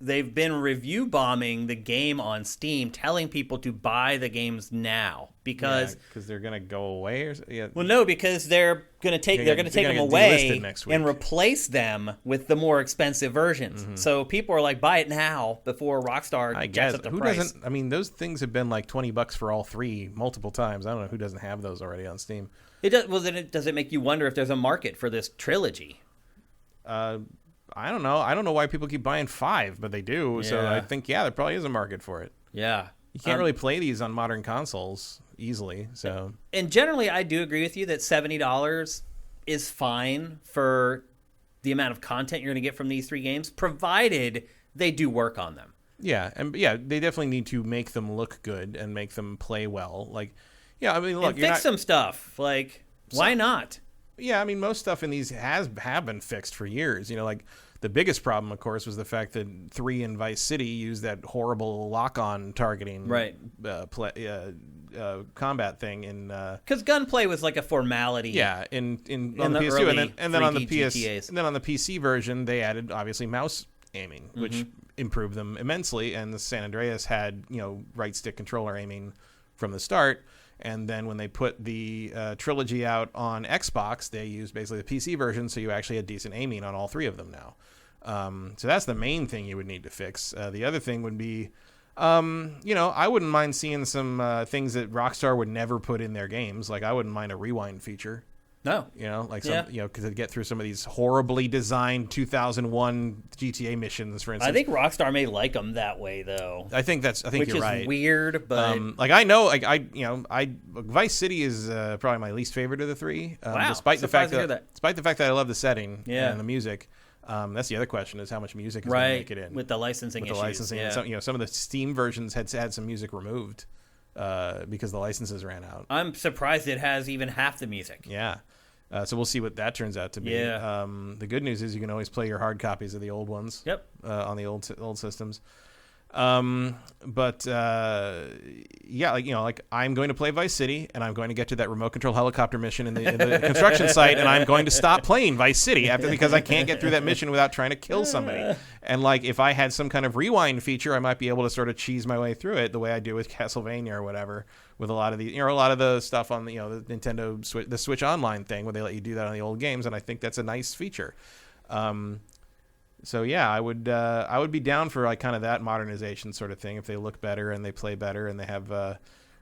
Speaker 1: they've been review bombing the game on Steam, telling people to buy the games now because
Speaker 2: they're gonna go away.
Speaker 1: Well, no, because they're gonna take them away and replace them with the more expensive versions. So people are buy it now before Rockstar jacks up the price.
Speaker 2: Doesn't? Those things have been $20 for all 3 multiple times. I don't know who doesn't have those already on Steam.
Speaker 1: It does. Well, then does it make you wonder if there's a market for this trilogy?
Speaker 2: I don't know. I don't know why people keep buying 5, but they do. So
Speaker 1: Yeah.
Speaker 2: I think, there probably is a market for it.
Speaker 1: Yeah.
Speaker 2: You can't really play these on modern consoles easily. So
Speaker 1: And generally, I do agree with you that $70 is fine for the amount of content you're going to get from these 3 games, provided they do work on them.
Speaker 2: yeah, and they definitely need to make them look good and make them play well. Like, yeah, I mean, look,
Speaker 1: And fix some stuff. Like, why not?
Speaker 2: Yeah, I mean, most stuff in these have been fixed for years. You know, like the biggest problem, of course, was the fact that 3 and Vice City used that horrible lock-on targeting,
Speaker 1: Right.
Speaker 2: Combat thing in.
Speaker 1: Because gunplay was like a formality.
Speaker 2: Yeah, on the PS2,
Speaker 1: early
Speaker 2: and then on the
Speaker 1: 3D
Speaker 2: PS,
Speaker 1: GTAs.
Speaker 2: and then on the PC version, they added obviously mouse aiming, which improved them immensely. And the San Andreas had right stick controller aiming from the start. And then when they put the trilogy out on Xbox, they used basically the PC version, so you actually had decent aiming on all 3 of them now. So that's the main thing you would need to fix. The other thing would be, I wouldn't mind seeing some things that Rockstar would never put in their games. Like I wouldn't mind a rewind feature.
Speaker 1: No.
Speaker 2: Because to get through some of these horribly designed 2001 GTA missions, for instance.
Speaker 1: I think Rockstar may like them that way, though.
Speaker 2: I think you're right.
Speaker 1: Which is weird, but
Speaker 2: I know, Vice City is probably my least favorite of the 3.
Speaker 1: Wow,
Speaker 2: despite the fact
Speaker 1: surprised to hear that.
Speaker 2: despite the fact that I love the setting
Speaker 1: Yeah.
Speaker 2: and the music. That's the other question: is how much music is going to make it in
Speaker 1: with the licensing issues. Yeah.
Speaker 2: And some of the Steam versions had some music removed because the licenses ran out.
Speaker 1: I'm surprised it has even half the music.
Speaker 2: Yeah. So we'll see what that turns out to be.
Speaker 1: Yeah.
Speaker 2: The good news is you can always play your hard copies of the old ones.
Speaker 1: Yep.
Speaker 2: On the old systems. But I'm going to play Vice City, and I'm going to get to that remote control helicopter mission in the construction site, and I'm going to stop playing Vice City because I can't get through that mission without trying to kill somebody. And if I had some kind of rewind feature, I might be able to sort of cheese my way through it the way I do with Castlevania or whatever. With a lot of the stuff on the Nintendo Switch, the Switch Online thing, where they let you do that on the old games, and I think that's a nice feature. So yeah, I would be down for kind of that modernization sort of thing if they look better and they play better and they have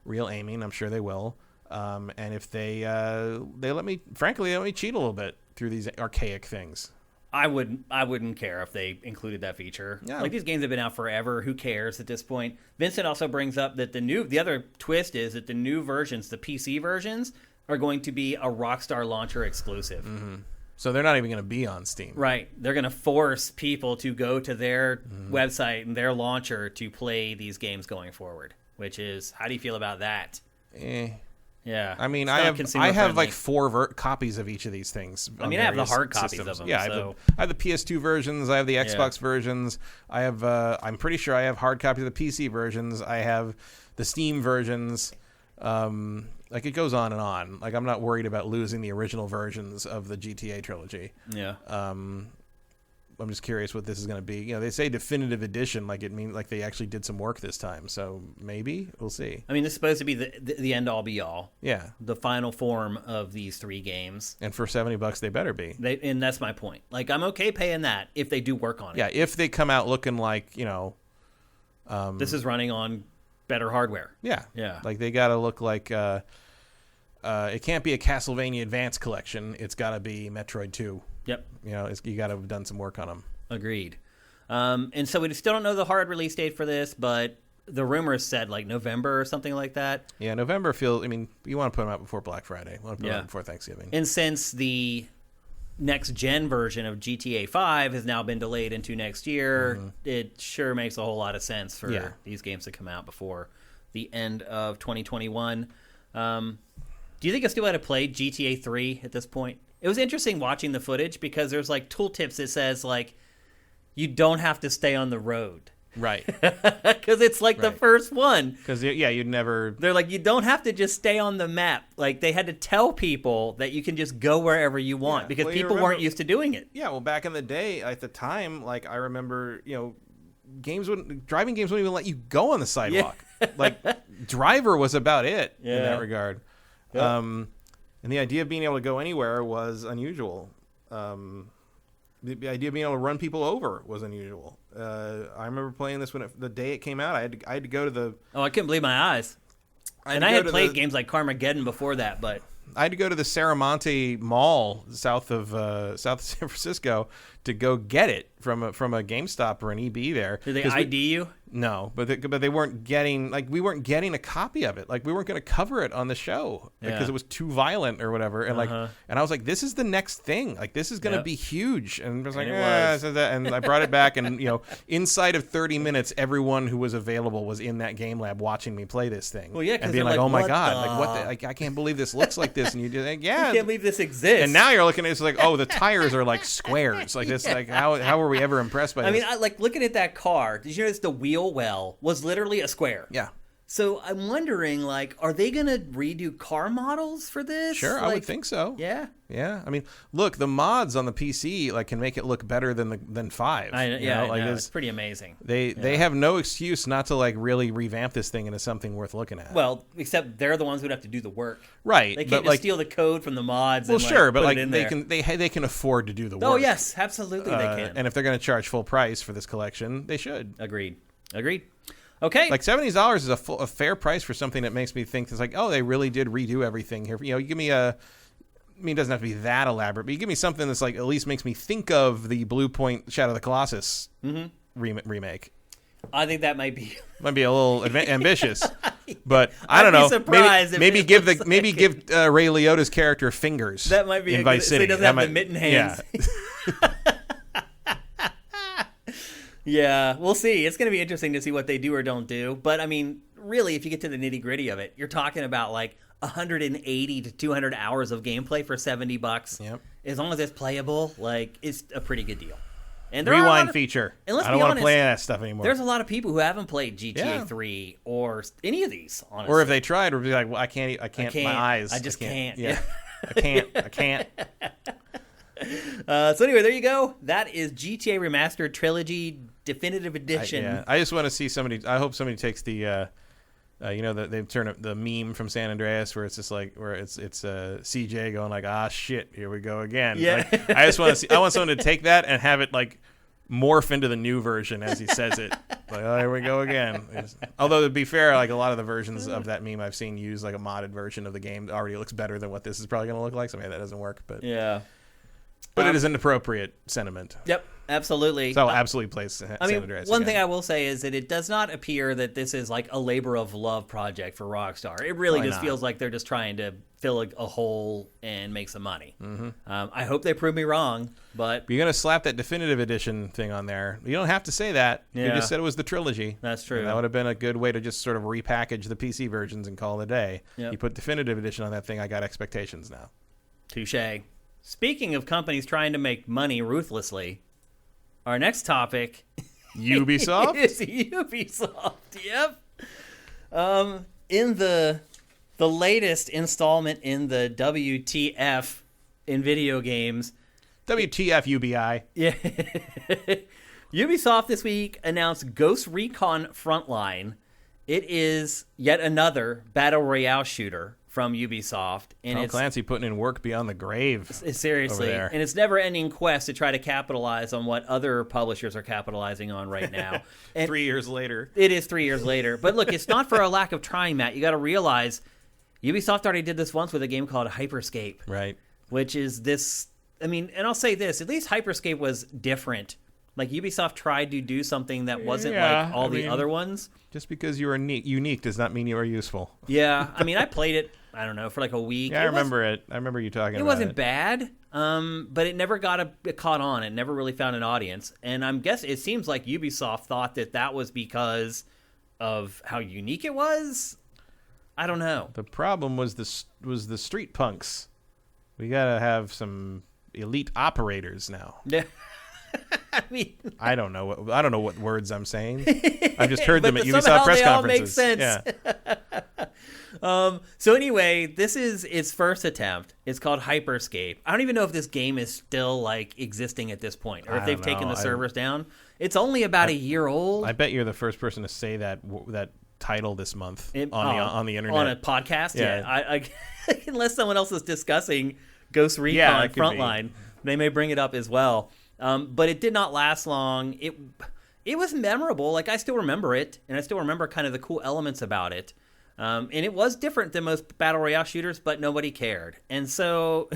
Speaker 2: real aiming. I'm sure they will. And if they let me cheat a little bit through these archaic things.
Speaker 1: I wouldn't care if they included that feature.
Speaker 2: Yeah.
Speaker 1: Like these games have been out forever. Who cares at this point? Vincent also brings up that the other twist is that the new versions, the PC versions, are going to be a Rockstar launcher exclusive.
Speaker 2: Mm-hmm. So they're not even going to be on Steam.
Speaker 1: Right. They're going to force people to go to their website and their launcher to play these games going forward, which is, how do you feel about that? Yeah.
Speaker 2: I mean, I have like 4 copies of each of these things.
Speaker 1: I mean, I have the hard copies of them.
Speaker 2: Yeah,
Speaker 1: so.
Speaker 2: I have the PS2 versions. I have the Xbox versions. I have. I'm pretty sure I have hard copies of the PC versions. I have the Steam versions. It goes on and on. Like I'm not worried about losing the original versions of the GTA trilogy.
Speaker 1: Yeah.
Speaker 2: I'm just curious what this is going to be. They say definitive edition, like it means like they actually did some work this time. So maybe we'll see.
Speaker 1: I mean, this is supposed to be the end all be all.
Speaker 2: Yeah.
Speaker 1: The final form of these 3 games.
Speaker 2: And for $70, they better be.
Speaker 1: And that's my point. Like I'm okay paying that if they do work on it.
Speaker 2: Yeah. If they come out looking like
Speaker 1: this is running on better hardware.
Speaker 2: Yeah.
Speaker 1: Yeah.
Speaker 2: Like they got to look like it can't be a Castlevania Advance collection. It's got to be Metroid 2.
Speaker 1: Yep.
Speaker 2: You got to have done some work on them.
Speaker 1: Agreed. And so we still don't know the hard release date for this, but the rumors said like November or something like that.
Speaker 2: Yeah, November feels. I mean, you want to put them out before Black Friday. You want to put them out before Thanksgiving.
Speaker 1: And since the next gen version of GTA 5 has now been delayed into next year, it sure makes a whole lot of sense for these games to come out before the end of 2021. Do you think I still had to play GTA 3 at this point? It was interesting watching the footage because there's like tooltips that says like you don't have to stay on the road.
Speaker 2: Right.
Speaker 1: Because it's like the first one.
Speaker 2: Because, you'd never...
Speaker 1: They're like, you don't have to just stay on the map. Like, they had to tell people that you can just go wherever you want because people weren't used to doing it.
Speaker 2: Yeah, well, back in the day, at the time, like, I remember, driving games wouldn't even let you go on the sidewalk. Yeah. Like, Driver was about it in that regard. Yep. And the idea of being able to go anywhere was unusual. The idea of being able to run people over was unusual. I remember playing this the day it came out. I had to go to the...
Speaker 1: Oh, I couldn't believe my eyes. I had played games like Carmageddon before that, but...
Speaker 2: I had to go to the Serramonte Mall south of San Francisco to go get it from a GameStop or an EB there.
Speaker 1: Did they ID you?
Speaker 2: No, but they weren't getting we weren't getting a copy of it. Like we weren't going to cover it on the show because it was too violent or whatever. And and I was like, this is the next thing. Like this is going to be huge. And I was like, and I brought it back, and inside of 30 minutes, everyone who was available was in that game lab watching me play this thing.
Speaker 1: Well, yeah,
Speaker 2: and being like, oh my god, like what? I can't believe this looks like this. And you just like,
Speaker 1: I can't believe this exists.
Speaker 2: And now you're looking at it, it's like, oh, the tires are like squares. Like this, like how were we ever impressed by this?
Speaker 1: I mean, like looking at that car. Did you notice the wheel well was literally a square?
Speaker 2: Yeah.
Speaker 1: So I'm wondering, like, are they gonna redo car models for this?
Speaker 2: Sure, I would think so.
Speaker 1: Yeah.
Speaker 2: Yeah. I mean, look, the mods on the PC like can make it look better than 5.
Speaker 1: It's pretty amazing.
Speaker 2: They have no excuse not to like really revamp this thing into something worth looking at.
Speaker 1: Well, except they're the ones who'd have to do the work.
Speaker 2: Right.
Speaker 1: They can't just steal the code from the mods.
Speaker 2: Well,
Speaker 1: and,
Speaker 2: sure, but
Speaker 1: put
Speaker 2: like
Speaker 1: it in
Speaker 2: they can afford to do the work.
Speaker 1: Oh yes, absolutely they can.
Speaker 2: And if they're going to charge full price for this collection, they should.
Speaker 1: Agreed. Okay.
Speaker 2: Like $70 is a fair price for something that makes me think it's like, oh, they really did redo everything here. You give me it doesn't have to be that elaborate, but you give me something that's like at least makes me think of the Blue Point Shadow of the Colossus remake.
Speaker 1: I think that might be
Speaker 2: a little ambitious, but I don't know. Maybe give Ray Liotta's character fingers.
Speaker 1: That might be
Speaker 2: in Vice City.
Speaker 1: So he doesn't have the mitten hands.
Speaker 2: Yeah.
Speaker 1: Yeah, we'll see. It's going to be interesting to see what they do or don't do. But I mean, really, if you get to the nitty gritty of it, you're talking about like 180 to 200 hours of gameplay for $70.
Speaker 2: Yep.
Speaker 1: As long as it's playable, like it's a pretty good deal. And
Speaker 2: rewind feature.
Speaker 1: And let's
Speaker 2: I don't
Speaker 1: be
Speaker 2: want
Speaker 1: honest,
Speaker 2: to play that stuff anymore.
Speaker 1: There's a lot of people who haven't played GTA 3 or any of these. Honestly,
Speaker 2: or if they tried, would be like, well, I can't. My eyes.
Speaker 1: I just can't.
Speaker 2: Yeah. I can't.
Speaker 1: So anyway, there you go. That is GTA Remastered Trilogy Definitive Edition.
Speaker 2: I just want to see somebody. I hope somebody takes the, they've turned up the meme from San Andreas where it's just like where it's CJ going like, ah shit, here we go again.
Speaker 1: Yeah.
Speaker 2: Like, I just want to see. I want someone to take that and have it like morph into the new version as he says it. Like, oh, here we go again. Although to be fair, like a lot of the versions of that meme I've seen use like a modded version of the game already looks better than what this is probably going to look like. So maybe that doesn't work. But
Speaker 1: yeah.
Speaker 2: But it is an appropriate sentiment.
Speaker 1: Yep, absolutely.
Speaker 2: So I'll absolutely play San Andreas
Speaker 1: one
Speaker 2: again.
Speaker 1: thing I will say is that it does not appear that this is like a labor of love project for Rockstar. It really just feels like they're just trying to fill a hole and make some money. Mm-hmm. I hope they prove me wrong, but...
Speaker 2: You're going to slap that definitive edition thing on there. You don't have to say that. Yeah. You just said it was the trilogy.
Speaker 1: That's true.
Speaker 2: And that would have been a good way to just sort of repackage the PC versions and call it a day.
Speaker 1: Yep.
Speaker 2: You put definitive edition on that thing, I got expectations now.
Speaker 1: Touché. Speaking of companies trying to make money ruthlessly, our next topic
Speaker 2: Ubisoft
Speaker 1: is Ubisoft. Yep. In the latest installment in the WTF in video games,
Speaker 2: WTF UBI.
Speaker 1: Yeah. Ubisoft this week announced Ghost Recon Frontline. It is yet another battle royale shooter from Ubisoft, and
Speaker 2: Tom Clancy putting in work beyond the grave.
Speaker 1: Seriously,
Speaker 2: over there.
Speaker 1: And it's never-ending quest to try to capitalize on what other publishers are capitalizing on right now. And
Speaker 2: 3 years later,
Speaker 1: it is 3 years later. But look, it's not for a lack of trying, Matt. You got to realize Ubisoft already did this once with a game called Hyperscape,
Speaker 2: right?
Speaker 1: Which is this. I mean, and I'll say this: at least Hyperscape was different. Like Ubisoft tried to do something that wasn't like all the other ones.
Speaker 2: Just because you are unique does not mean you are useful.
Speaker 1: Yeah, I mean, I played it. I don't know, for like a week.
Speaker 2: Yeah, I remember it. I remember you talking about it.
Speaker 1: It wasn't bad, but it never got caught on. It never really found an audience. And I'm guessing it seems like Ubisoft thought that was because of how unique it was. I don't know.
Speaker 2: The problem was the street punks. We got to have some elite operators now.
Speaker 1: Yeah. I mean,
Speaker 2: I don't know what words I'm saying. I've just heard them at Ubisoft
Speaker 1: somehow
Speaker 2: press
Speaker 1: they all
Speaker 2: conferences.
Speaker 1: make sense.
Speaker 2: Yeah.
Speaker 1: So anyway, this is its first attempt. It's called Hyperscape. I don't even know if this game is still like existing at this point, or if they've taken the servers down. It's only about a year old.
Speaker 2: I bet you're the first person to say that title this month on the internet
Speaker 1: on a podcast.
Speaker 2: Yeah,
Speaker 1: I unless someone else is discussing Ghost Recon Frontline, they may bring it up as well. But it did not last long. It was memorable. Like I still remember it, and I still remember kind of the cool elements about it. And it was different than most battle royale shooters, but nobody cared. And so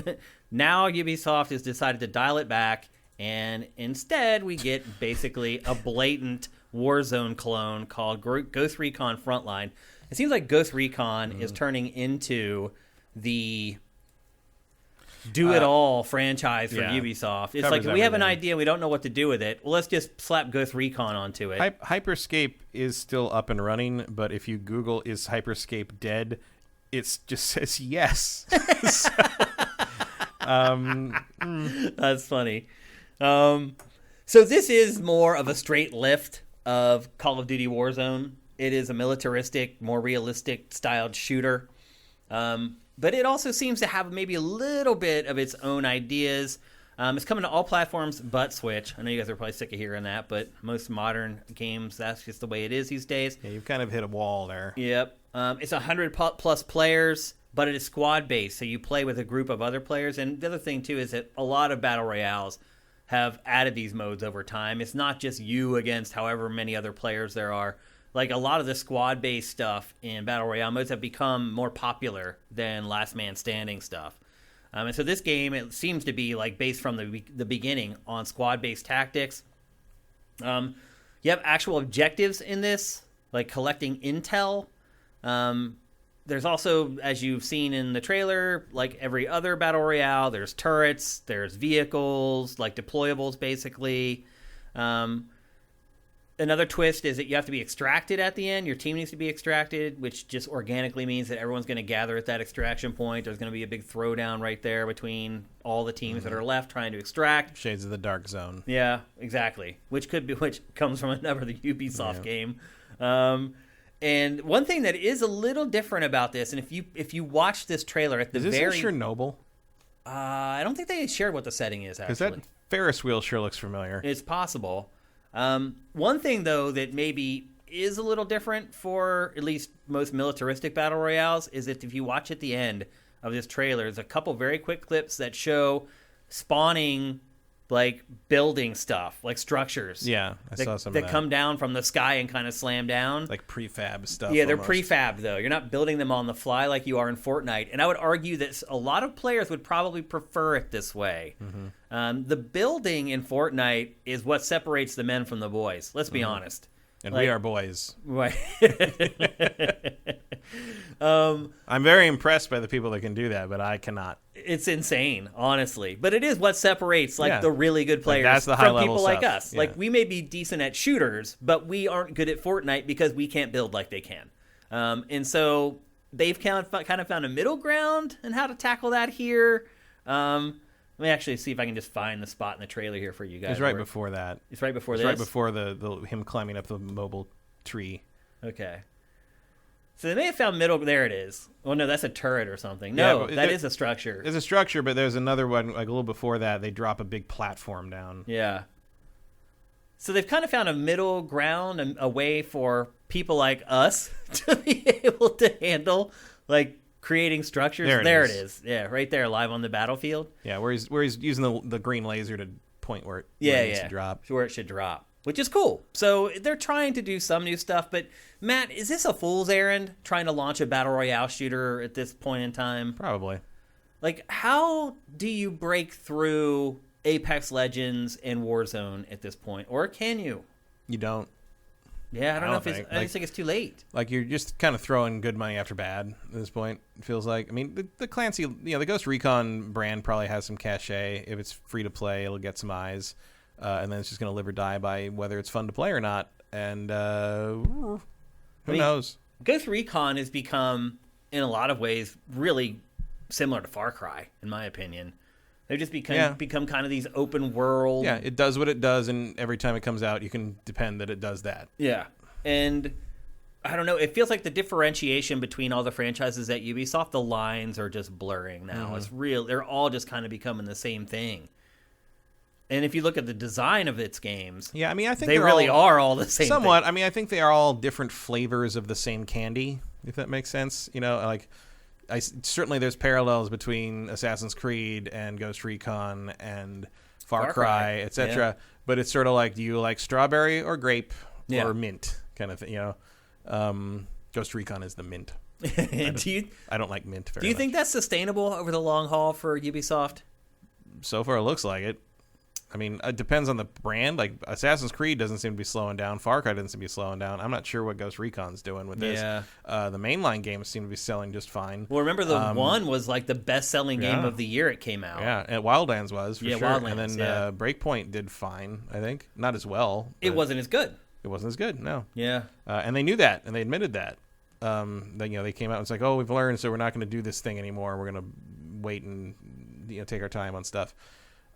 Speaker 1: now Ubisoft has decided to dial it back And instead, we get basically a blatant Warzone clone called Ghost Recon Frontline. It seems like Ghost Recon is turning into the do-it-all franchise for Ubisoft. It's
Speaker 3: Covers
Speaker 1: like, we have an
Speaker 3: everything.
Speaker 1: idea, we don't know what to do with it. Well, let's just slap Ghost Recon onto it.
Speaker 3: Hyperscape is still up and running, but if you Google "is Hyperscape dead," it just says yes.
Speaker 1: That's funny. So this is more of a straight lift of Call of Duty Warzone. It is a militaristic, more realistic styled shooter. But it also seems to have maybe a little bit of its own ideas. It's coming to all platforms but Switch. I know you guys are probably sick of hearing that, but most modern games, that's just the way it is these days.
Speaker 3: Yeah, you've kind of hit a wall there.
Speaker 1: Yep. It's 100 plus players, but it is squad-based, so you play with a group of other players. And the other thing, too, is that a lot of Battle Royales have added these modes over time. It's not just you against however many other players there are. Like, a lot of the squad-based stuff in Battle Royale modes have become more popular than Last Man Standing stuff. And so this game, it seems to be like based from the beginning on squad-based tactics. You have actual objectives in this, like collecting intel. There's also, as you've seen in the trailer, like every other Battle Royale, there's turrets, there's vehicles, like deployables, basically. Another twist is that you have to be extracted at the end. Your team needs to be extracted, which just organically means that everyone's going to gather at that extraction point. There's going to be a big throwdown right there between all the teams that are left trying to extract.
Speaker 3: Shades of the Dark Zone.
Speaker 1: Yeah, exactly. Which comes from another Ubisoft game. And one thing that is a little different about this, and if you watch this trailer at the
Speaker 3: Is this
Speaker 1: very
Speaker 3: in Chernobyl?
Speaker 1: I don't think they shared what the setting is, actually.
Speaker 3: Because that Ferris wheel sure looks familiar.
Speaker 1: It's possible. One thing, though, that maybe is a little different for at least most militaristic battle royales is that if you watch at the end of this trailer, there's a couple very quick clips that show spawning, like, building stuff, like structures.
Speaker 3: Yeah, I saw some of that.
Speaker 1: That come down from the sky and kind of slam down.
Speaker 3: Like prefab stuff.
Speaker 1: Yeah, they're
Speaker 3: almost.
Speaker 1: prefab, though. You're not building them on the fly like you are in Fortnite. And I would argue that a lot of players would probably prefer it this way. Mm-hmm. The building in Fortnite is what separates the men from the boys. Let's be honest.
Speaker 3: And we are boys.
Speaker 1: Right.
Speaker 3: I'm very impressed by the people that can do that, but I cannot.
Speaker 1: It's insane, honestly. But it is what separates the really good players
Speaker 3: that's the
Speaker 1: from
Speaker 3: high-level
Speaker 1: people like
Speaker 3: stuff.
Speaker 1: us.
Speaker 3: Yeah.
Speaker 1: Like, we may be decent at shooters, but we aren't good at Fortnite because we can't build like they can. And so they've kind of found a middle ground in how to tackle that here. Let me actually see if I can just find the spot in the trailer here for you guys.
Speaker 3: It's right before that.
Speaker 1: It's right before
Speaker 3: It's
Speaker 1: this?
Speaker 3: right before the him climbing up the mobile tree.
Speaker 1: Okay. So they may have found middle. There it is. Oh, no, that's a turret or something. No,
Speaker 3: Yeah,
Speaker 1: that is a structure.
Speaker 3: There's a structure, but there's another one, like a little before that, they drop a big platform down.
Speaker 1: Yeah. So they've kind of found a middle ground and a way for people like us to be able to handle, like, creating structures. There it is. Yeah, right there, live on the battlefield.
Speaker 3: Yeah, where he's using the green laser to point where it needs to drop.
Speaker 1: Where it should drop, which is cool. So they're trying to do some new stuff. But, Matt, is this a fool's errand, trying to launch a Battle Royale shooter at this point in time?
Speaker 3: Probably.
Speaker 1: Like, how do you break through Apex Legends and Warzone at this point? Or can you?
Speaker 3: You don't.
Speaker 1: Yeah, I don't know if
Speaker 3: think.
Speaker 1: I just think it's too late.
Speaker 3: Like, you're just kind of throwing good money after bad at this point, it feels like. I mean, the Clancy, the Ghost Recon brand probably has some cachet. If it's free to play, it'll get some eyes. And then it's just going to live or die by whether it's fun to play or not. And who knows?
Speaker 1: Ghost Recon has become, in a lot of ways, really similar to Far Cry, in my opinion. They've just become kind of these open world.
Speaker 3: Yeah, it does what it does, and every time it comes out, you can depend that it does that.
Speaker 1: Yeah. And I don't know, it feels like the differentiation between all the franchises at Ubisoft, the lines are just blurring now. Mm-hmm. It's real. They're all just kind of becoming the same thing. And if you look at the design of its games,
Speaker 3: yeah, I mean, I think
Speaker 1: they really are all the same
Speaker 3: somewhat.
Speaker 1: thing.
Speaker 3: I mean, I think they are all different flavors of the same candy, if that makes sense. Like, certainly there's parallels between Assassin's Creed and Ghost Recon and Far Cry, etc. Yeah. But it's sort of like, do you like strawberry or grape or mint kind of thing? Ghost Recon is the mint. I don't like mint very much.
Speaker 1: Do you think that's sustainable over the long haul for Ubisoft?
Speaker 3: So far, it looks like it.
Speaker 2: I mean, it depends on the brand. Like Assassin's Creed doesn't seem to be slowing down. Far Cry doesn't seem to be slowing down. I'm not sure what Ghost Recon's doing with this.
Speaker 1: Yeah.
Speaker 2: The mainline games seem to be selling just fine.
Speaker 1: Well, remember the one was like the best-selling game of the year it came out.
Speaker 2: Yeah, and Wildlands was for sure.
Speaker 1: Wildlands,
Speaker 2: and then Breakpoint did fine, I think. Not as well.
Speaker 1: It wasn't as good.
Speaker 2: It wasn't as good, no.
Speaker 1: Yeah.
Speaker 2: And they knew that, and they admitted that. They came out and it's like, oh, we've learned, so we're not going to do this thing anymore. We're going to wait and take our time on stuff.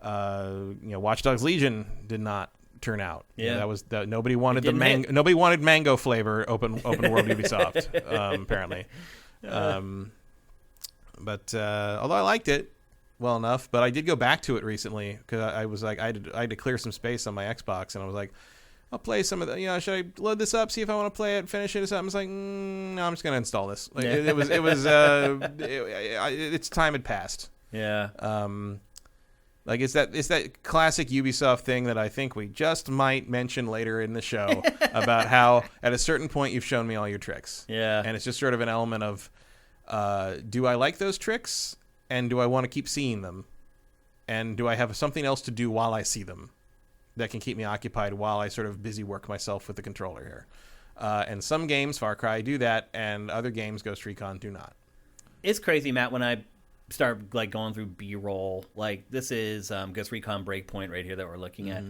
Speaker 2: Watch Dogs Legion did not turn out.
Speaker 1: Yeah,
Speaker 2: that was nobody wanted nobody wanted mango flavor open world Ubisoft apparently. But although I liked it well enough, but I did go back to it recently because I was like I had to clear some space on my Xbox, and I was like, I'll play some of the, should I load this up, see if I want to play it, finish it or something? I was like, no, I'm just going to install this. Like, its time had passed.
Speaker 1: Yeah.
Speaker 2: Like it's that classic Ubisoft thing that I think we just might mention later in the show about how at a certain point you've shown me all your tricks.
Speaker 1: Yeah.
Speaker 2: And it's just sort of an element of, do I like those tricks? And do I want to keep seeing them? And do I have something else to do while I see them that can keep me occupied while I sort of busy work myself with the controller here? And some games, Far Cry, do that, and other games, Ghost Recon, do not.
Speaker 1: It's crazy, Matt, when I start like going through B-roll. Like this is Ghost Recon Breakpoint right here that we're looking at.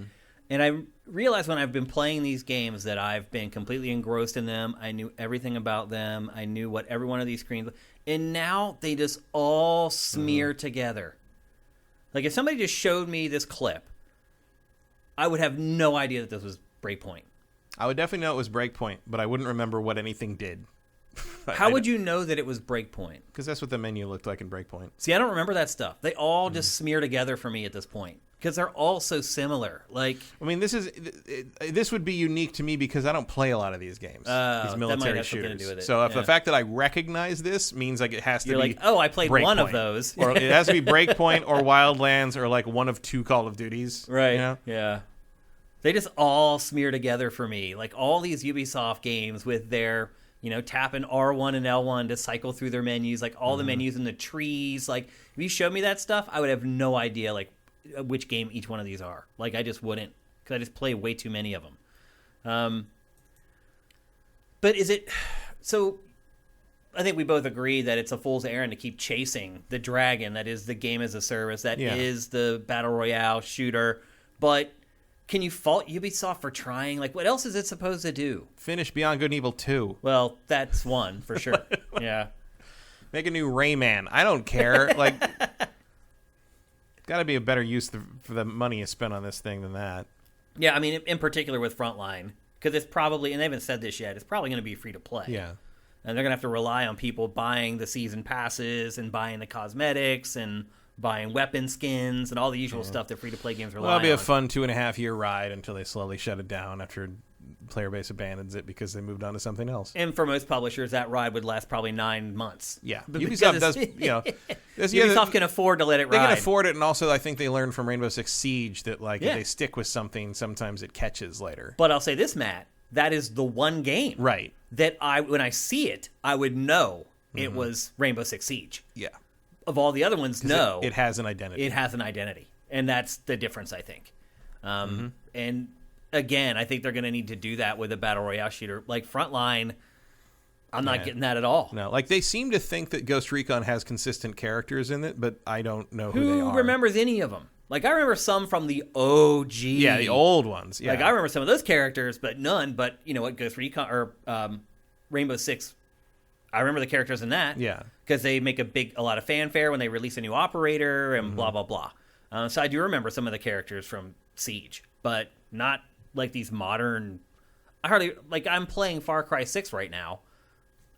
Speaker 1: And I realized when I've been playing these games that I've been completely engrossed in them. I knew everything about them. I knew what every one of these screens. And now they just all smear together. Like if somebody just showed me this clip, I would have no idea that this was Breakpoint.
Speaker 2: I would definitely know it was Breakpoint, but I wouldn't remember what anything did.
Speaker 1: How would you know that it was Breakpoint?
Speaker 2: Because that's what the menu looked like in Breakpoint.
Speaker 1: See, I don't remember that stuff. They all just smear together for me at this point because they're all so similar. Like,
Speaker 2: I mean, this would be unique to me because I don't play a lot of these games, these military shooters. So if the fact that I recognize this means like it has to be
Speaker 1: like, oh, I played one of those,
Speaker 2: or it has to be Breakpoint or Wildlands or like one of two Call of Duties,
Speaker 1: right? Yeah. They just all smear together for me. Like all these Ubisoft games with their, tapping R1 and L1 to cycle through their menus, like all the menus in the trees. Like if you showed me that stuff, I would have no idea like which game each one of these are. Like I just wouldn't, because I just play way too many of them. But is it so? I think we both agree that it's a fool's errand to keep chasing the dragon that is the game as a service, that is the battle royale shooter. But can you fault Ubisoft for trying? Like, what else is it supposed to do?
Speaker 2: Finish Beyond Good and Evil 2.
Speaker 1: Well, that's one for sure. Yeah.
Speaker 2: Make a new Rayman. I don't care. Like, got to be a better use for the money you spent on this thing than that.
Speaker 1: Yeah, I mean, in particular with Frontline, because it's probably, and they haven't said this yet, it's probably going to be free to play.
Speaker 2: Yeah.
Speaker 1: And they're going to have to rely on people buying the season passes and buying the cosmetics and buying weapon skins and all the usual stuff that free-to-play games rely on.
Speaker 2: It'll be a fun 2.5-year ride until they slowly shut it down after player base abandons it because they moved on to something else.
Speaker 1: And for most publishers, that ride would last probably 9 months.
Speaker 2: Yeah. Ubisoft does,
Speaker 1: Ubisoft can afford to let it ride.
Speaker 2: They can afford it, and also I think they learned from Rainbow Six Siege that if they stick with something, sometimes it catches later.
Speaker 1: But I'll say this, Matt, that is the one game that when I see it, I would know it was Rainbow Six Siege.
Speaker 2: Yeah.
Speaker 1: Of all the other ones, no.
Speaker 2: It has an identity.
Speaker 1: It has an identity. And that's the difference, I think. And again, I think they're going to need to do that with a Battle Royale shooter. Like Frontline, I'm not getting that at all.
Speaker 2: No, like they seem to think that Ghost Recon has consistent characters in it, but I don't know who they are.
Speaker 1: Who remembers any of them? Like I remember some from the OG.
Speaker 2: Yeah, the old ones. Yeah.
Speaker 1: Like I remember some of those characters, but none. But you know what, Ghost Recon or Rainbow Six, I remember the characters in that.
Speaker 2: Yeah.
Speaker 1: Because they make a lot of fanfare when they release a new operator and blah, blah, blah. So I do remember some of the characters from Siege, but not like these modern... I'm playing Far Cry 6 right now.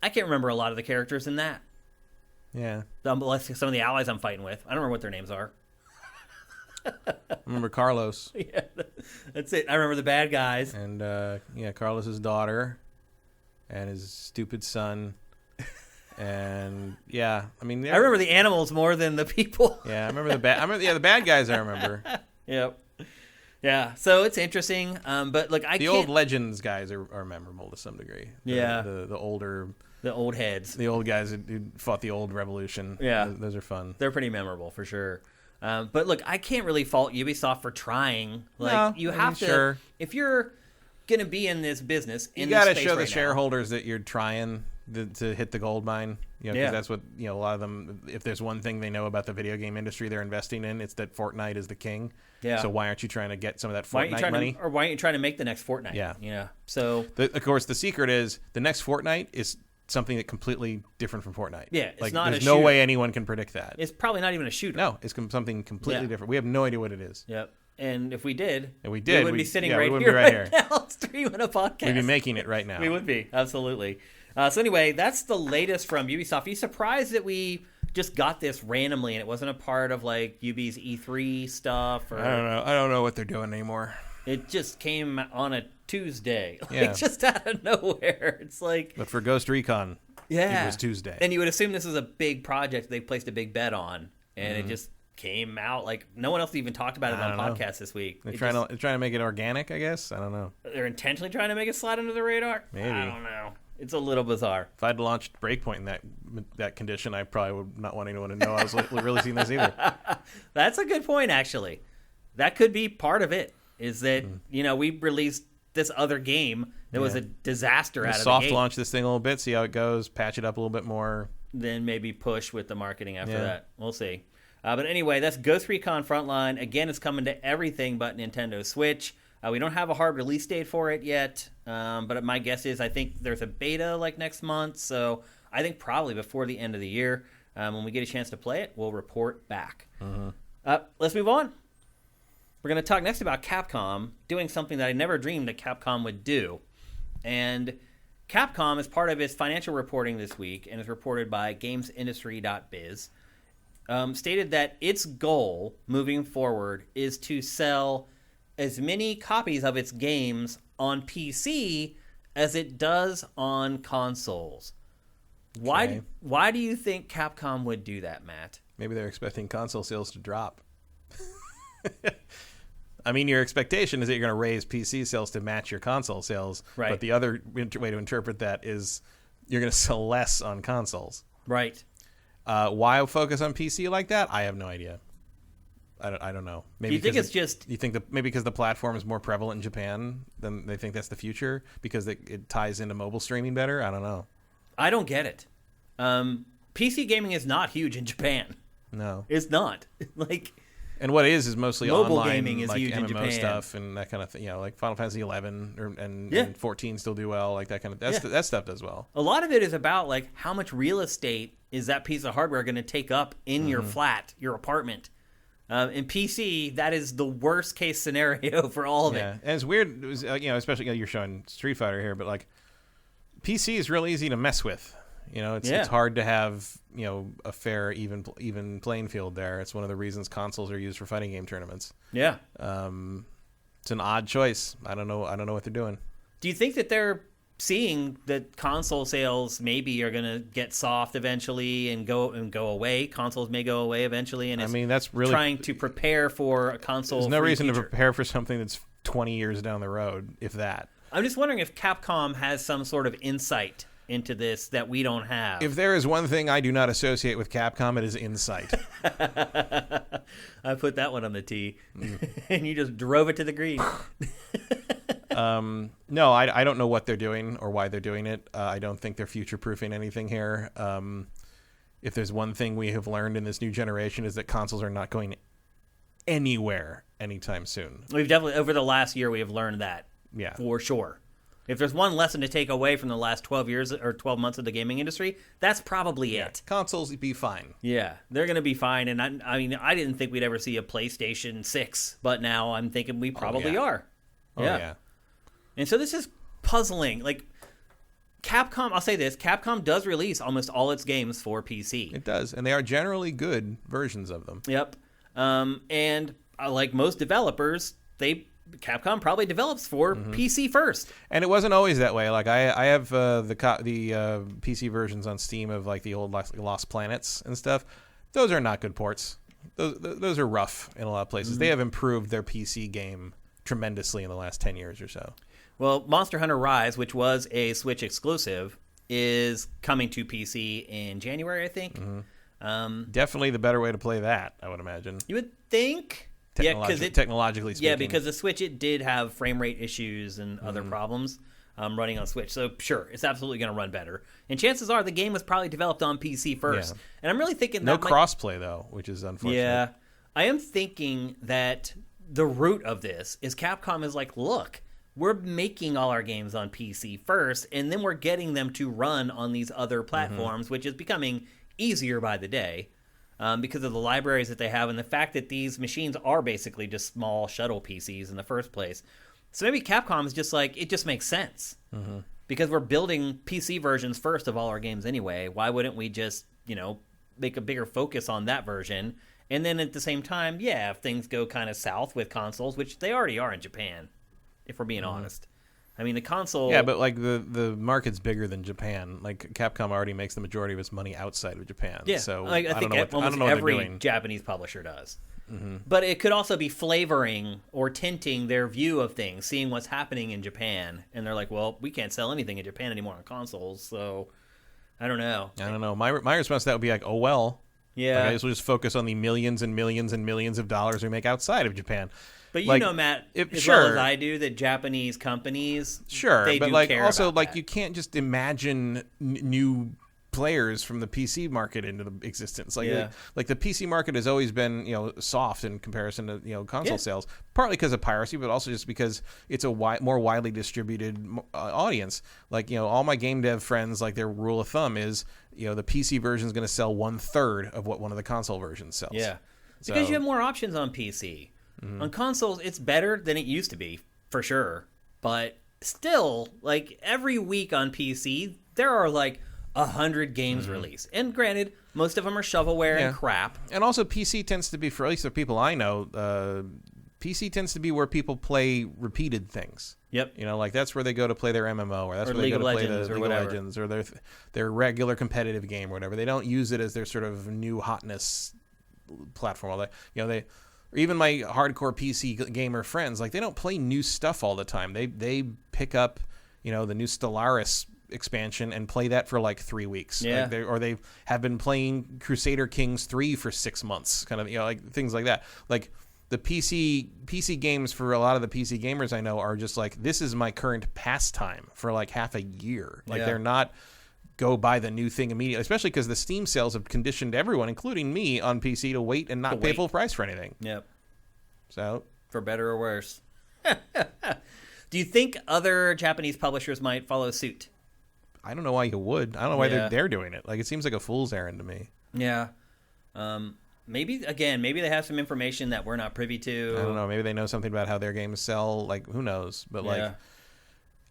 Speaker 1: I can't remember a lot of the characters in that.
Speaker 2: Yeah.
Speaker 1: Some of the allies I'm fighting with. I don't remember what their names are.
Speaker 2: I remember Carlos.
Speaker 1: Yeah, that's it. I remember the bad guys.
Speaker 2: And, Carlos's daughter and his stupid son... And I
Speaker 1: remember the animals more than the people.
Speaker 2: Yeah, I remember the bad guys. I remember.
Speaker 1: Yep. Yeah, so it's interesting. But look,
Speaker 2: old Legends guys are memorable to some degree. The old heads, the old guys who fought the old revolution.
Speaker 1: Yeah,
Speaker 2: those are fun.
Speaker 1: They're pretty memorable for sure. But look, I can't really fault Ubisoft for trying. Like,
Speaker 2: No,
Speaker 1: you have to,
Speaker 2: sure.
Speaker 1: if you're going to be in this business,
Speaker 2: You got to show the
Speaker 1: right
Speaker 2: shareholders that you're trying to hit the gold mine. You know, 'cause that's what, you know, a lot of them, if there's one thing they know about the video game industry they're investing in, it's that Fortnite is the king.
Speaker 1: Yeah.
Speaker 2: So why aren't you trying to get some of that Fortnite money?
Speaker 1: Or why aren't you trying to make the next Fortnite?
Speaker 2: Yeah.
Speaker 1: Yeah. So,
Speaker 2: Of course, the secret is the next Fortnite is something that completely different from Fortnite.
Speaker 1: Yeah, it's
Speaker 2: like,
Speaker 1: not
Speaker 2: there's
Speaker 1: a
Speaker 2: no
Speaker 1: shooter.
Speaker 2: way anyone can predict that.
Speaker 1: it's probably not even a shooter.
Speaker 2: No, it's something completely
Speaker 1: Yeah.
Speaker 2: different. We have no idea what it is.
Speaker 1: Yep. And if we did,
Speaker 2: And we
Speaker 1: would be sitting
Speaker 2: we
Speaker 1: right
Speaker 2: wouldn't
Speaker 1: here
Speaker 2: be right here.
Speaker 1: now streaming a podcast.
Speaker 2: We'd be making it right now.
Speaker 1: We would be, absolutely. So anyway, that's the latest from Ubisoft. Are you surprised that we just got this randomly and it wasn't a part of like Ubi's E3 stuff? Or
Speaker 2: I don't know. I don't know what they're doing anymore.
Speaker 1: it just came on a Tuesday. Like,
Speaker 2: Yeah.
Speaker 1: just out of nowhere. It's like,
Speaker 2: But for Ghost Recon,
Speaker 1: yeah.
Speaker 2: it was Tuesday.
Speaker 1: And you would assume this is a big project they placed a big bet on. And it just came out like no one else even talked about it
Speaker 2: I
Speaker 1: on
Speaker 2: don't know.
Speaker 1: podcasts this week.
Speaker 2: They're
Speaker 1: It
Speaker 2: trying
Speaker 1: just-
Speaker 2: to trying to make it organic, I guess. I don't know.
Speaker 1: They're intentionally trying to make it slide under the radar?
Speaker 2: Maybe.
Speaker 1: I don't know. It's a little bizarre.
Speaker 2: If I'd launched Breakpoint in that condition, I probably would not want anyone to know I was releasing this either.
Speaker 1: That's a good point, actually. That could be part of it, is that, you know, we released this other game that was a disaster out of the
Speaker 2: Soft
Speaker 1: gate.
Speaker 2: launch this thing a little bit, see how it goes, patch it up a little bit more.
Speaker 1: Then maybe push with the marketing after
Speaker 2: Yeah.
Speaker 1: that. We'll see. But anyway, that's Ghost Recon Frontline. Again, it's coming to everything but Nintendo Switch. We don't have a hard release date for it yet, but my guess is I think there's a beta like next month, so I think probably before the end of the year. When we get a chance to play it, we'll report back. Let's move on. We're going to talk next about Capcom doing something that I never dreamed that Capcom would do. And Capcom, as part of its financial reporting this week, and is reported by GamesIndustry.biz, stated that its goal moving forward is to sell as many copies of its games on PC as it does on consoles.
Speaker 2: Okay.
Speaker 1: Why do you think Capcom would do that, Matt?
Speaker 2: Maybe they're expecting console sales to drop. I mean, your expectation is that you're going to raise PC sales to match your console sales.
Speaker 1: Right.
Speaker 2: But the other way to interpret that is you're going to sell less on consoles.
Speaker 1: Right.
Speaker 2: Why focus on PC like that? I have no idea. I don't know. Maybe
Speaker 1: Do you think
Speaker 2: because
Speaker 1: it's just...
Speaker 2: You think maybe because the platform is more prevalent in Japan, then they think that's the future because it ties into mobile streaming better? I don't know.
Speaker 1: I don't get it. PC gaming is not huge in Japan.
Speaker 2: No.
Speaker 1: It's not. Like...
Speaker 2: And what is mostly
Speaker 1: Mobile
Speaker 2: online,
Speaker 1: gaming is
Speaker 2: like
Speaker 1: huge in
Speaker 2: MMO
Speaker 1: Japan.
Speaker 2: stuff and that kind of thing. You know, like Final Fantasy 11 and
Speaker 1: Yeah.
Speaker 2: 14 still do well. Like that kind of that stuff does well.
Speaker 1: A lot of it is about like how much real estate is that piece of hardware going to take up in your flat, your apartment. In PC, that is the worst case scenario for all of
Speaker 2: Yeah,
Speaker 1: it.
Speaker 2: and it's weird. It was, especially you're showing Street Fighter here, but like PC is real easy to mess with. You know, it's hard to have a fair, even playing field there. It's one of the reasons consoles are used for fighting game tournaments.
Speaker 1: Yeah.
Speaker 2: It's an odd choice. I don't know what they're doing.
Speaker 1: Do you think that they're seeing that console sales maybe are going to get soft eventually and go away? Consoles may go away eventually, and
Speaker 2: I mean, that's really
Speaker 1: trying to prepare for a console.
Speaker 2: There's no reason
Speaker 1: future.
Speaker 2: to prepare for something that's 20 years down the road, if that.
Speaker 1: I'm just wondering if Capcom has some sort of insight into this that we don't have.
Speaker 2: If there is one thing I do not associate with Capcom, it is insight.
Speaker 1: I put that one on the tee, and you just drove it to the green.
Speaker 2: No, I don't know what they're doing or why they're doing it. I don't think they're future-proofing anything here. If there's one thing we have learned in this new generation is that consoles are not going anywhere anytime soon.
Speaker 1: We've definitely, over the last year, we have learned that.
Speaker 2: Yeah.
Speaker 1: For sure. If there's one lesson to take away from the last 12 years or 12 months of the gaming industry, that's probably it.
Speaker 2: Consoles be fine.
Speaker 1: Yeah, they're going to be fine. And I mean, I didn't think we'd ever see a PlayStation 6, but now I'm thinking we probably are.
Speaker 2: Oh, yeah.
Speaker 1: And so this is puzzling. Like, Capcom, I'll say this, Capcom does release almost all its games for PC.
Speaker 2: It does. And they are generally good versions of them.
Speaker 1: Yep. And like most developers, Capcom probably develops for PC first.
Speaker 2: And it wasn't always that way. Like I have the PC versions on Steam of like the old Lost Planets and stuff. Those are not good ports. Those are rough in a lot of places. They have improved their PC game tremendously in the last 10 years or so.
Speaker 1: Well, Monster Hunter Rise, which was a Switch exclusive, is coming to PC in January, I think.
Speaker 2: Definitely the better way to play that, I would imagine.
Speaker 1: You would think.
Speaker 2: Technologically speaking.
Speaker 1: Yeah, because the Switch, it did have frame rate issues and other problems running on Switch. So, sure, it's absolutely going to run better. And chances are the game was probably developed on PC first. Yeah. And I'm really thinking
Speaker 2: no crossplay, though, which is unfortunate.
Speaker 1: Yeah. I am thinking that the root of this is Capcom is like, look, we're making all our games on PC first, and then we're getting them to run on these other platforms, which is becoming easier by the day because of the libraries that they have and the fact that these machines are basically just small shuttle PCs in the first place. So maybe Capcom is just like, it just makes sense because we're building PC versions first of all our games anyway. Why wouldn't we just, make a bigger focus on that version? And then at the same time, if things go kind of south with consoles, which they already are in Japan, if we're being honest. I mean, the console...
Speaker 2: Yeah, but like the market's bigger than Japan. Like Capcom already makes the majority of its money outside of Japan.
Speaker 1: Yeah,
Speaker 2: so
Speaker 1: I think almost every Japanese publisher does. But it could also be flavoring or tinting their view of things, seeing what's happening in Japan. And they're like, well, we can't sell anything in Japan anymore on consoles, so I don't know.
Speaker 2: My response to that would be like, oh, well...
Speaker 1: Yeah.
Speaker 2: I guess we'll just focus on the millions and millions and millions of dollars we make outside of Japan.
Speaker 1: But Matt, as well as I do, that Japanese companies, they do care about that.
Speaker 2: You can't just imagine new players from the PC market into the existence. Like the PC market has always been, soft in comparison to, console sales, partly because of piracy, but also just because it's a more widely distributed audience. Like, all my game dev friends, like their rule of thumb is, the PC version is going to sell 1/3 of what one of the console versions sells.
Speaker 1: Yeah. Because you have more options on PC. On consoles, it's better than it used to be, for sure. But still, like, every week on PC, there are, 100 games released. And granted, most of them are shovelware and crap.
Speaker 2: And also, PC tends to be, for at least the people I know, PC tends to be where people play repeated things.
Speaker 1: Yep.
Speaker 2: That's where they go to play their MMO, or that's where they go to play the League of Legends, or their regular competitive game, or whatever. They don't use it as their sort of new hotness platform. Or even my hardcore PC gamer friends, they don't play new stuff all the time. They pick up, the new Stellaris expansion and play that for 3 weeks.
Speaker 1: Yeah.
Speaker 2: Or they have been playing Crusader Kings 3 for 6 months, kind of, things like that. The PC games for a lot of the PC gamers I know are just this is my current pastime for half a year. They're not go buy the new thing immediately, especially because the Steam sales have conditioned everyone, including me, on PC to wait and not pay full price for anything.
Speaker 1: Yep.
Speaker 2: So,
Speaker 1: for better or worse. Do you think other Japanese publishers might follow suit?
Speaker 2: I don't know why you would. I don't know why they're doing it. It seems like a fool's errand to me.
Speaker 1: Yeah. Maybe they have some information that we're not privy to.
Speaker 2: I don't know. Maybe they know something about how their games sell. Who knows? But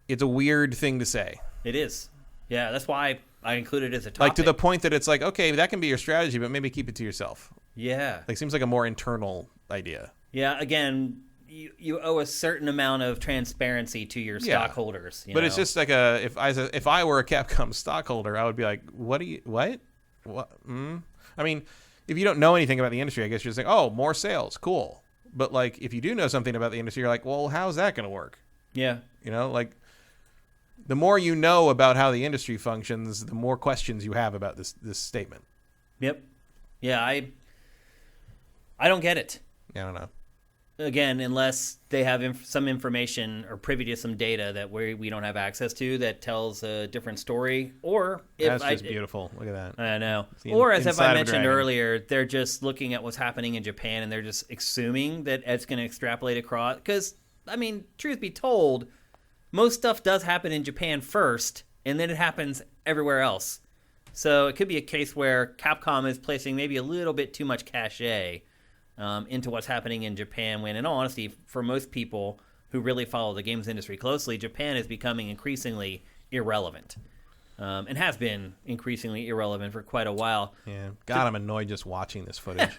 Speaker 2: it's a weird thing to say.
Speaker 1: It is. Yeah, that's why I included it as a topic.
Speaker 2: To the point that it's okay, that can be your strategy, but maybe keep it to yourself.
Speaker 1: Yeah.
Speaker 2: Seems like a more internal idea.
Speaker 1: Yeah, again, you owe a certain amount of transparency to your stockholders.
Speaker 2: But it's just if I were a Capcom stockholder, I would be like, what? I mean, if you don't know anything about the industry, I guess you're just like, oh, more sales, cool. But if you do know something about the industry, you're like, well, how's that going to work?
Speaker 1: Yeah.
Speaker 2: The more you know about how the industry functions, the more questions you have about this statement.
Speaker 1: Yep. Yeah, I don't get it.
Speaker 2: I don't know.
Speaker 1: Again, unless they have some information or privy to some data that we don't have access to that tells a different story, or
Speaker 2: that's just beautiful. Look at that.
Speaker 1: I know. Or as I mentioned earlier, they're just looking at what's happening in Japan and they're just assuming that it's going to extrapolate across. Because truth be told, most stuff does happen in Japan first, and then it happens everywhere else. So it could be a case where Capcom is placing maybe a little bit too much cachet into what's happening in Japan, when in all honesty, for most people who really follow the games industry closely, Japan is becoming increasingly irrelevant. And has been increasingly irrelevant for quite a while.
Speaker 2: Yeah. God, I'm annoyed just watching this footage.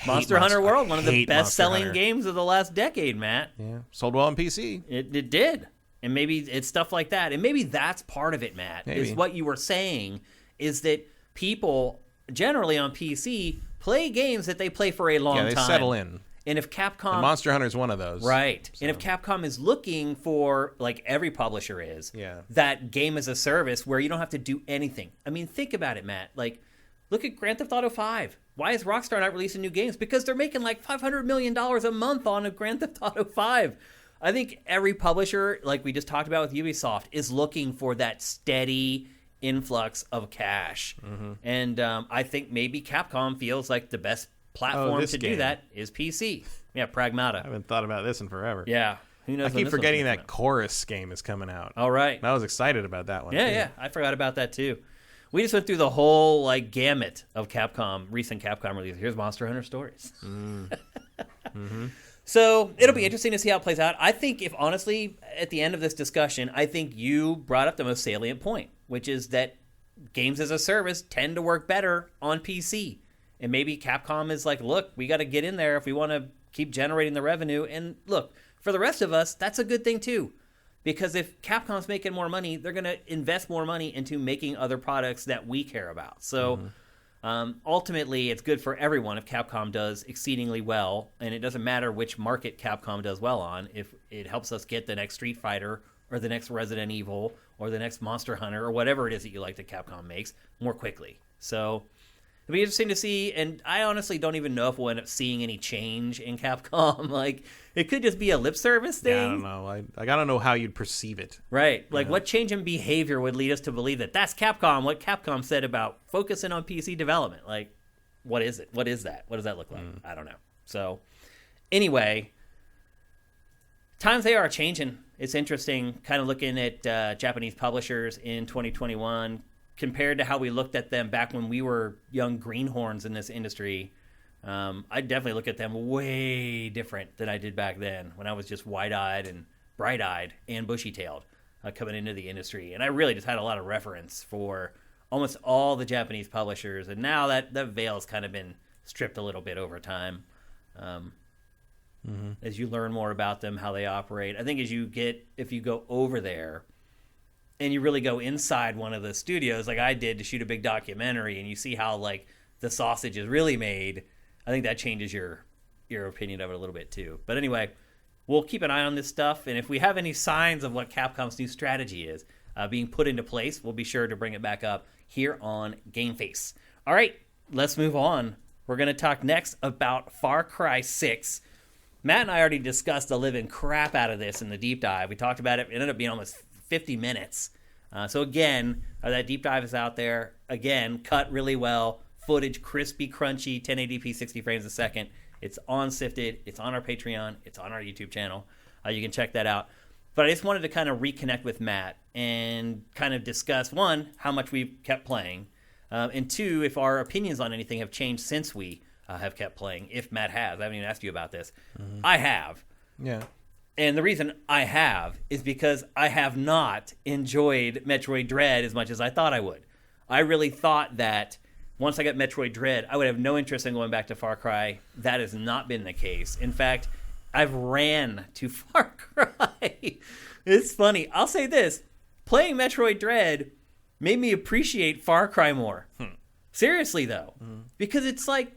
Speaker 1: Monster Hunter World, one of the best-selling games of the last decade, Matt.
Speaker 2: Yeah. Sold well on PC.
Speaker 1: It did. And maybe it's stuff like that. And maybe that's part of it, Matt, is what you were saying, is that people generally on PC play games that they play for a long time.
Speaker 2: Yeah, they settle in.
Speaker 1: And if Capcom...
Speaker 2: And Monster Hunter is one of those.
Speaker 1: Right. So. And if Capcom is looking for, every publisher is, that game as a service where you don't have to do anything. I mean, think about it, Matt. Look at Grand Theft Auto 5. Why is Rockstar not releasing new games? Because they're making like $500 million a month on a Grand Theft Auto 5. I think every publisher, like we just talked about with Ubisoft, is looking for that steady influx of cash. And I think maybe Capcom feels like the best platform to do that is PC. Yeah, Pragmata.
Speaker 2: I haven't thought about this in forever.
Speaker 1: Yeah. Who knows?
Speaker 2: I keep forgetting that Chorus game is coming out.
Speaker 1: All right.
Speaker 2: I was excited about that one.
Speaker 1: Yeah. I forgot about that too. We just went through the whole like gamut of recent Capcom releases. Here's Monster Hunter Stories. So it'll be interesting to see how it plays out. I think if honestly, at the end of this discussion, I think you brought up the most salient point, which is that games as a service tend to work better on PC. And maybe Capcom is like, look, we got to get in there if we want to keep generating the revenue. And look, for the rest of us, that's a good thing too. Because if Capcom's making more money, they're going to invest more money into making other products that we care about. So ultimately, it's good for everyone if Capcom does exceedingly well. And it doesn't matter which market Capcom does well on. If it helps us get the next Street Fighter or the next Resident Evil or the next Monster Hunter or whatever it is that you like that Capcom makes more quickly. So it'll be interesting to see, and I honestly don't even know if we'll end up seeing any change in Capcom. Like, it could just be a lip service thing.
Speaker 2: Yeah, I don't know. I gotta know how you'd perceive it.
Speaker 1: Right. Like, what change in behavior would lead us to believe that that's Capcom, what Capcom said about focusing on PC development? Like, what is it? What is that? What does that look like? I don't know. So, anyway, times they are changing. It's interesting kind of looking at Japanese publishers in 2021 compared to how we looked at them back when we were young greenhorns in this industry. I definitely look at them way different than I did back then when I was just wide-eyed and bright-eyed and bushy-tailed coming into the industry. And I really just had a lot of reference for almost all the Japanese publishers. And now that veil has kind of been stripped a little bit over time. As you learn more about them, how they operate. I think if you go over there and you really go inside one of the studios like I did to shoot a big documentary and you see how like the sausage is really made, I think that changes your opinion of it a little bit too. But anyway, we'll keep an eye on this stuff, and if we have any signs of what Capcom's new strategy is being put into place, we'll be sure to bring it back up here on GameFace. All right, let's move on. We're going to talk next about Far Cry 6. Matt and I already discussed the living crap out of this in the deep dive. We talked about it. It ended up being almost 50 minutes. So again, that deep dive is out there. Again, cut really well. Footage, crispy, crunchy, 1080p, 60 frames a second. It's on Sifted. It's on our Patreon. It's on our YouTube channel. You can check that out. But I just wanted to kind of reconnect with Matt and kind of discuss, one, how much we've kept playing, and two, if our opinions on anything have changed since we have kept playing, if Matt has. I haven't even asked you about this. I have.
Speaker 2: Yeah.
Speaker 1: And the reason I have is because I have not enjoyed Metroid Dread as much as I thought I would. I really thought that once I got Metroid Dread, I would have no interest in going back to Far Cry. That has not been the case. In fact, I've ran to Far Cry. It's funny. I'll say this. Playing Metroid Dread made me appreciate Far Cry more. Seriously, though. Because it's like,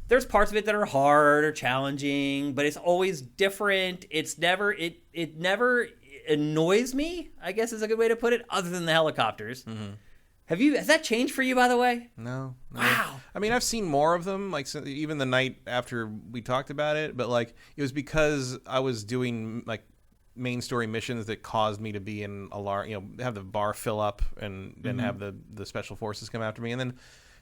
Speaker 1: there's parts of it that are hard or challenging, but it's always different. It's never, it never annoys me, I guess is a good way to put it, other than the helicopters. Has that changed for you, by the way?
Speaker 2: No.
Speaker 1: Wow.
Speaker 2: I mean, I've seen more of them, like even the night after we talked about it, but like it was because I was doing like main story missions that caused me to be in alarm, have the bar fill up and have the special forces come after me, and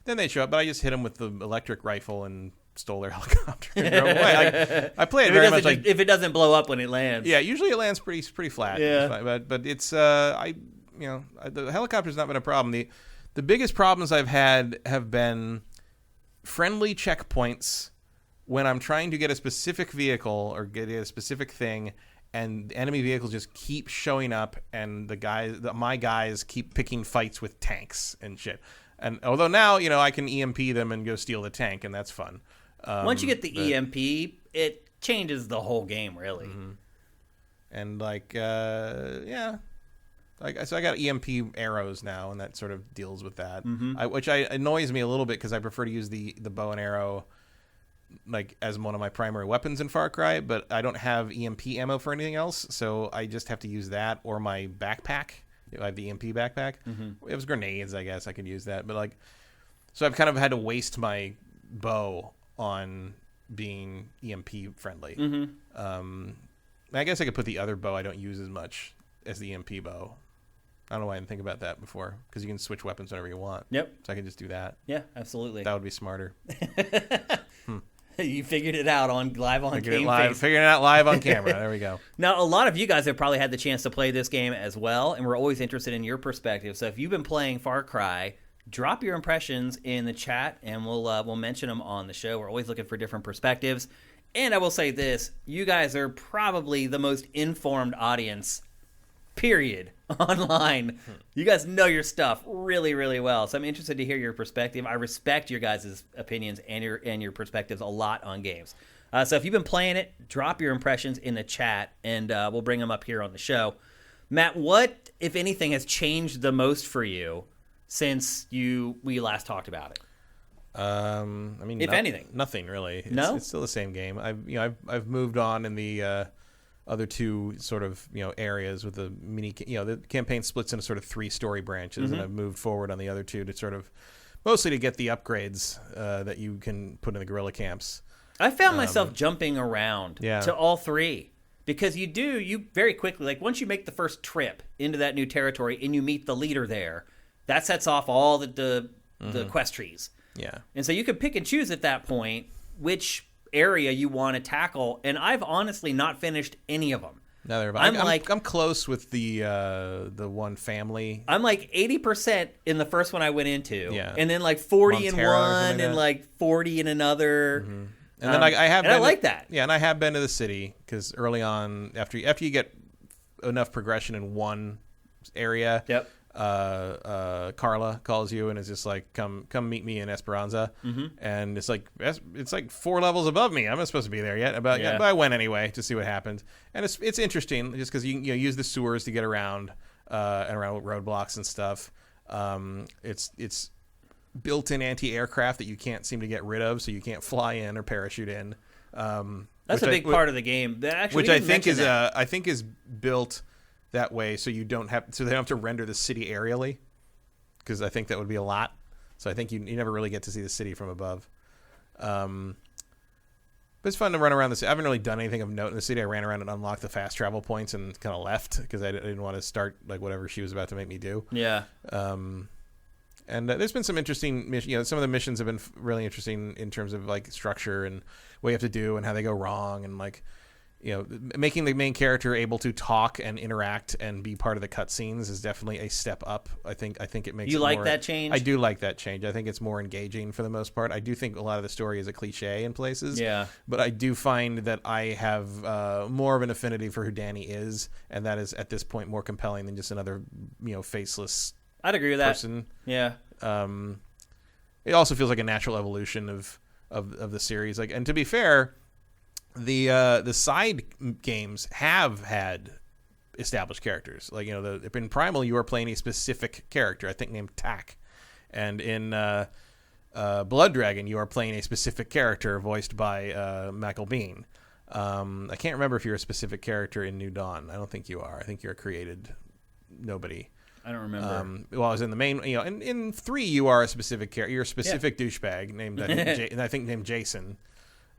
Speaker 2: then they show up, but I just hit them with the electric rifle and stole their helicopter and drove away. I play it very much like,
Speaker 1: if it doesn't blow up when it lands.
Speaker 2: Yeah, usually it lands pretty flat.
Speaker 1: Yeah.
Speaker 2: But it's the helicopter's not been a problem. The biggest problems I've had have been friendly checkpoints when I'm trying to get a specific vehicle or get a specific thing, and enemy vehicles just keep showing up, and my guys keep picking fights with tanks and shit. And although now, I can EMP them and go steal the tank, and that's fun.
Speaker 1: Once you get the EMP, it changes the whole game, really.
Speaker 2: And so I got EMP arrows now, and that sort of deals with that. Which annoys me a little bit because I prefer to use the bow and arrow like as one of my primary weapons in Far Cry, but I don't have EMP ammo for anything else, so I just have to use that or my backpack. I have the EMP backpack. It was grenades, I guess I could use that, but like So I've kind of had to waste my bow on being EMP friendly. I guess I could put the other bow I don't use as much as the EMP bow. I don't know why I didn't think about that before, because you can switch weapons whenever you want.
Speaker 1: Yep.
Speaker 2: So I can just do that.
Speaker 1: Yeah, absolutely.
Speaker 2: That would be smarter.
Speaker 1: You figured it out live on GameFace.
Speaker 2: Figuring it out live on camera. There we go.
Speaker 1: Now, a lot of you guys have probably had the chance to play this game as well, and we're always interested in your perspective. So if you've been playing Far Cry, drop your impressions in the chat, and we'll mention them on the show. We're always looking for different perspectives. And I will say this, you guys are probably the most informed audience, period, online. You guys know your stuff really, really well. So I'm interested to hear your perspective. I respect your guys' opinions and your perspectives a lot on games. So if you've been playing it, drop your impressions in the chat, and we'll bring them up here on the show. Matt, what, if anything, has changed the most for you since we last talked about it?
Speaker 2: I mean,
Speaker 1: if anything,
Speaker 2: nothing really.
Speaker 1: It's
Speaker 2: still the same game. I've moved on in the other two sort of areas with the the campaign splits into sort of 3 story branches, and I've moved forward on the other 2 to sort of mostly to get the upgrades that you can put in the guerrilla camps.
Speaker 1: I found myself jumping around to all 3 because you very quickly, like once you make the first trip into that new territory and you meet the leader there, that sets off all the quest trees.
Speaker 2: Yeah.
Speaker 1: And so you can pick and choose at that point which area you want to tackle, and I've honestly not finished any of them.
Speaker 2: Neither have I. I'm close with the one family.
Speaker 1: I'm like 80% in the first one I went into, and then like 40 in one, and like 40 in another.
Speaker 2: And then I
Speaker 1: like that.
Speaker 2: Yeah, and I have been to the city because early on, after you get enough progression in one area, Carla calls you and is just like, come meet me in Esperanza, and it's like 4 levels above me. I'm not supposed to be there yet, but I went anyway to see what happened, and it's interesting just because you use the sewers to get around and around roadblocks and stuff. It's built-in anti-aircraft that you can't seem to get rid of, so you can't fly in or parachute in.
Speaker 1: That's a big part of the game.
Speaker 2: Which I think is built that way so they don't have to render the city aerially, because I think that would be a lot. So I think you never really get to see the city from above. But it's fun to run around the city. I haven't really done anything of note in the city. I ran around and unlocked the fast travel points and kind of left because I didn't want to start like whatever she was about to make me do.
Speaker 1: Yeah.
Speaker 2: And there's been some interesting missions. Some of the missions have been really interesting in terms of like structure and what you have to do and how they go wrong, and like making the main character able to talk and interact and be part of the cutscenes is definitely a step up. I think it makes
Speaker 1: that change.
Speaker 2: I do like that change. I think it's more engaging for the most part. I do think a lot of the story is a cliche in places.
Speaker 1: Yeah.
Speaker 2: But I do find that I have more of an affinity for who Danny is, and that is at this point more compelling than just another faceless.
Speaker 1: I'd agree with
Speaker 2: person.
Speaker 1: That.
Speaker 2: Yeah. It also feels like a natural evolution of the series. Like, and to be fair, the side games have had established characters. Like, in Primal you are playing a specific character, I think named Tak, and in Blood Dragon you are playing a specific character voiced by Michael Biehn. I can't remember if you're a specific character in New Dawn. I don't think you are. I think you're a created nobody.
Speaker 1: I don't remember.
Speaker 2: Well, I was in the main, in 3 you are a specific character. You're a specific douchebag named I think named Jason.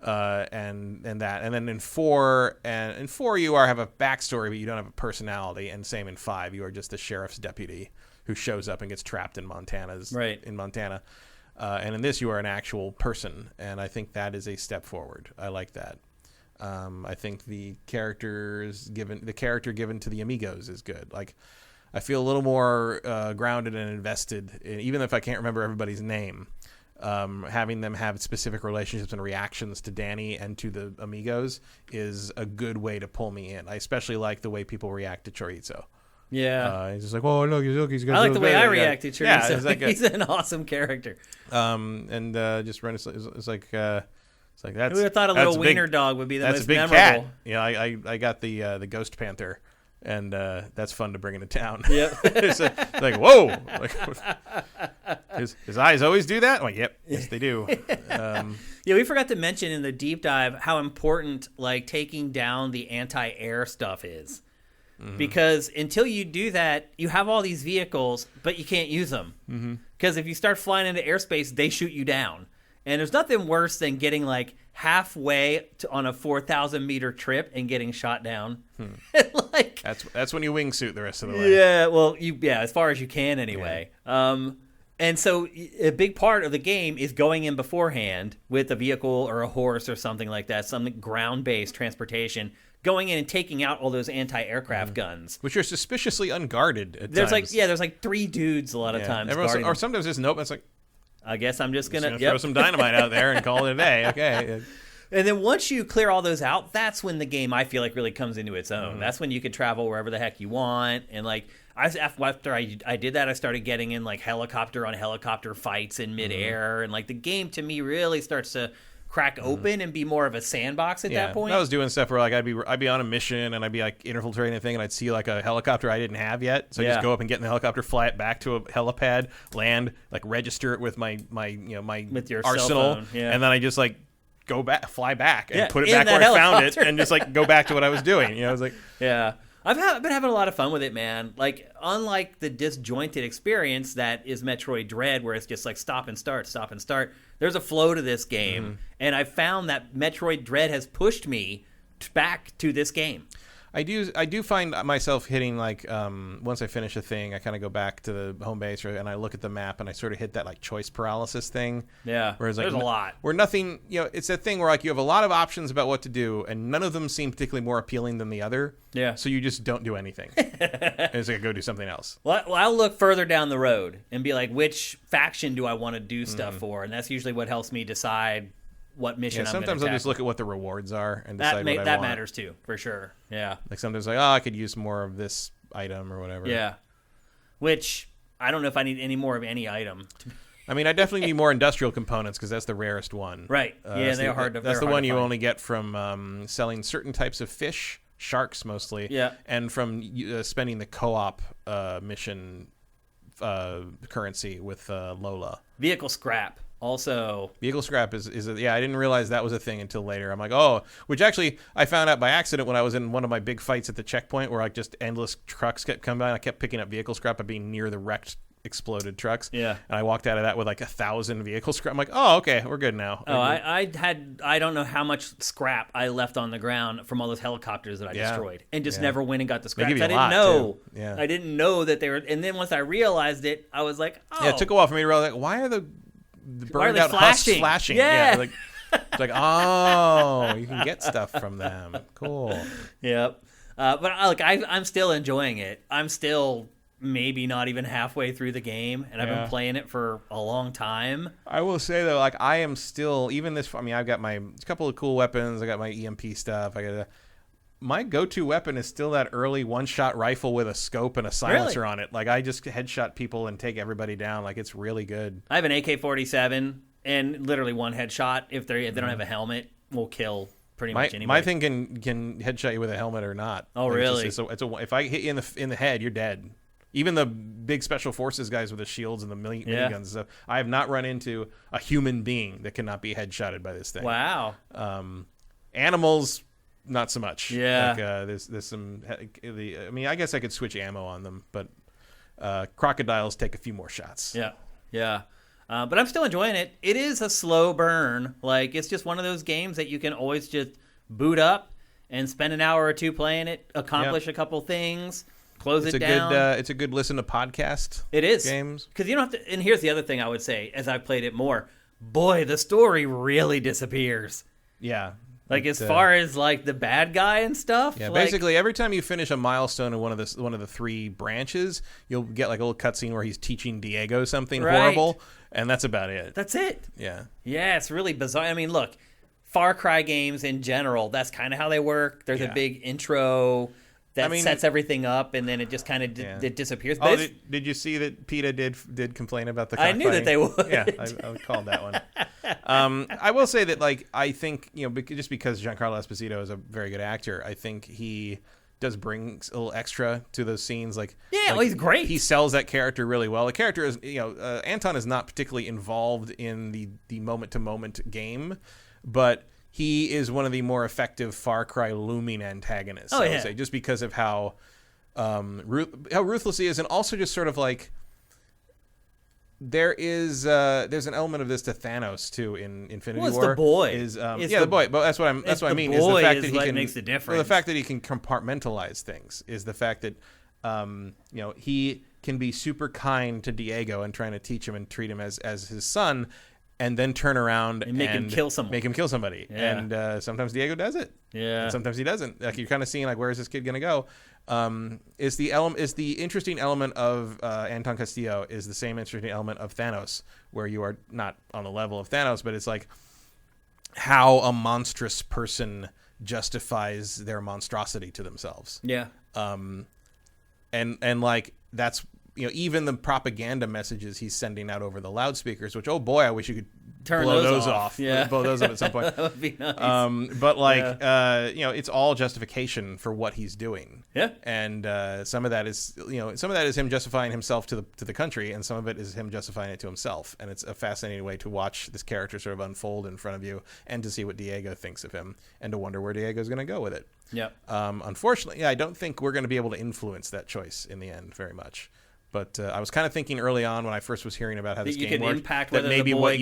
Speaker 2: And that, and then in 4 you have a backstory, but you don't have a personality. And same in 5, you are just the sheriff's deputy who shows up and gets trapped in Montana. And in this, you are an actual person, and I think that is a step forward. I like that. I think the character given to the amigos is good. Like, I feel a little more grounded and invested, even if I can't remember everybody's name. Having them have specific relationships and reactions to Danny and to the amigos is a good way to pull me in. I especially like the way people react to Chorizo.
Speaker 1: Yeah.
Speaker 2: He's just like, oh, look, he's got.
Speaker 1: I like the way I react to Chorizo.
Speaker 2: Yeah,
Speaker 1: he's an awesome character.
Speaker 2: Just run. It's like that's.
Speaker 1: Who would have thought a little wiener dog would be the most memorable?
Speaker 2: Cat. Yeah, I got the Ghost Panther. And that's fun to bring into town.
Speaker 1: Yep.
Speaker 2: It's like, whoa. Like, his eyes always do that? I'm like, yep, yes, they do.
Speaker 1: Yeah, we forgot to mention in the deep dive how important like taking down the anti-air stuff is. Mm-hmm. Because until you do that, you have all these vehicles, but you can't use them. Because if you start flying into airspace, they shoot you down. And there's nothing worse than getting like halfway on a 4,000 meter trip and getting shot down. Like
Speaker 2: that's when you wingsuit the rest of the way.
Speaker 1: Yeah, well, as far as you can anyway. Yeah. And so a big part of the game is going in beforehand with a vehicle or a horse or something like that, some ground-based transportation, going in and taking out all those anti-aircraft guns,
Speaker 2: which are suspiciously unguarded at
Speaker 1: there's
Speaker 2: times.
Speaker 1: There's like 3 dudes a lot of times.
Speaker 2: Or sometimes there's nope. It's like,
Speaker 1: I guess I'm just gonna
Speaker 2: throw some dynamite out there and call it a day. Okay.
Speaker 1: And then once you clear all those out, that's when the game, I feel like, really comes into its own. That's when you can travel wherever the heck you want. And like after I did that, I started getting in like helicopter on helicopter fights in midair, and like the game to me really starts to crack open and be more of a sandbox at that point.
Speaker 2: I was doing stuff where like I'd be on a mission and I'd be like infiltrating a thing, and I'd see like a helicopter I didn't have yet, so I just go up and get in the helicopter, fly it back to a helipad, land, like register it with my
Speaker 1: with your
Speaker 2: arsenal,
Speaker 1: cell phone.
Speaker 2: And then I just like go back, fly back, and put it back where I found it, and just like go back to what I was doing. I was like,
Speaker 1: I've been having a lot of fun with it, man. Like, unlike the disjointed experience that is Metroid Dread, where it's just like stop and start, there's a flow to this game. And I found that Metroid Dread has pushed me back to this game.
Speaker 2: I do find myself hitting like once I finish a thing, I kind of go back to the home base and I look at the map and I sort of hit that like choice paralysis thing.
Speaker 1: Yeah,
Speaker 2: whereas like
Speaker 1: there's a lot.
Speaker 2: Where nothing, it's that thing where like you have a lot of options about what to do and none of them seem particularly more appealing than the other.
Speaker 1: Yeah.
Speaker 2: So you just don't do anything. And it's like go do something else.
Speaker 1: Well, I'll look further down the road and be like, which faction do I want to do stuff for? And that's usually what helps me decide what mission I'm going to
Speaker 2: sometimes I'll just look at what the rewards are and decide what I want.
Speaker 1: That matters too, for sure. Yeah.
Speaker 2: Like sometimes like, I could use more of this item or whatever.
Speaker 1: Yeah. Which I don't know if I need any more of any item.
Speaker 2: I mean, I definitely need more industrial components because that's the rarest one.
Speaker 1: Right. They're hard to
Speaker 2: That's the
Speaker 1: hard
Speaker 2: one
Speaker 1: to
Speaker 2: you
Speaker 1: find.
Speaker 2: only get from selling certain types of fish, sharks mostly.
Speaker 1: Yeah.
Speaker 2: And from spending the co-op mission currency with Lola.
Speaker 1: Vehicle scrap. Also,
Speaker 2: vehicle scrap is I didn't realize that was a thing until later. I'm like, which actually I found out by accident when I was in one of my big fights at the checkpoint where like just endless trucks kept coming by. I kept picking up vehicle scrap by being near the wrecked exploded trucks.
Speaker 1: Yeah.
Speaker 2: And I walked out of that with like 1,000 vehicle scrap. I'm like, okay, we're good now.
Speaker 1: I don't know how much scrap I left on the ground from all those helicopters that I destroyed and just never went and got the scraps. I didn't know.
Speaker 2: Yeah.
Speaker 1: I didn't know that they were. And then once I realized it, I was like, oh.
Speaker 2: Yeah, it took a while for me to realize, like, why are the burned out husks flashing?
Speaker 1: Yeah.
Speaker 2: It's like, you can get stuff from them. Cool.
Speaker 1: Yep. But I'm still enjoying it. I'm still maybe not even halfway through the game, and I've been playing it for a long time.
Speaker 2: I will say though, like I am still I've got my couple of cool weapons. I got my EMP stuff. My go-to weapon is still that early one-shot rifle with a scope and a silencer on it. Like I just headshot people and take everybody down. Like it's really good.
Speaker 1: I have an AK-47 and literally one headshot. If they don't have a helmet, will kill pretty much anybody.
Speaker 2: My thing can headshot you with a helmet or not.
Speaker 1: Oh, really?
Speaker 2: If I hit you in the head, you're dead. Even the big special forces guys with the shields and the miniguns and stuff. I have not run into a human being that cannot be headshotted by this thing.
Speaker 1: Wow.
Speaker 2: Animals, not so much.
Speaker 1: Yeah.
Speaker 2: Like, there's some. I guess I could switch ammo on them, but crocodiles take a few more shots.
Speaker 1: Yeah. Yeah. But I'm still enjoying it. It is a slow burn. Like it's just one of those games that you can always just boot up and spend an hour or two playing it, accomplish a couple things. Close it down.
Speaker 2: It's a good listen to podcast.
Speaker 1: It is
Speaker 2: games
Speaker 1: because you don't have to. And here's the other thing I would say: as I've played it more, boy, the story really disappears.
Speaker 2: Yeah,
Speaker 1: like as far as like the bad guy and stuff.
Speaker 2: Yeah, basically every time you finish a milestone in one of the 3 branches, you'll get like a little cutscene where he's teaching Diego something horrible, and that's about it.
Speaker 1: That's it.
Speaker 2: Yeah,
Speaker 1: yeah, it's really bizarre. I mean, look, Far Cry games in general, that's kind of how they work. There's a big intro. That sets everything up, and then it just kind of it disappears. But
Speaker 2: did you see that PETA did complain about the
Speaker 1: cockfighting? I knew that they would.
Speaker 2: Yeah, I called that one. I will say that, like, I think, just because Giancarlo Esposito is a very good actor, I think he does bring a little extra to those scenes. Like,
Speaker 1: he's great.
Speaker 2: He sells that character really well. The character is, Anton is not particularly involved in the moment-to-moment game, but he is one of the more effective Far Cry looming antagonists. I would say, just because of how ruthless he is, and also just sort of like there's an element of this to Thanos too in Infinity War.
Speaker 1: It's the boy.
Speaker 2: The boy. But that's what I mean. Is the fact that he can
Speaker 1: makes the difference.
Speaker 2: The fact that he can compartmentalize things is the fact that he can be super kind to Diego and trying to teach him and treat him as his son, and then turn around and
Speaker 1: make him kill someone.
Speaker 2: Make him kill somebody.
Speaker 1: Yeah.
Speaker 2: And sometimes Diego does it.
Speaker 1: Yeah.
Speaker 2: And sometimes he doesn't. Like you're kind of seeing like, where is this kid gonna go? Is the interesting element of Anton Castillo is the same interesting element of Thanos, where you are not on the level of Thanos, but it's like how a monstrous person justifies their monstrosity to themselves.
Speaker 1: Yeah.
Speaker 2: And like that's even the propaganda messages he's sending out over the loudspeakers, which, oh boy, I wish you could blow those off.
Speaker 1: Yeah.
Speaker 2: Blow those up at some point.
Speaker 1: That would be nice.
Speaker 2: But like, it's all justification for what he's doing.
Speaker 1: Yeah.
Speaker 2: And some of that is him justifying himself to the country, and some of it is him justifying it to himself. And it's a fascinating way to watch this character sort of unfold in front of you, and to see what Diego thinks of him, and to wonder where Diego's going to go with it.
Speaker 1: Yeah.
Speaker 2: Unfortunately, I don't think we're going to be able to influence that choice in the end very much. But I was kind of thinking early on when I first was hearing about how this game worked,
Speaker 1: that maybe what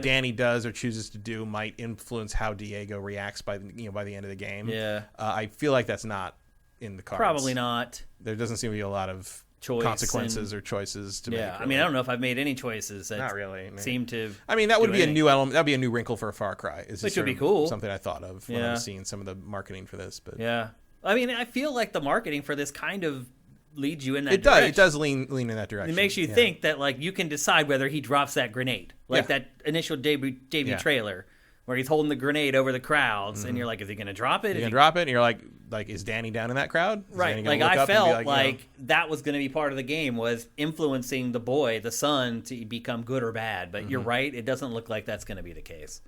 Speaker 2: Danny does or chooses to do might influence how Diego reacts by the end of the game.
Speaker 1: Yeah.
Speaker 2: I feel like that's not in the cards.
Speaker 1: Probably not.
Speaker 2: There doesn't seem to be a lot of consequences or choices to make.
Speaker 1: Yeah, I mean, I don't know if I've made any choices that
Speaker 2: not really
Speaker 1: seem to.
Speaker 2: I mean, that would be a new element. That'd be a new wrinkle for a Far Cry.
Speaker 1: Which would be cool.
Speaker 2: Something I thought of when I was seeing some of the marketing for this. But
Speaker 1: yeah, I mean, I feel like the marketing for this kind of leads you in that direction.
Speaker 2: It does lean in that direction.
Speaker 1: It makes you think that like you can decide whether he drops that grenade, like that initial debut trailer where he's holding the grenade over the crowds, and you're like, is he going to drop it?
Speaker 2: He's going to drop it, and you're like, is Danny down in that crowd?
Speaker 1: Right. Like I felt like that was going to be part of the game, was influencing the son to become good or bad. But you're right, it doesn't look like that's going to be the case,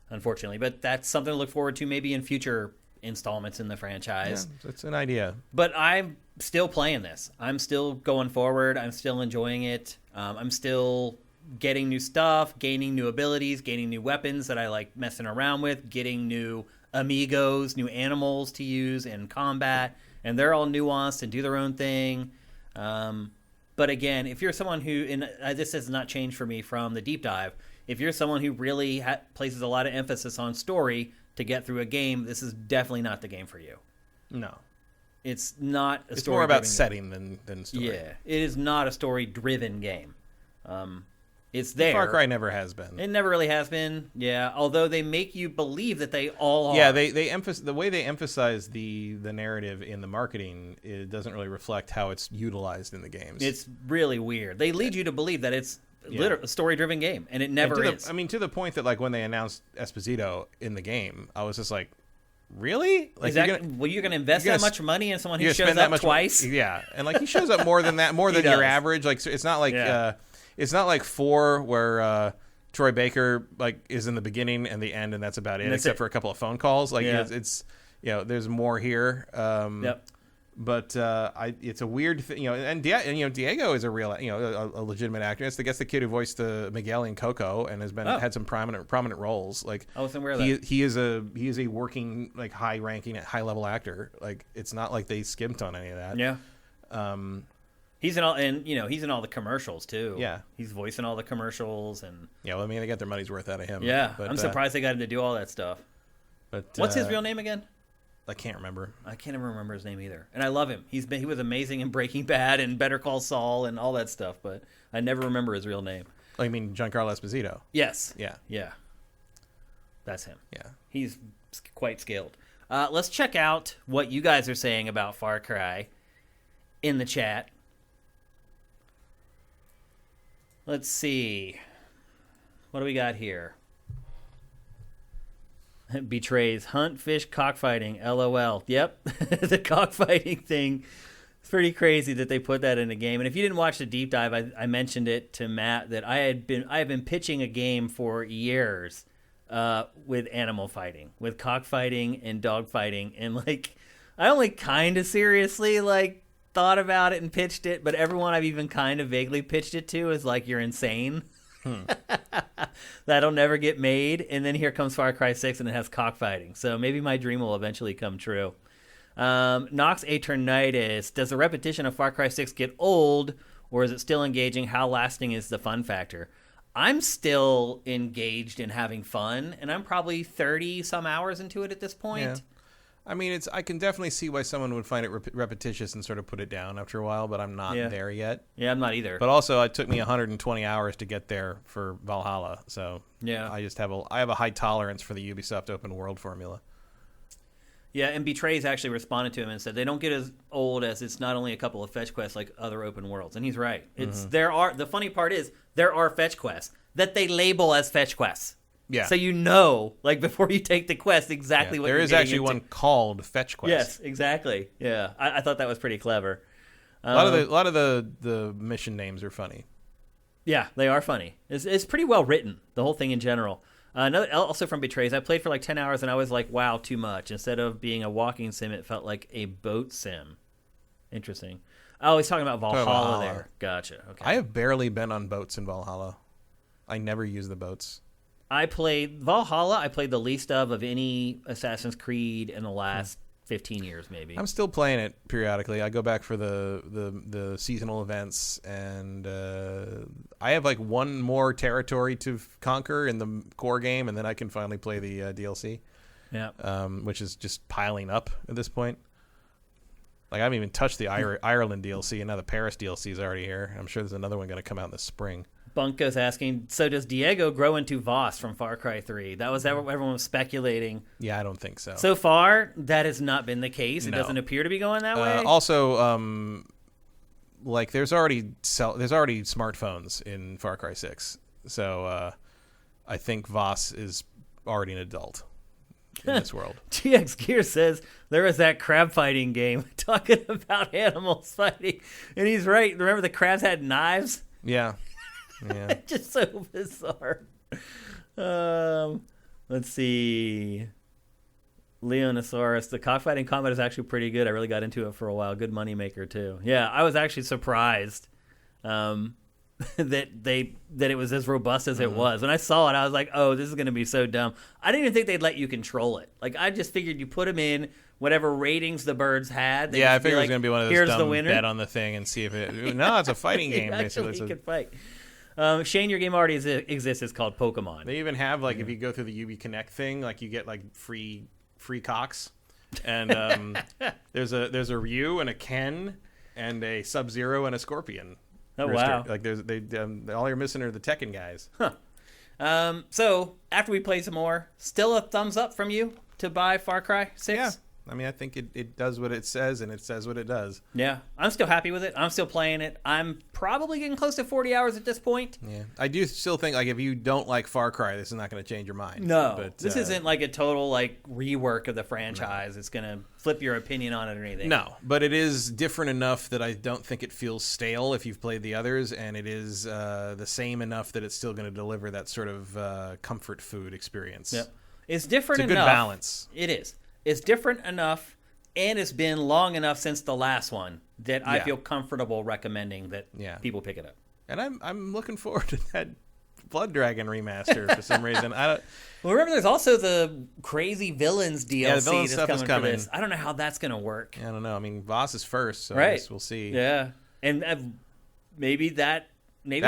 Speaker 1: unfortunately. But that's something to look forward to maybe in future installments in the franchise.
Speaker 2: Yeah, it's an idea.
Speaker 1: But I'm still playing this. I'm still going forward. I'm still enjoying it. I'm still getting new stuff, gaining new abilities, gaining new weapons that I like messing around with, getting new amigos, new animals to use in combat, and they're all nuanced and do their own thing. But again, if you're someone who, this has not changed for me from the deep dive, if you're someone who really places a lot of emphasis on story to get through a game, this is definitely not the game for you.
Speaker 2: No.
Speaker 1: It's not a story.
Speaker 2: It's more about setting than story.
Speaker 1: Yeah, it is not a story-driven game. It's there.
Speaker 2: Far Cry never has been.
Speaker 1: It never really has been. Yeah, although they make you believe that they all are.
Speaker 2: Yeah, the way they emphasize the narrative in the marketing, it doesn't really reflect how it's utilized in the games.
Speaker 1: It's really weird. They lead you to believe that it's a story-driven game, and it never is.
Speaker 2: To the point that like when they announced Esposito in the game, I was just like, really? Like,
Speaker 1: you're going to invest that much money in someone who shows up twice?
Speaker 2: Yeah, and like he shows up more than that, more than your average. Like it's not like it's not like 4 where Troy Baker like is in the beginning and the end, and that's about it, except for a couple of phone calls. Like it's there's more here.
Speaker 1: Yep.
Speaker 2: But it's a weird thing, and Diego is a real, a legitimate actor. It's the kid who voiced Miguel in Coco and has had some prominent roles. Like,
Speaker 1: I wasn't aware of that.
Speaker 2: He is a working, like, high ranking, high level actor. Like, it's not like they skimped on any of that.
Speaker 1: Yeah. He's in all, and he's in all the commercials too.
Speaker 2: Yeah,
Speaker 1: he's voicing all the commercials, and
Speaker 2: they got their money's worth out of him.
Speaker 1: Yeah, but, I'm surprised they got him to do all that stuff.
Speaker 2: But
Speaker 1: what's his real name again?
Speaker 2: I can't remember.
Speaker 1: I can't even remember his name either. And I love him. He was amazing in Breaking Bad and Better Call Saul and all that stuff, but I never remember his real name.
Speaker 2: Oh, you mean Giancarlo Esposito?
Speaker 1: Yes.
Speaker 2: Yeah.
Speaker 1: That's him.
Speaker 2: Yeah.
Speaker 1: He's quite skilled. Let's check out what you guys are saying about Far Cry in the chat. Let's see. What do we got here? Betrays hunt, fish, cockfighting. LOL. Yep, the cockfighting thing. It's pretty crazy that they put that in a game. And if you didn't watch the deep dive, I mentioned it to Matt that I have been pitching a game for years with animal fighting, with cockfighting and dog fighting, and like I only kind of seriously like thought about it and pitched it, but everyone I've even kind of vaguely pitched it to is like, you're insane. That'll never get made. And then here comes Far Cry 6 and it has cockfighting. So maybe my dream will eventually come true. Nox Eternitis, does the repetition of Far Cry 6 get old, or is it still engaging? How lasting is the fun factor? I'm still engaged in having fun, and I'm probably 30 some hours into it at this point.
Speaker 2: Yeah. I mean, I can definitely see why someone would find it repetitious and sort of put it down after a while, but I'm not there yet.
Speaker 1: Yeah, I'm not either.
Speaker 2: But also, it took me 120 hours to get there for Valhalla, so
Speaker 1: yeah,
Speaker 2: I just have a high tolerance for the Ubisoft open world formula.
Speaker 1: Yeah, and Betray's actually responded to him and said they don't get as old as it's not only a couple of fetch quests like other open worlds, and he's right. It's the funny part is there are fetch quests that they label as fetch quests.
Speaker 2: Yeah.
Speaker 1: So you know, like before you take the quest, exactly what
Speaker 2: there
Speaker 1: you're
Speaker 2: is
Speaker 1: getting
Speaker 2: actually
Speaker 1: into.
Speaker 2: one called Fetch Quest.
Speaker 1: Yes, exactly. Yeah, I thought that was pretty clever.
Speaker 2: A lot of the mission names are funny.
Speaker 1: Yeah, they are funny. It's pretty well written, the whole thing in general. Also from Betrays, I played for like 10 hours and I was like, wow, too much. Instead of being a walking sim, it felt like a boat sim. Interesting. Oh, he's talking about Valhalla there. Gotcha. Okay.
Speaker 2: I have barely been on boats in Valhalla. I never use the boats.
Speaker 1: I played Valhalla. I played the least of any Assassin's Creed in the last 15 years, maybe.
Speaker 2: I'm still playing it periodically. I go back for the seasonal events, and I have like one more territory to conquer in the core game, and then I can finally play the DLC.
Speaker 1: Yeah.
Speaker 2: Which is just piling up at this point. Like I haven't even touched the Ireland DLC, and now the Paris DLC is already here. I'm sure there's another one going to come out in the spring.
Speaker 1: Bunko's asking, so does Diego grow into Voss from Far Cry 3? That was what everyone was speculating.
Speaker 2: Yeah, I don't think so.
Speaker 1: So far, that has not been the case. It
Speaker 2: No.
Speaker 1: doesn't appear to be going that way.
Speaker 2: Also, like there's already smartphones in Far Cry 6, so I think Voss is already an adult in this world.
Speaker 1: GX Gear says there was that crab fighting game talking about animals fighting, and he's right. Remember the crabs had knives?
Speaker 2: Yeah. Yeah.
Speaker 1: Just so bizarre. Let's see. Leonosaurus, the cockfighting combat is actually pretty good. I really got into it for a while. Good moneymaker too. Yeah, I was actually surprised that it was as robust as it was. When I saw it, I was like, "Oh, this is going to be so dumb." I didn't even think they'd let you control it. Like I just figured you put them in whatever ratings the birds had.
Speaker 2: Yeah, I figured it was going to be one of those
Speaker 1: here's
Speaker 2: dumb
Speaker 1: the winner.
Speaker 2: bet on the thing and see if it. No, it's a fighting game.
Speaker 1: Actually,
Speaker 2: basically.
Speaker 1: he could fight. Shane, your game already exists. It's called Pokemon.
Speaker 2: They even have like if you go through the UB Connect thing, like you get like free cocks, and there's a Ryu and a Ken and a Sub-Zero and a Scorpion.
Speaker 1: Oh wow!
Speaker 2: Like all you're missing are the Tekken guys.
Speaker 1: Huh. So after we play some more, still a thumbs up from you to buy Far Cry 6?
Speaker 2: Yeah. I mean, I think it does what it says, and it says what it does.
Speaker 1: Yeah, I'm still happy with it. I'm still playing it. I'm probably getting close to 40 hours at this point.
Speaker 2: Yeah, I do still think like if you don't like Far Cry, this is not going to change your mind.
Speaker 1: No,
Speaker 2: but,
Speaker 1: this isn't like a total like rework of the franchise. No. It's going to flip your opinion on it or anything.
Speaker 2: No, but it is different enough that I don't think it feels stale if you've played the others, and it is the same enough that it's still going to deliver that sort of comfort food experience.
Speaker 1: Yep. It's different enough.
Speaker 2: It's a good balance.
Speaker 1: It is. It's different enough, and it's been long enough since the last one that I feel comfortable recommending that people pick it up.
Speaker 2: And I'm looking forward to that Blood Dragon remaster for some reason.
Speaker 1: Well, remember, there's also the Crazy Villains DLC
Speaker 2: the villain
Speaker 1: that's
Speaker 2: stuff
Speaker 1: coming,
Speaker 2: is coming
Speaker 1: for this. I don't know how that's going to work.
Speaker 2: I don't know. I mean, Voss is first, so
Speaker 1: right.
Speaker 2: I guess we'll see.
Speaker 1: Yeah, and maybe that
Speaker 2: guy.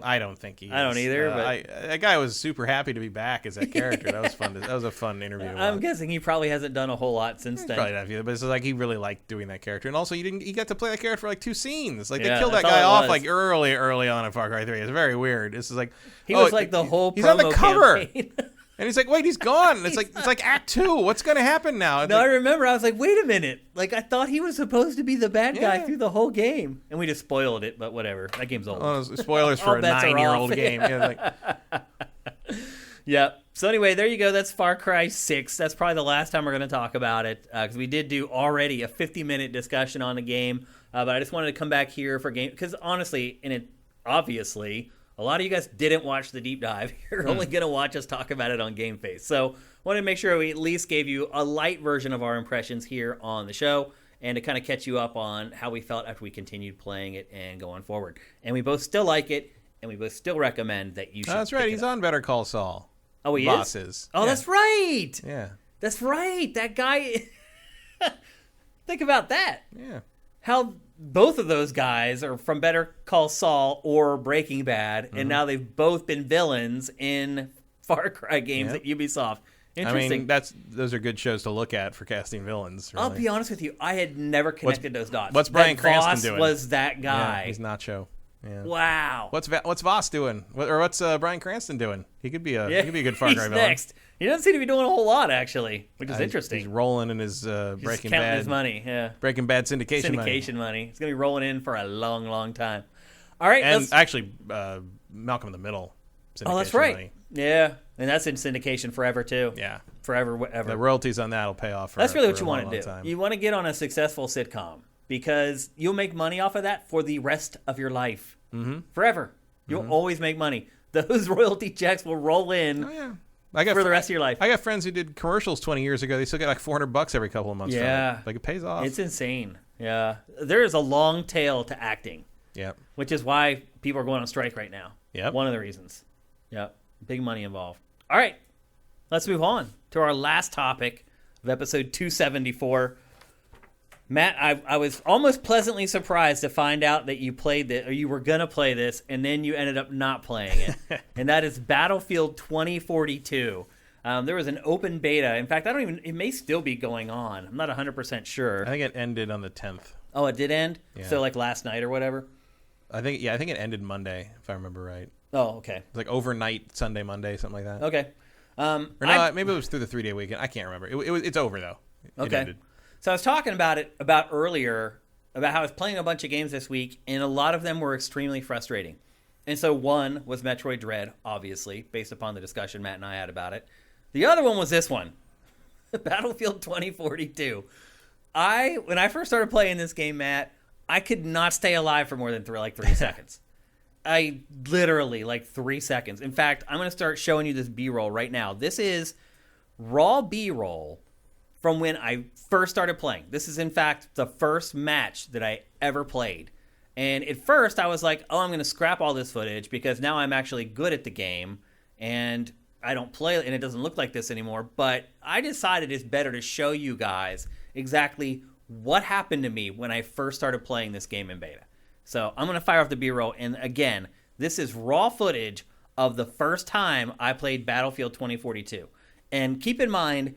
Speaker 2: I don't think he is.
Speaker 1: I don't either. But
Speaker 2: that guy was super happy to be back as that character. That was fun. That was a fun interview.
Speaker 1: I'm guessing he probably hasn't done a whole lot since then.
Speaker 2: Probably not either, but it's like he really liked doing that character, and also he got to play that character for like 2 scenes. Like they killed that guy off like early on in Far Cry 3. It's very weird. This is like
Speaker 1: he was like the whole.
Speaker 2: He's on the cover.
Speaker 1: Campaign.
Speaker 2: And he's like, wait, he's gone. It's like Act 2. What's going to happen now?
Speaker 1: I remember. I was like, wait a minute. Like, I thought he was supposed to be the bad guy through the whole game. And we just spoiled it, but whatever. That game's old.
Speaker 2: Oh, spoilers for a 9-year-old game.
Speaker 1: Yeah. So anyway, there you go. That's Far Cry 6. That's probably the last time we're going to talk about it because we did do already a 50-minute discussion on the game. But I just wanted to come back here for game because honestly, obviously, a lot of you guys didn't watch the deep dive. You're only going to watch us talk about it on GameFace. So wanted to make sure we at least gave you a light version of our impressions here on the show and to kind of catch you up on how we felt after we continued playing it and going forward. And we both still like it, and we both still recommend that you should
Speaker 2: that's right. He's on Better Call Saul.
Speaker 1: Oh, he
Speaker 2: is?
Speaker 1: Oh, that's right.
Speaker 2: Yeah.
Speaker 1: That's right. That guy. Think about that.
Speaker 2: Yeah.
Speaker 1: How both of those guys are from Better Call Saul or Breaking Bad, and now they've both been villains in Far Cry games at Ubisoft. Interesting.
Speaker 2: I mean, those are good shows to look at for casting villains. Really.
Speaker 1: I'll be honest with you, I had never connected those dots.
Speaker 2: What's Bryan Cranston
Speaker 1: Voss
Speaker 2: doing?
Speaker 1: Was that guy?
Speaker 2: Yeah, he's Nacho. Yeah.
Speaker 1: Wow.
Speaker 2: What's Voss doing? What's Bryan Cranston doing? He could be a good Far Cry
Speaker 1: he's
Speaker 2: villain.
Speaker 1: Next. He doesn't seem to be doing a whole lot actually, which is interesting.
Speaker 2: He's rolling in his
Speaker 1: Just
Speaker 2: Breaking
Speaker 1: counting
Speaker 2: Bad
Speaker 1: his money. Yeah.
Speaker 2: Breaking Bad syndication
Speaker 1: money. He's gonna be rolling in for a long, long time. All right.
Speaker 2: And actually, Malcolm in the Middle.
Speaker 1: Oh, that's right.
Speaker 2: Money.
Speaker 1: Yeah, and that's in syndication forever too.
Speaker 2: Yeah,
Speaker 1: forever, whatever.
Speaker 2: The royalties on that will pay off.
Speaker 1: That's really what you want to do.
Speaker 2: Time.
Speaker 1: You want to get on a successful sitcom because you'll make money off of that for the rest of your life, forever. You'll always make money. Those royalty checks will roll in.
Speaker 2: Oh yeah. For
Speaker 1: the rest of your life.
Speaker 2: I got friends who did commercials 20 years ago. They still get like $400 every couple of months.
Speaker 1: Yeah,
Speaker 2: from it. Like it pays off.
Speaker 1: It's insane. Yeah, there is a long tail to acting.
Speaker 2: Yep.
Speaker 1: Which is why people are going on strike right now.
Speaker 2: Yep.
Speaker 1: One of the reasons. Yep. Big money involved. All right, let's move on to our last topic of episode 274. Matt, I was almost pleasantly surprised to find out that you played this, or you were going to play this, and then you ended up not playing it. And that is Battlefield 2042. There was an open beta. In fact, it may still be going on. I'm not 100% sure.
Speaker 2: I think it ended on the 10th.
Speaker 1: Oh, it did end?
Speaker 2: Yeah.
Speaker 1: So like last night or whatever?
Speaker 2: I think it ended Monday, if I remember right.
Speaker 1: Oh, okay.
Speaker 2: It's like overnight, Sunday, Monday, something like that.
Speaker 1: Okay.
Speaker 2: Or no, maybe it was through the 3-day weekend. I can't remember. It's over, though. It ended.
Speaker 1: So I was talking about earlier, about how I was playing a bunch of games this week, and a lot of them were extremely frustrating. And so one was Metroid Dread, obviously, based upon the discussion Matt and I had about it. The other one was this one, Battlefield 2042. When I first started playing this game, Matt, I could not stay alive for more than 3 seconds. I literally, 3 seconds. In fact, I'm going to start showing you this B-roll right now. This is raw B-roll from when I first started playing. This is, in fact, the first match that I ever played. And at first, I was like, oh, I'm going to scrap all this footage because now I'm actually good at the game, and I don't play it, and it doesn't look like this anymore. But I decided it's better to show you guys exactly what happened to me when I first started playing this game in beta. So I'm going to fire off the B-roll, and again, this is raw footage of the first time I played Battlefield 2042. And keep in mind,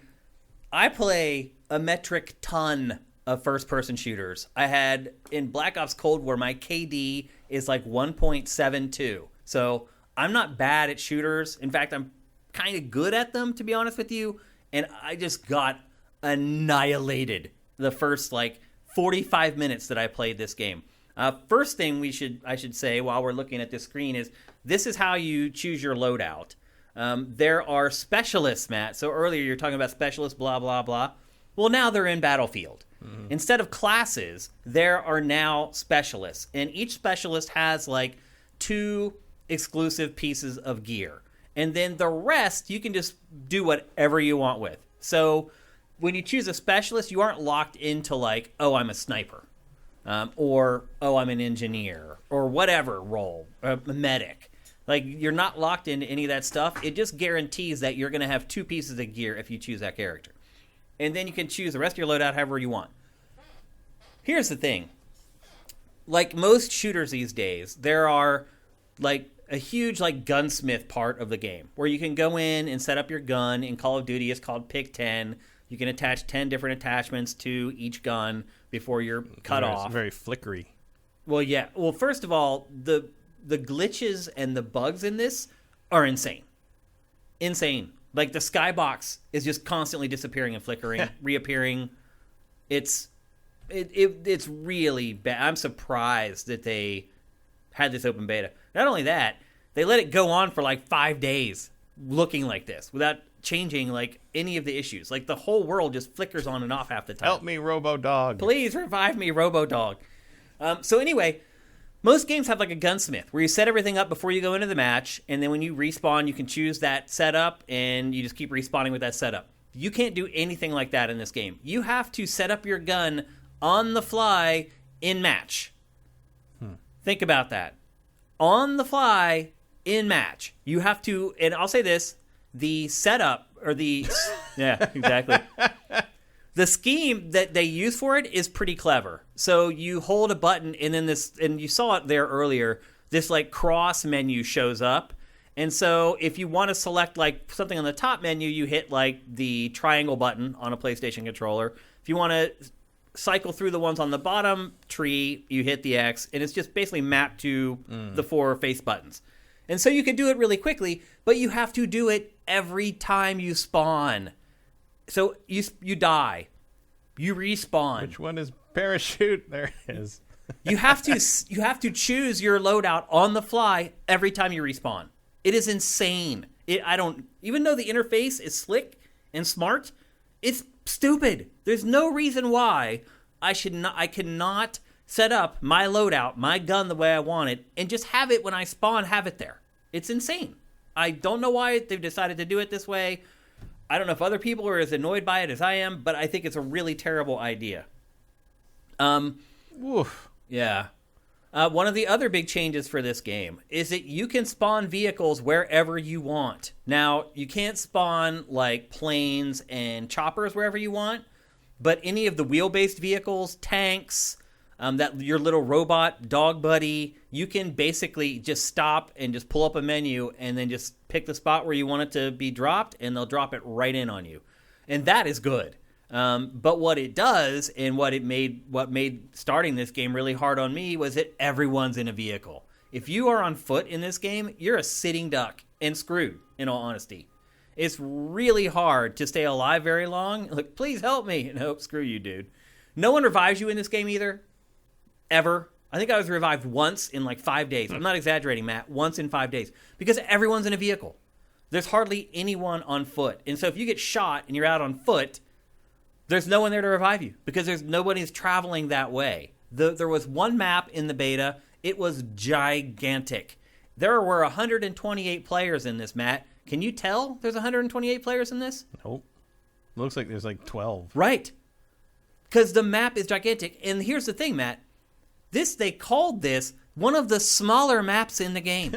Speaker 1: I play a metric ton of first-person shooters. I had, in Black Ops Cold War, my KD is 1.72. So I'm not bad at shooters. In fact, I'm kind of good at them, to be honest with you. And I just got annihilated the first 45 minutes that I played this game. First thing I should say while we're looking at this screen is this is how you choose your loadout. There are specialists, Matt. So earlier you're talking about specialists, blah, blah, blah. Well, now they're in Battlefield. Mm-hmm. Instead of classes, there are now specialists. And each specialist has 2 exclusive pieces of gear. And then the rest, you can just do whatever you want with. So when you choose a specialist, you aren't locked into oh, I'm a sniper. Or, oh, I'm an engineer. Or whatever role. A medic. You're not locked into any of that stuff. It just guarantees that you're going to have 2 pieces of gear if you choose that character. And then you can choose the rest of your loadout however you want. Here's the thing. Like most shooters these days, there are a huge gunsmith part of the game where you can go in and set up your gun. In Call of Duty, it's called Pick 10. You can attach 10 different attachments to each gun before you're cut off.
Speaker 2: It's very flickery.
Speaker 1: Well, yeah. Well, first of all, the glitches and the bugs in this are insane. Insane. The skybox is just constantly disappearing and flickering, reappearing. It's really bad. I'm surprised that they had this open beta. Not only that, they let it go on for 5 days looking like this without changing any of the issues. The whole world just flickers on and off half the time.
Speaker 2: Help me, Robo-Dog.
Speaker 1: Please revive me, Robo-Dog. So anyway, most games have a gunsmith where you set everything up before you go into the match, and then when you respawn, you can choose that setup, and you just keep respawning with that setup. You can't do anything like that in this game. You have to set up your gun on the fly in match. Think about that. On the fly in match. You have to, and I'll say this, the setup, or the, yeah, exactly. The scheme that they use for it is pretty clever. So you hold a button, and then and you saw it there earlier, this like cross menu shows up. And so if you want to select like something on the top menu, you hit like the triangle button on a PlayStation controller. If you want to cycle through the ones on the bottom tree, you hit the X, and it's just basically mapped to the 4 face buttons. And so you can do it really quickly, but you have to do it every time you spawn. So you die. You respawn.
Speaker 2: Which one is parachute? There it is.
Speaker 1: You have to choose your loadout on the fly every time you respawn. It is insane. Even though the interface is slick and smart, it's stupid. There's no reason why I cannot set up my loadout, my gun the way I want it, and just have it when I spawn, have it there. It's insane. I don't know why they've decided to do it this way. I don't know if other people are as annoyed by it as I am, but I think it's a really terrible idea.
Speaker 2: Oof.
Speaker 1: Yeah. One of the other big changes for this game is that you can spawn vehicles wherever you want. Now, you can't spawn like planes and choppers wherever you want, but any of the wheel-based vehicles, tanks, your little robot dog buddy, you can basically just stop and just pull up a menu and then just pick the spot where you want it to be dropped, and they'll drop it right in on you. And that is good. But what it does, and what made starting this game really hard on me, was that everyone's in a vehicle. If you are on foot in this game, you're a sitting duck and screwed, in all honesty. It's really hard to stay alive very long. Like, please help me. Nope, screw you, dude. No one revives you in this game either. Ever. I think I was revived once in like 5 days. I'm not exaggerating, Matt. Once in 5 days. Because everyone's in a vehicle. There's hardly anyone on foot. And so if you get shot and you're out on foot, there's no one there to revive you because nobody's traveling that way. There was one map in the beta. It was gigantic. There were 128 players in this, Matt. Can you tell there's 128 players in this?
Speaker 2: Nope. Looks like there's like 12.
Speaker 1: Right. Because the map is gigantic. And here's the thing, Matt. They called this one of the smaller maps in the game.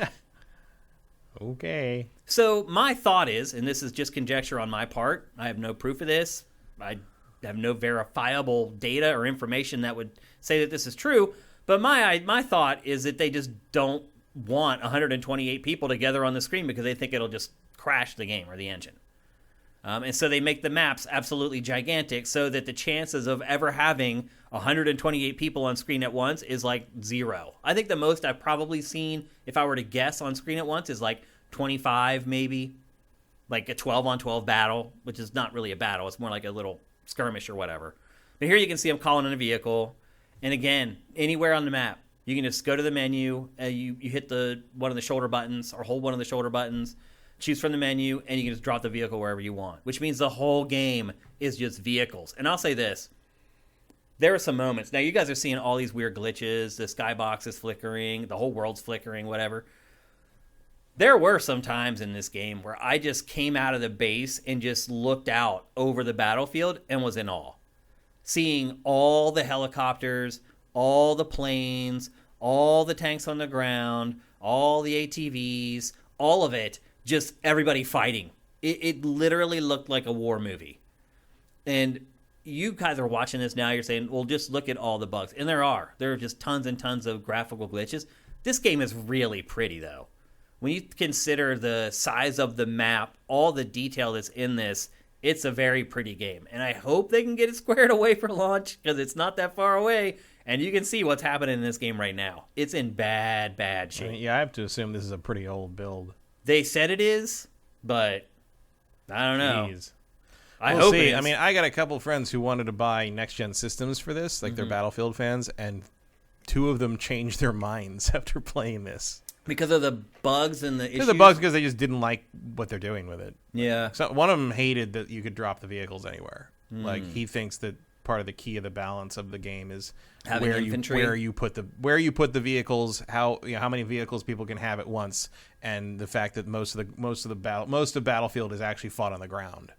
Speaker 2: Okay.
Speaker 1: So my thought is, and this is just conjecture on my part, I have no proof of this. I have no verifiable data or information that would say that this is true. But my thought is that they just don't want 128 people together on the screen because they think it'll just crash the game or the engine. And so they make the maps absolutely gigantic so that the chances of ever having 128 people on screen at once is like 0. I think the most I've probably seen, if I were to guess on screen at once, is like 25 maybe. Like a 12-on-12 battle, which is not really a battle. It's more like a little skirmish or whatever. But here you can see I'm calling in a vehicle. And again, anywhere on the map, you can just go to the menu, you hit one of the shoulder buttons or hold one of the shoulder buttons, choose from the menu, and you can just drop the vehicle wherever you want, which means the whole game is just vehicles. And I'll say this. There are some moments. Now, you guys are seeing all these weird glitches. The skybox is flickering. The whole world's flickering, whatever. There were some times in this game where I just came out of the base and just looked out over the battlefield and was in awe. Seeing all the helicopters, all the planes, all the tanks on the ground, all the ATVs, all of it, just everybody fighting. It literally looked like a war movie. And you guys are watching this now, you're saying, well, just look at all the bugs. And there are just tons and tons of graphical glitches. This game is really pretty, though. When you consider the size of the map, all the detail that's in this, it's a very pretty game. And I hope they can get it squared away for launch, because it's not that far away. And you can see what's happening in this game right now. It's in bad shape.
Speaker 2: I mean, yeah, I have to assume this is a pretty old build.
Speaker 1: They said it is, but I don't know.
Speaker 2: Jeez.
Speaker 1: I
Speaker 2: We'll
Speaker 1: hope
Speaker 2: see.
Speaker 1: it is.
Speaker 2: I mean, I got a couple friends who wanted to buy next-gen systems for this, like they're Battlefield fans, and 2 of them changed their minds after playing this.
Speaker 1: Because of the bugs and the issues?
Speaker 2: Because of the bugs, because they just didn't like what they're doing with it.
Speaker 1: Yeah.
Speaker 2: So one of them hated that you could drop the vehicles anywhere. Like, he thinks that part of the key of the balance of the game is
Speaker 1: having infantry.
Speaker 2: where you put the vehicles, how many vehicles people can have at once, and the fact that most of Battlefield is actually fought on the ground,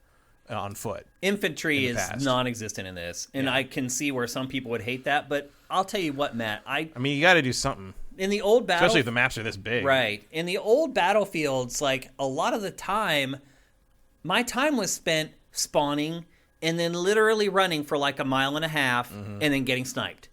Speaker 2: on foot.
Speaker 1: Infantry is non-existent in this, and I can see where some people would hate that. But I'll tell you what, Matt, I
Speaker 2: mean, you got to do something.
Speaker 1: In the old battle,
Speaker 2: especially if the maps are this big,
Speaker 1: right? In the old battlefields, like a lot of the time, my time was spent spawning and then literally running for like a mile and a half and then getting sniped.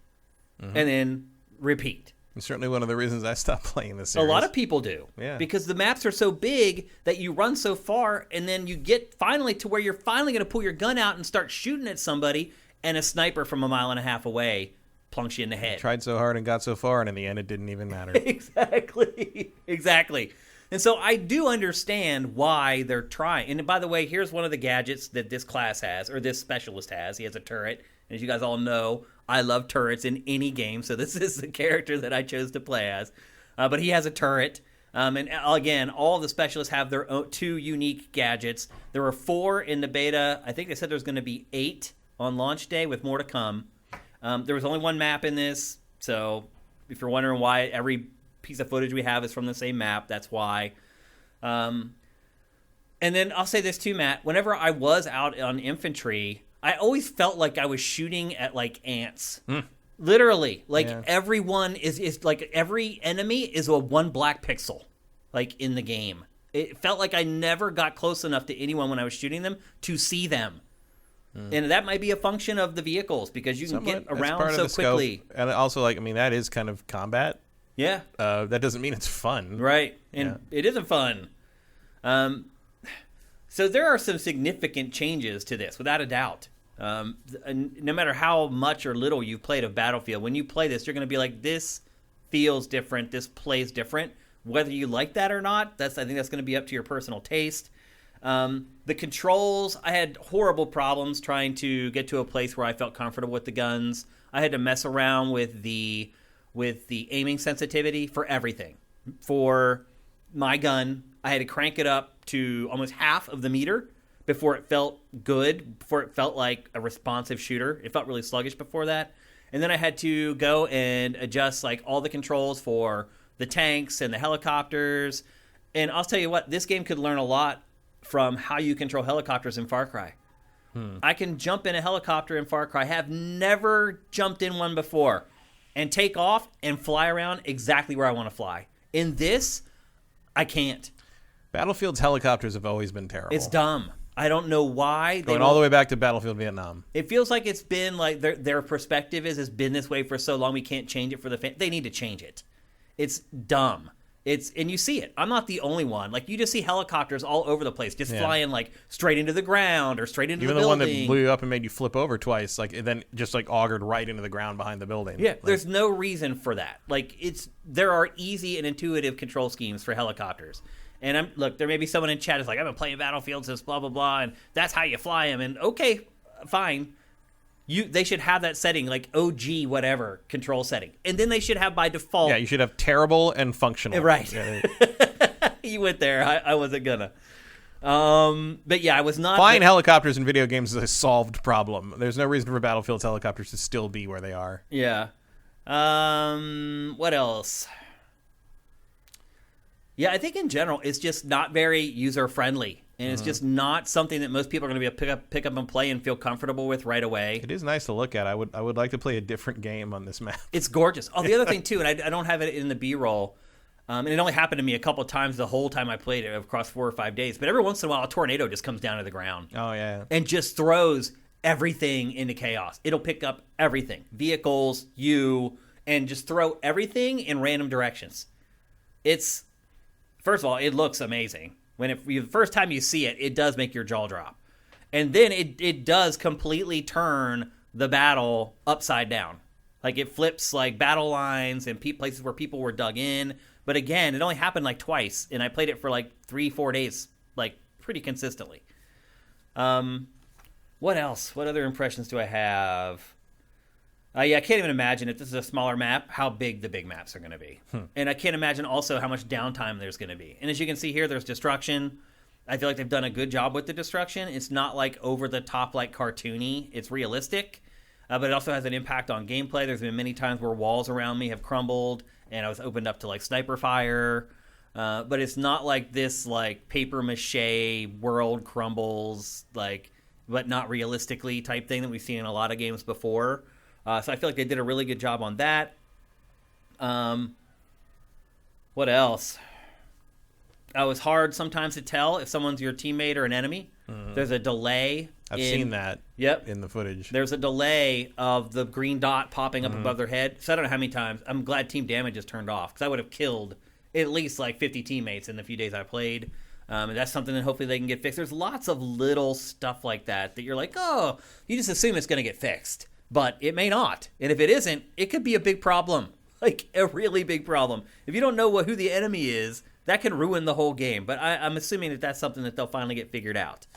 Speaker 1: And then repeat.
Speaker 2: It's certainly one of the reasons I stopped playing this
Speaker 1: A
Speaker 2: series.
Speaker 1: lot of people do.
Speaker 2: Yeah.
Speaker 1: Because the maps are so big that you run so far, and then you get finally to where you're finally going to pull your gun out and start shooting at somebody, and a sniper from a mile and a half away plunks you in the head.
Speaker 2: Tried so hard and got so far, and in the end, it didn't even matter.
Speaker 1: Exactly. And so I do understand why they're trying. And by the way, here's one of the gadgets that this class has, or this specialist has. He has a turret. And as you guys all know, I love turrets in any game, so this is the character that I chose to play as. But he has a turret. And again, all the specialists have their own 2 unique gadgets. There were 4 in the beta. I think they said there's going to be 8 on launch day with more to come. There was only 1 map in this, so if you're wondering why every piece of footage we have is from the same map, that's why. And then I'll say this too, Matt. Whenever I was out on infantry, I always felt like I was shooting at like ants. Literally, like everyone is like every enemy is a 1 black pixel, like in the game. It felt like I never got close enough to anyone when I was shooting them to see them. And that might be a function of the vehicles because you can get around so quickly.
Speaker 2: And also, like, I mean, that is kind of combat.
Speaker 1: Yeah.
Speaker 2: That doesn't mean it's fun.
Speaker 1: Right. And it isn't fun. So there are some significant changes to this, without a doubt. And no matter how much or little you've played of Battlefield, when you play this, you're going to be like, this feels different, this plays different. Whether you like that or not, I think that's going to be up to your personal taste. The controls, I had horrible problems trying to get to a place where I felt comfortable with the guns. I had to mess around with the aiming sensitivity for everything. For my gun, I had to crank it up to almost half of the meter before it felt good, before it felt like a responsive shooter. It felt really sluggish before that. And then I had to go and adjust like all the controls for the tanks and the helicopters. And I'll tell you what, this game could learn a lot from how you control helicopters in Far Cry. I can jump in a helicopter in Far Cry, have never jumped in one before, and take off and fly around exactly where I want to fly. In this, I can't.
Speaker 2: Battlefield's helicopters have always been terrible.
Speaker 1: It's dumb. I don't know why.
Speaker 2: Going all the way back to Battlefield Vietnam.
Speaker 1: It feels like it's been like their perspective is it's been this way for so long we can't change it for the fan. They need to change it. It's dumb. And you see it. I'm not the only one. Like, you just see helicopters all over the place, just flying like straight into the ground or straight into the building.
Speaker 2: Even the one that blew you up and made you flip over twice, like, and then just like augured right into the ground behind the building.
Speaker 1: Yeah,
Speaker 2: like,
Speaker 1: there's no reason for that. Like, there are easy and intuitive control schemes for helicopters. And look, there may be someone in chat who's like, I've been playing Battlefield since blah blah blah, and that's how you fly them. And okay, fine. They should have that setting, like OG whatever control setting, and then they should have by default.
Speaker 2: Yeah, you should have terrible and functional.
Speaker 1: Right.
Speaker 2: Yeah.
Speaker 1: You went there. I wasn't gonna. But yeah, I was not.
Speaker 2: Flying helicopters in video games is a solved problem. There's no reason for Battlefield's helicopters to still be where they are.
Speaker 1: Yeah. What else? Yeah, I think in general it's just not very user friendly. And it's just not something that most people are going to be able to pick up and play and feel comfortable with right away.
Speaker 2: It is nice to look at. I would like to play a different game on this map.
Speaker 1: It's gorgeous. Oh, the other thing, too, and I don't have it in the B-roll, and it only happened to me a couple times the whole time I played it across 4 or 5 days, but every once in a while a tornado just comes down to the ground.
Speaker 2: Oh, yeah.
Speaker 1: And just throws everything into chaos. It'll pick up everything. Vehicles, you, and just throw everything in random directions. First of all, it looks amazing. The first time you see it, it does make your jaw drop. And then it does completely turn the battle upside down. Like, it flips like battle lines and places where people were dug in. But again, it only happened like twice, and I played it for like 3-4 days, like pretty consistently. What else? What other impressions do I have? Yeah, I can't even imagine if this is a smaller map, how big the big maps are going to be. And I can't imagine also how much downtime there's going to be. And as you can see here, there's destruction. I feel like they've done a good job with the destruction. It's not like over the top, like cartoony. It's realistic, but it also has an impact on gameplay. There's been many times where walls around me have crumbled and I was opened up to like sniper fire. But it's not like this like paper mache world crumbles, like, but not realistically type thing that we've seen in a lot of games before. So I feel like they did a really good job on that. What else? It was hard sometimes to tell if someone's your teammate or an enemy. There's a delay.
Speaker 2: I've seen that.
Speaker 1: Yep.
Speaker 2: In the footage.
Speaker 1: There's a delay of the green dot popping up above their head. So I don't know how many times. I'm glad team damage is turned off because I would have killed at least like 50 teammates in the few days I played. And that's something that hopefully they can get fixed. There's lots of little stuff like that you're like, oh, you just assume it's going to get fixed. But it may not. And if it isn't, it could be a big problem. Like a really big problem. If you don't know who the enemy is, that can ruin the whole game. But I'm assuming that that's something that they'll finally get figured out.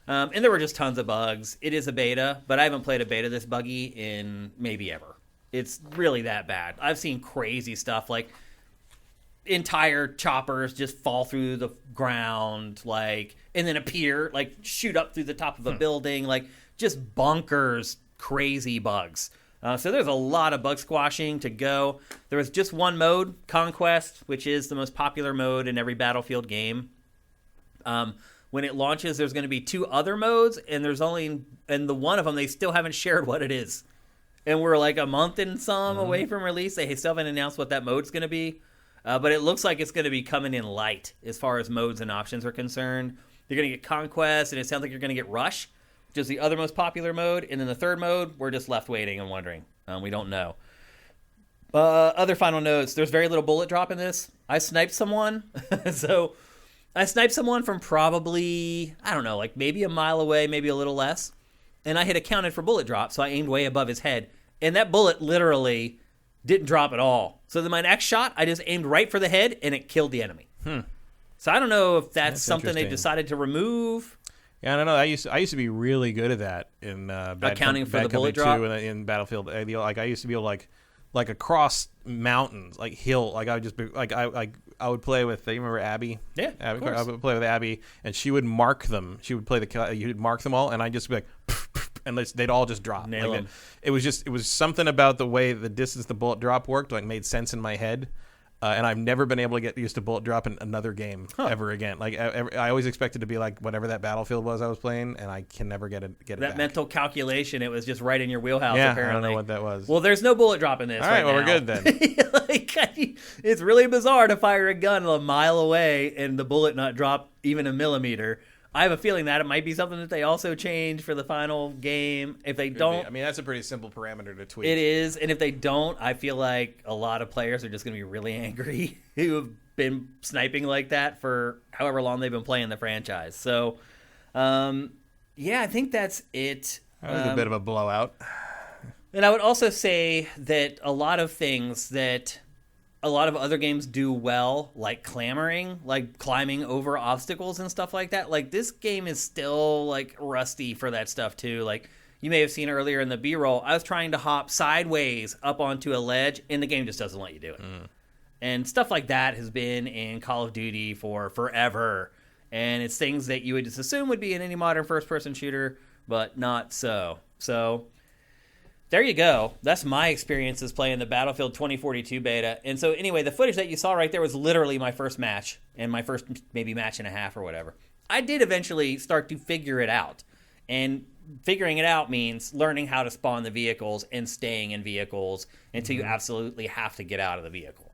Speaker 1: And there were just tons of bugs. It is a beta, but I haven't played a beta this buggy in maybe ever. It's really that bad. I've seen crazy stuff like entire choppers just fall through the ground, like, and then appear, like, shoot up through the top of a building, like, just bonkers, crazy bugs. So there's a lot of bug squashing to go. There was just one mode, Conquest, which is the most popular mode in every Battlefield game. When it launches, there's going to be 2 other modes, and the one of them, they still haven't shared what it is. And we're like a month and some away from release. They still haven't announced what that mode's going to be. But it looks like it's going to be coming in light as far as modes and options are concerned. You're going to get Conquest, and it sounds like you're going to get Rush, which is the other most popular mode. And then the third mode, we're just left waiting and wondering. We don't know. Other final notes. There's very little bullet drop in this. I sniped someone. So I sniped someone from probably, I don't know, like maybe a mile away, maybe a little less. And I had accounted for bullet drop, so I aimed way above his head. And that bullet literally didn't drop at all. So then my next shot, I just aimed right for the head, and it killed the enemy. So I don't know if that's something they decided to remove.
Speaker 2: Yeah, I don't know. I used to be really good at that in
Speaker 1: accounting for the bullet drop
Speaker 2: in Battlefield. Like I used to be able to like across mountains, like hill. Like I would just be like I would play with. You remember Abby?
Speaker 1: Yeah,
Speaker 2: Abby,
Speaker 1: of course.
Speaker 2: I would play with Abby, and she would mark them. She would play you'd mark them all, and I'd just be like, and they'd all just drop.
Speaker 1: Nail
Speaker 2: like
Speaker 1: them.
Speaker 2: It was something about the way the distance the bullet drop worked, like made sense in my head. And I've never been able to get used to bullet drop in another game ever again. Like I always expected to be like whatever that Battlefield was I was playing, and I can never get it
Speaker 1: that
Speaker 2: back.
Speaker 1: mental calculation, it was just right in your wheelhouse.
Speaker 2: Yeah,
Speaker 1: apparently.
Speaker 2: I don't know what that was.
Speaker 1: Well, there's no bullet drop in this.
Speaker 2: All right, well,
Speaker 1: now.
Speaker 2: we're good then.
Speaker 1: It's really bizarre to fire a gun a mile away and the bullet not drop even a millimeter. I have a feeling that it might be something that they also change for the final game. If they don't...
Speaker 2: I mean, that's a pretty simple parameter to tweak.
Speaker 1: It is, and if they don't, I feel like a lot of players are just going to be really angry who have been sniping like that for however long they've been playing the franchise. So, yeah, I think that's it.
Speaker 2: That was a bit of a blowout.
Speaker 1: And I would also say that a lot of things that a lot of other games do well, like clamoring, like climbing over obstacles and stuff like that. Like this game is still like rusty for that stuff too. Like you may have seen earlier in the B-roll, I was trying to hop sideways up onto a ledge and the game just doesn't let you do it. And stuff like that has been in Call of Duty for forever. And it's things that you would just assume would be in any modern first-person shooter, but not so. So there you go. That's my experiences playing the Battlefield 2042 beta. And so anyway, the footage that you saw right there was literally my first match and my first maybe match and a half or whatever. I did eventually start to figure it out. And figuring it out means learning how to spawn the vehicles and staying in vehicles until you absolutely have to get out of the vehicle.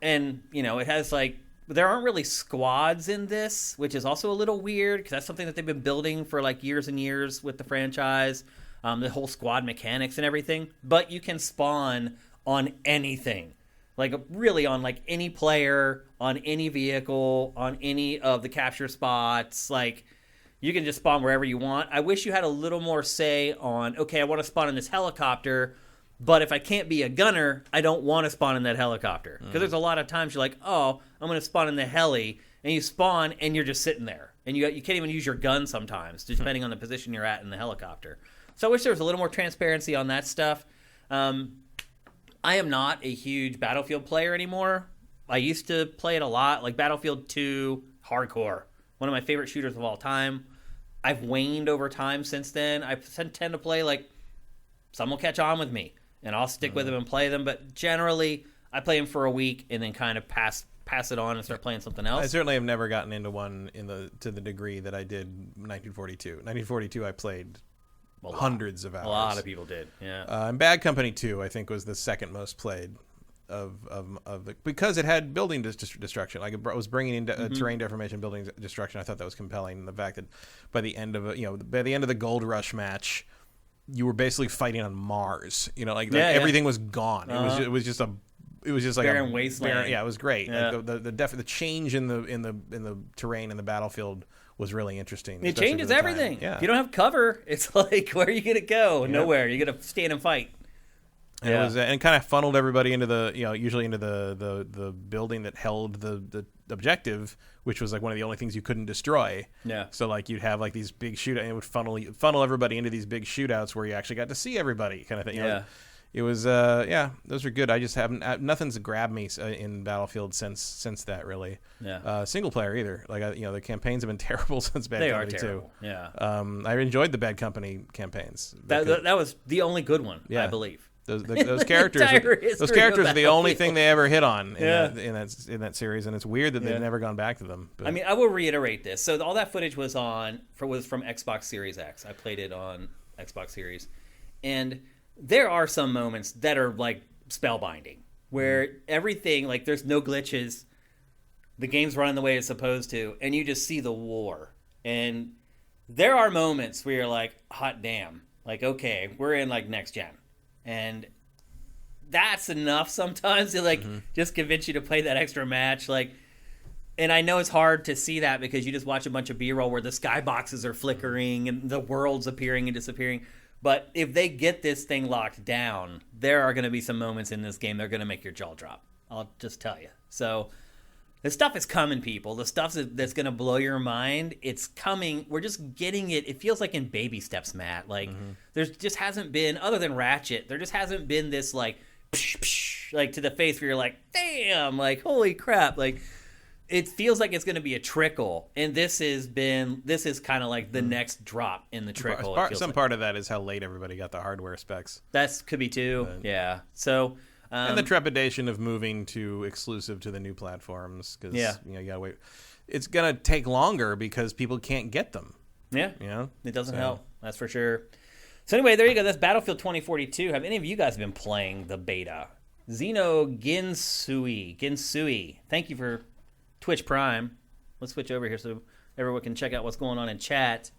Speaker 1: And, you know, it has like, there aren't really squads in this, which is also a little weird because that's something that they've been building for like years and years with the franchise. The whole squad mechanics and everything, but you can spawn on anything, like really on like any player, on any vehicle, on any of the capture spots. Like you can just spawn wherever you want. I wish you had a little more say on, okay, I want to spawn in this helicopter, but if I can't be a gunner, I don't want to spawn in that helicopter. Because there's a lot of times you're like, oh, I'm going to spawn in the heli, and you spawn and you're just sitting there. And you can't even use your gun sometimes, depending on the position you're at in the helicopter. So I wish there was a little more transparency on that stuff. I am not a huge Battlefield player anymore. I used to play it a lot, like Battlefield 2, hardcore. One of my favorite shooters of all time. I've waned over time since then. I tend to play like some will catch on with me, and I'll stick with them and play them. But generally, I play them for a week and then kind of pass it on and start playing something else.
Speaker 2: I certainly have never gotten into one to the degree that I did 1942. 1942, I played hundreds of hours.
Speaker 1: A lot of people did, yeah.
Speaker 2: And Bad Company 2, I think, was the second most played. because it had building destruction. Like it was bringing in terrain deformation, building destruction. I thought that was compelling. The fact that by the end of the Gold Rush match, you were basically fighting on Mars. Everything was gone. It was just like
Speaker 1: barren wasteland.
Speaker 2: It was great. Yeah. Like the change in the terrain in the battlefield was really interesting.
Speaker 1: It changes everything.
Speaker 2: Yeah.
Speaker 1: If you don't have cover, it's like, where are you gonna go? Yeah. Nowhere. You're gonna stand and fight.
Speaker 2: And it was, and it kind of funneled everybody into usually into the building that held the objective, which was like one of the only things you couldn't destroy.
Speaker 1: Yeah.
Speaker 2: So like you'd have like these big shootouts, and it would funnel everybody into these big shootouts where you actually got to see everybody, kind of thing. It was those are good. I just haven't nothing's grabbed me in Battlefield since that, really.
Speaker 1: Yeah.
Speaker 2: Single player either. Like the campaigns have been terrible since Bad Company too.
Speaker 1: Yeah.
Speaker 2: I enjoyed the Bad Company campaigns.
Speaker 1: That was the only good one, I believe.
Speaker 2: Those characters are the only thing they ever hit on in that series, and it's weird that they've never gone back to them. But.
Speaker 1: I mean, I will reiterate this. So all that footage was from Xbox Series X. I played it on Xbox Series, and there are some moments that are like spellbinding, where everything, like, there's no glitches, the game's running the way it's supposed to, and you just see the war. And there are moments where you're like, hot damn, like, okay, we're in like next gen. And that's enough sometimes to like just convince you to play that extra match. Like, and I know it's hard to see that because you just watch a bunch of B-roll where the skyboxes are flickering and the world's appearing and disappearing. But if they get this thing locked down, there are going to be some moments in this game that are going to make your jaw drop. I'll just tell you. So the stuff is coming, people. The stuff that's going to blow your mind, it's coming. We're just getting it. It feels like in baby steps, Matt. Like, there's just hasn't been, other than Ratchet, there just hasn't been this, like, psh, psh, like, to the face where you're like, damn, like, holy crap. Like, it feels like it's going to be a trickle. And this is kind of like the next drop in the trickle.
Speaker 2: Part of that is how late everybody got the hardware specs.
Speaker 1: That could be too. Yeah. So...
Speaker 2: and the trepidation of moving to exclusive to the new platforms because you gotta wait. It's gonna take longer because people can't get them.
Speaker 1: Yeah, it doesn't help. That's for sure. So anyway, there you go. That's Battlefield 2042. Have any of you guys been playing the beta? Xeno Ginsui. Thank you for Twitch Prime. Let's switch over here so everyone can check out what's going on in chat.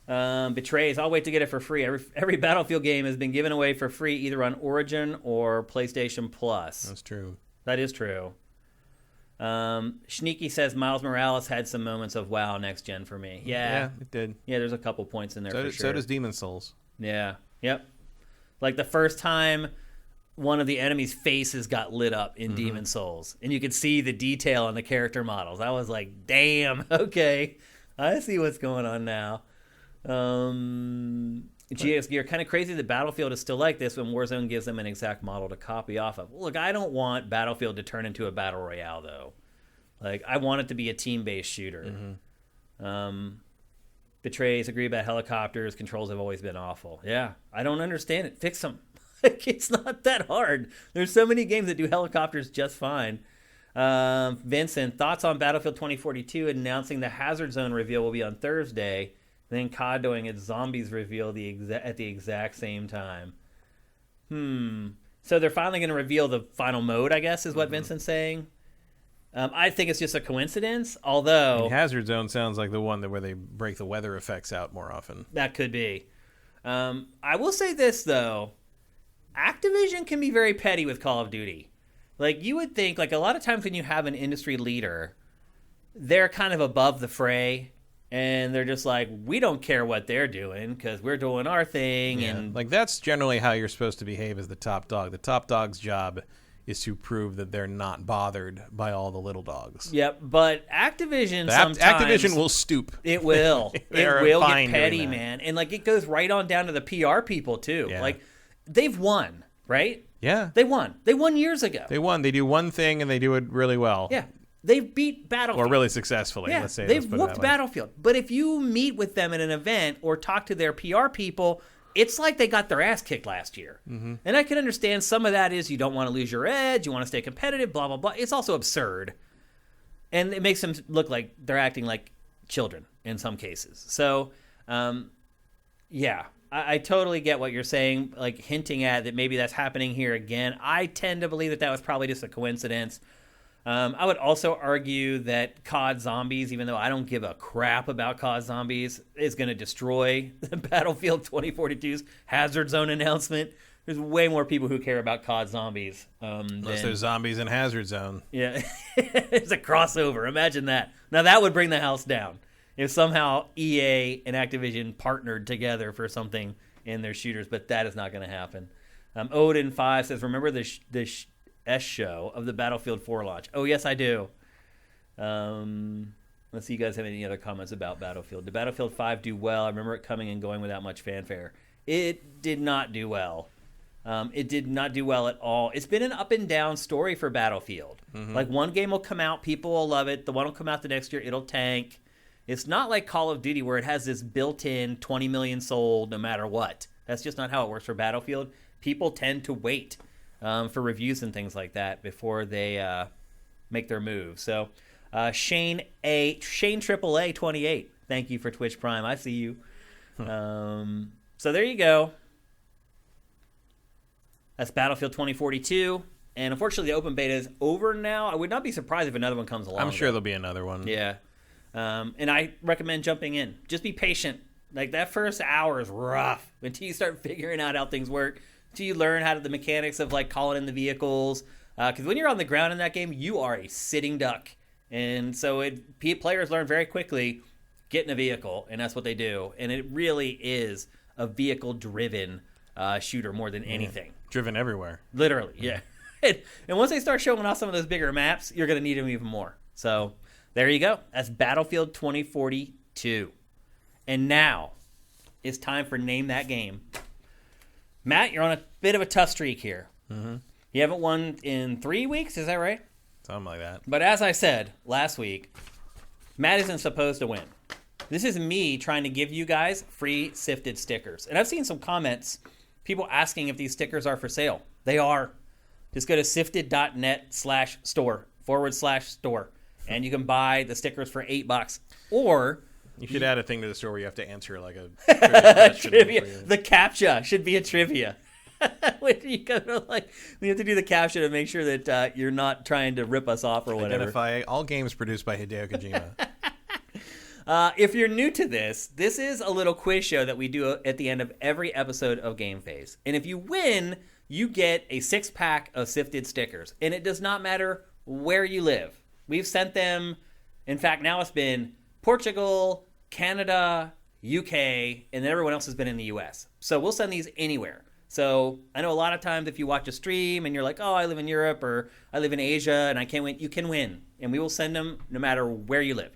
Speaker 1: Betrays. I'll wait to get it for free. Every Battlefield game has been given away for free either on Origin or PlayStation Plus.
Speaker 2: That's true.
Speaker 1: That is true. Sneaky says Miles Morales had some moments of wow next gen for me.
Speaker 2: Yeah, it did.
Speaker 1: Yeah, there's a couple points in there for sure.
Speaker 2: So does Demon Souls.
Speaker 1: Yeah. Yep. Like the first time one of the enemy's faces got lit up in Demon Souls, and you could see the detail on the character models. I was like, damn, okay, I see what's going on now. GX Gear, kind of crazy that Battlefield is still like this when Warzone gives them an exact model to copy off of. Look, I don't want Battlefield to turn into a battle royale, though. Like, I want it to be a team-based shooter. Betrays, agree about helicopters. Controls have always been awful. Yeah, I don't understand it. Fix them. Like, it's not that hard. There's so many games that do helicopters just fine. Vincent, thoughts on Battlefield 2042 announcing the Hazard Zone reveal will be on Thursday. Then COD doing its zombies reveal at the exact same time. So they're finally going to reveal the final mode, I guess, is what Vincent's saying. I think it's just a coincidence, although...
Speaker 2: Hazard Zone sounds like the one where they break the weather effects out more often.
Speaker 1: That could be. I will say this, though. Activision can be very petty with Call of Duty. Like, you would think, like, a lot of times when you have an industry leader, they're kind of above the fray. And they're just like, we don't care what they're doing because we're doing our thing.
Speaker 2: Yeah. And like, that's generally how you're supposed to behave as the top dog. The top dog's job is to prove that they're not bothered by all the little dogs.
Speaker 1: Yep, but Activision
Speaker 2: Activision will stoop.
Speaker 1: It will. It will get petty, man. And like, it goes right on down to the PR people too. Yeah. Like, they've won, right?
Speaker 2: Yeah.
Speaker 1: They won. They won years ago.
Speaker 2: They won. They do one thing and they do it really well.
Speaker 1: Yeah. They've beat Battlefield.
Speaker 2: Or really successfully,
Speaker 1: yeah,
Speaker 2: let's say.
Speaker 1: They've whooped Battlefield. But if you meet with them at an event or talk to their PR people, it's like they got their ass kicked last year. And I can understand some of that is you don't want to lose your edge, you want to stay competitive, blah, blah, blah. It's also absurd. And it makes them look like they're acting like children in some cases. So Yeah, I totally get what you're saying, like hinting at that maybe that's happening here again. I tend to believe that was probably just a coincidence. I would also argue that COD Zombies, even though I don't give a crap about COD Zombies, is going to destroy the Battlefield 2042's Hazard Zone announcement. There's way more people who care about COD Zombies.
Speaker 2: Unless there's zombies in Hazard Zone.
Speaker 1: Yeah, it's a crossover. Imagine that. Now that would bring the house down. If somehow EA and Activision partnered together for something in their shooters, but that is not going to happen. Odin5 says, remember the S show of the Battlefield 4 launch? Oh, yes, I do. Let's see, you guys have any other comments about Battlefield. Did Battlefield 5 do well? I remember it coming and going without much fanfare. It did not do well. It did not do well at all. It's been an up and down story for Battlefield. Mm-hmm. Like, one game will come out, people will love it. The one will come out the next year, it'll tank. It's not like Call of Duty where it has this built-in 20 million sold no matter what. That's just not how it works for Battlefield. People tend to wait for reviews and things like that before they make their move. So Shane AAA 28, thank you for Twitch Prime. I see you. So there you go. That's Battlefield 2042. And unfortunately, the open beta is over now. I would not be surprised if another one comes along.
Speaker 2: I'm sure there'll be another one.
Speaker 1: Yeah. And I recommend jumping in. Just be patient. Like, that first hour is rough until you start figuring out how things work, until you learn how to the mechanics of, like, calling in the vehicles. Because when you're on the ground in that game, you are a sitting duck. And so players learn very quickly, get in a vehicle, and that's what they do. And it really is a vehicle-driven shooter more than anything.
Speaker 2: Driven everywhere.
Speaker 1: Literally, yeah. And once they start showing off some of those bigger maps, you're going to need them even more. So there you go. That's Battlefield 2042. And now it's time for Name That Game. Matt, you're on a bit of a tough streak here.
Speaker 2: Mm-hmm.
Speaker 1: You haven't won in 3 weeks, is that right?
Speaker 2: Something like that.
Speaker 1: But as I said last week, Matt isn't supposed to win. This is me trying to give you guys free Sifted stickers. And I've seen some comments, people asking if these stickers are for sale. They are. Just go to sifted.net/store/store. And you can buy the stickers for $8. Or
Speaker 2: you should add a thing to the store where you have to answer like a
Speaker 1: trivia. The CAPTCHA should be a trivia. When you have to do the CAPTCHA to make sure that you're not trying to rip us off or whatever.
Speaker 2: Identify all games produced by Hideo Kojima.
Speaker 1: If you're new to this is a little quiz show that we do at the end of every episode of GameFace. And if you win, you get a 6-pack of Sifted stickers. And it does not matter where you live. We've sent them, in fact, now it's been Portugal, Canada, UK, and then everyone else has been in the US. So we'll send these anywhere. So I know a lot of times if you watch a stream and you're like, oh, I live in Europe or I live in Asia and I can't win, you can win. And we will send them no matter where you live.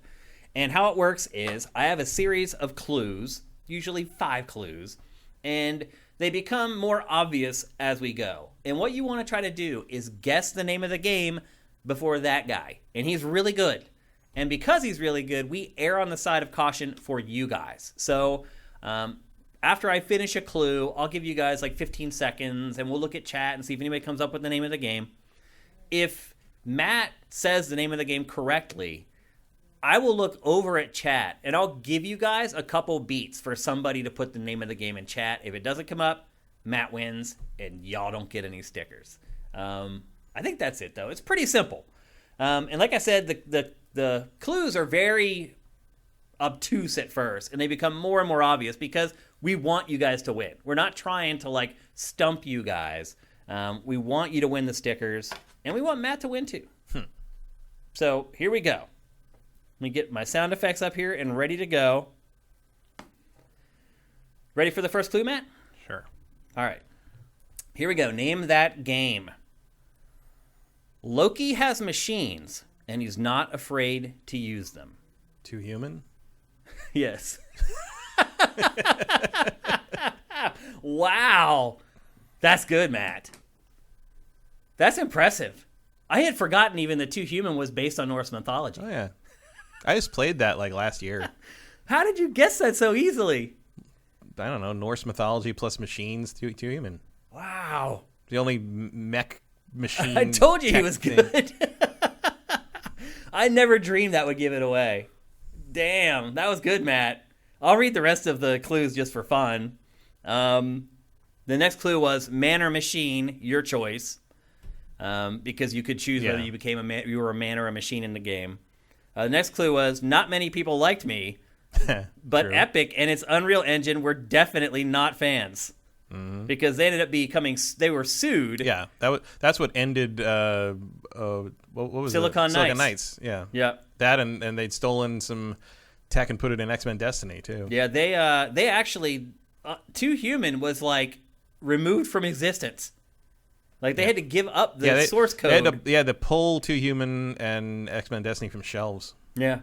Speaker 1: And how it works is I have a series of clues, usually 5 clues, and they become more obvious as we go. And what you want to try to do is guess the name of the game before that guy. And he's really good. And because he's really good, we err on the side of caution for you guys. So after I finish a clue, I'll give you guys like 15 seconds, and we'll look at chat and see if anybody comes up with the name of the game. If Matt says the name of the game correctly, I will look over at chat, and I'll give you guys a couple beats for somebody to put the name of the game in chat. If it doesn't come up, Matt wins, and y'all don't get any stickers. I think that's it, though. It's pretty simple. And like I said, the clues are very obtuse at first, and they become more and more obvious because we want you guys to win. We're not trying to, like, stump you guys. We want you to win the stickers, and we want Matt to win, too. So here we go. Let me get my sound effects up here and ready to go. Ready for the first clue, Matt?
Speaker 2: Sure.
Speaker 1: All right. Here we go. Name that game. Loki has machines, and he's not afraid to use them.
Speaker 2: Too human?
Speaker 1: Yes. Wow. That's good, Matt. That's impressive. I had forgotten even that Too Human was based on Norse mythology.
Speaker 2: Oh, yeah. I just played that like last year.
Speaker 1: How did you guess that so easily?
Speaker 2: I don't know. Norse mythology plus machines, too human.
Speaker 1: Wow.
Speaker 2: The only mech machine.
Speaker 1: I told you he was good. I never dreamed that would give it away. Damn, that was good, Matt. I'll read the rest of the clues just for fun. The next clue was man or machine, your choice, because you could choose whether you were a man or a machine in the game. The next clue was not many people liked me, but
Speaker 2: True.
Speaker 1: Epic and its Unreal Engine were definitely not fans. Because they ended up they were sued.
Speaker 2: Yeah, that's what ended. What was
Speaker 1: Silicon
Speaker 2: Knights. Yeah,
Speaker 1: Yeah.
Speaker 2: that and they'd stolen some tech and put it in X-Men Destiny too.
Speaker 1: Yeah, they actually Too Human was like removed from existence. Like they had to give up the source code.
Speaker 2: They had to pull Too Human and X-Men Destiny from shelves.
Speaker 1: Yeah,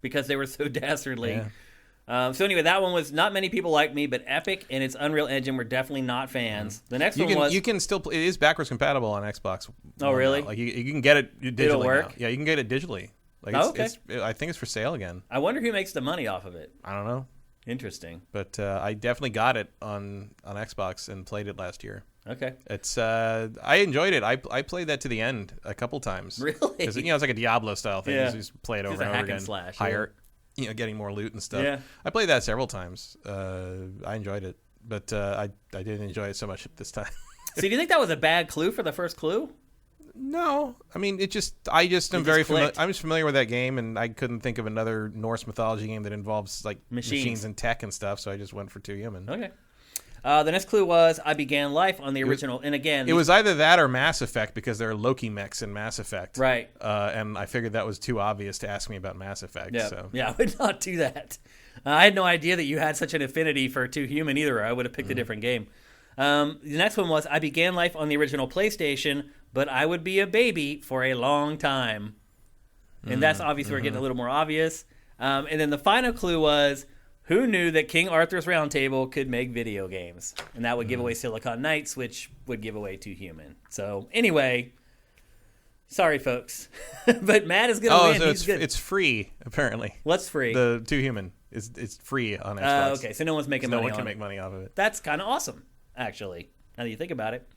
Speaker 1: because they were so dastardly.
Speaker 2: Yeah.
Speaker 1: So anyway, that one was not many people like me, but Epic and its Unreal Engine were definitely not fans. The next one was
Speaker 2: you can still play, it is backwards compatible on Xbox.
Speaker 1: Oh, really?
Speaker 2: Like you can get it digitally.
Speaker 1: It'll work?
Speaker 2: Now. Yeah, you can get it digitally. Like
Speaker 1: okay.
Speaker 2: I think it's for sale again.
Speaker 1: I wonder who makes the money off of it.
Speaker 2: I don't know,
Speaker 1: Interesting.
Speaker 2: but I definitely got it on Xbox and played it last year.
Speaker 1: Okay.
Speaker 2: It's I enjoyed it. I played that to the end a couple times.
Speaker 1: Really?
Speaker 2: Because it's like a Diablo style thing.
Speaker 1: Yeah.
Speaker 2: You just play it over
Speaker 1: It's a
Speaker 2: and over
Speaker 1: hack
Speaker 2: again.
Speaker 1: and slash,
Speaker 2: Higher, getting more loot and stuff.
Speaker 1: Yeah.
Speaker 2: I played that several times. I enjoyed it, but I didn't enjoy it so much this time.
Speaker 1: So do you think that was a bad clue for the first clue?
Speaker 2: No, I mean I just am very familiar.
Speaker 1: clicked.
Speaker 2: I'm just familiar with that game, and I couldn't think of another Norse mythology game that involves like
Speaker 1: Machines.
Speaker 2: machines and tech and stuff. So I just went for Too Human.
Speaker 1: Okay. The next clue was I began life on the original, and again,
Speaker 2: It was either that or Mass Effect because there are Loki mechs in Mass Effect.
Speaker 1: right.
Speaker 2: And I figured that was too obvious to ask me about Mass Effect.
Speaker 1: Yeah,
Speaker 2: So.
Speaker 1: yeah, I would not do that. I had no idea that you had such an affinity for Too Human either. I would have picked a different game. The next one was I began life on the original PlayStation, but I would be a baby for a long time. And that's obviously we're getting a little more obvious. And then the final clue was who knew that King Arthur's Round Table could make video games? And that would give away Silicon Knights, which would give away Too Human. So anyway, sorry folks, but Matt is going to win.
Speaker 2: So
Speaker 1: He's good.
Speaker 2: it's free apparently.
Speaker 1: What's free?
Speaker 2: The Too Human it's free on Xbox.
Speaker 1: Okay, so no one's making
Speaker 2: No
Speaker 1: money
Speaker 2: one
Speaker 1: on
Speaker 2: can
Speaker 1: it.
Speaker 2: make money off of it.
Speaker 1: That's kind of awesome, actually, now that you think about it.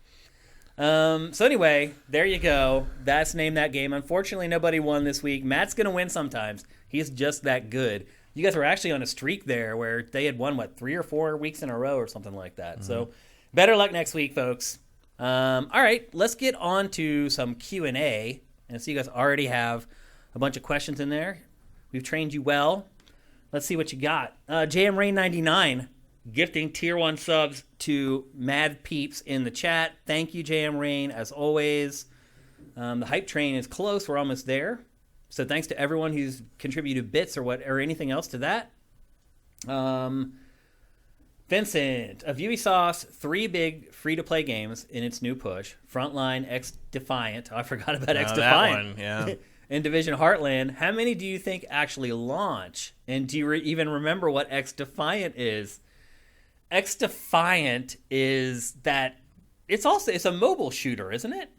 Speaker 1: So anyway, there you go. That's Name That Game. Unfortunately, nobody won this week. Matt's going to win sometimes. He's just that good. You guys were actually on a streak there where they had won, 3 or 4 weeks in a row or something like that. So better luck next week, folks. All right, let's get on to some Q&A. And so you guys already have a bunch of questions in there. We've trained you well. Let's see what you got. JM Rain 99 gifting tier 1 subs to Mad Peeps in the chat. Thank you, JM Rain, as always. The hype train is close. We're almost there. So thanks to everyone who's contributed bits or anything else to that. Vincent, of Ubisoft's 3 big free-to-play games in its new push, Frontline, X Defiant. Oh, I forgot about X Defiant.
Speaker 2: That one, yeah.
Speaker 1: And Division Heartland, how many do you think actually launch? And do you even remember what X Defiant is? X Defiant is that it's a mobile shooter, isn't it?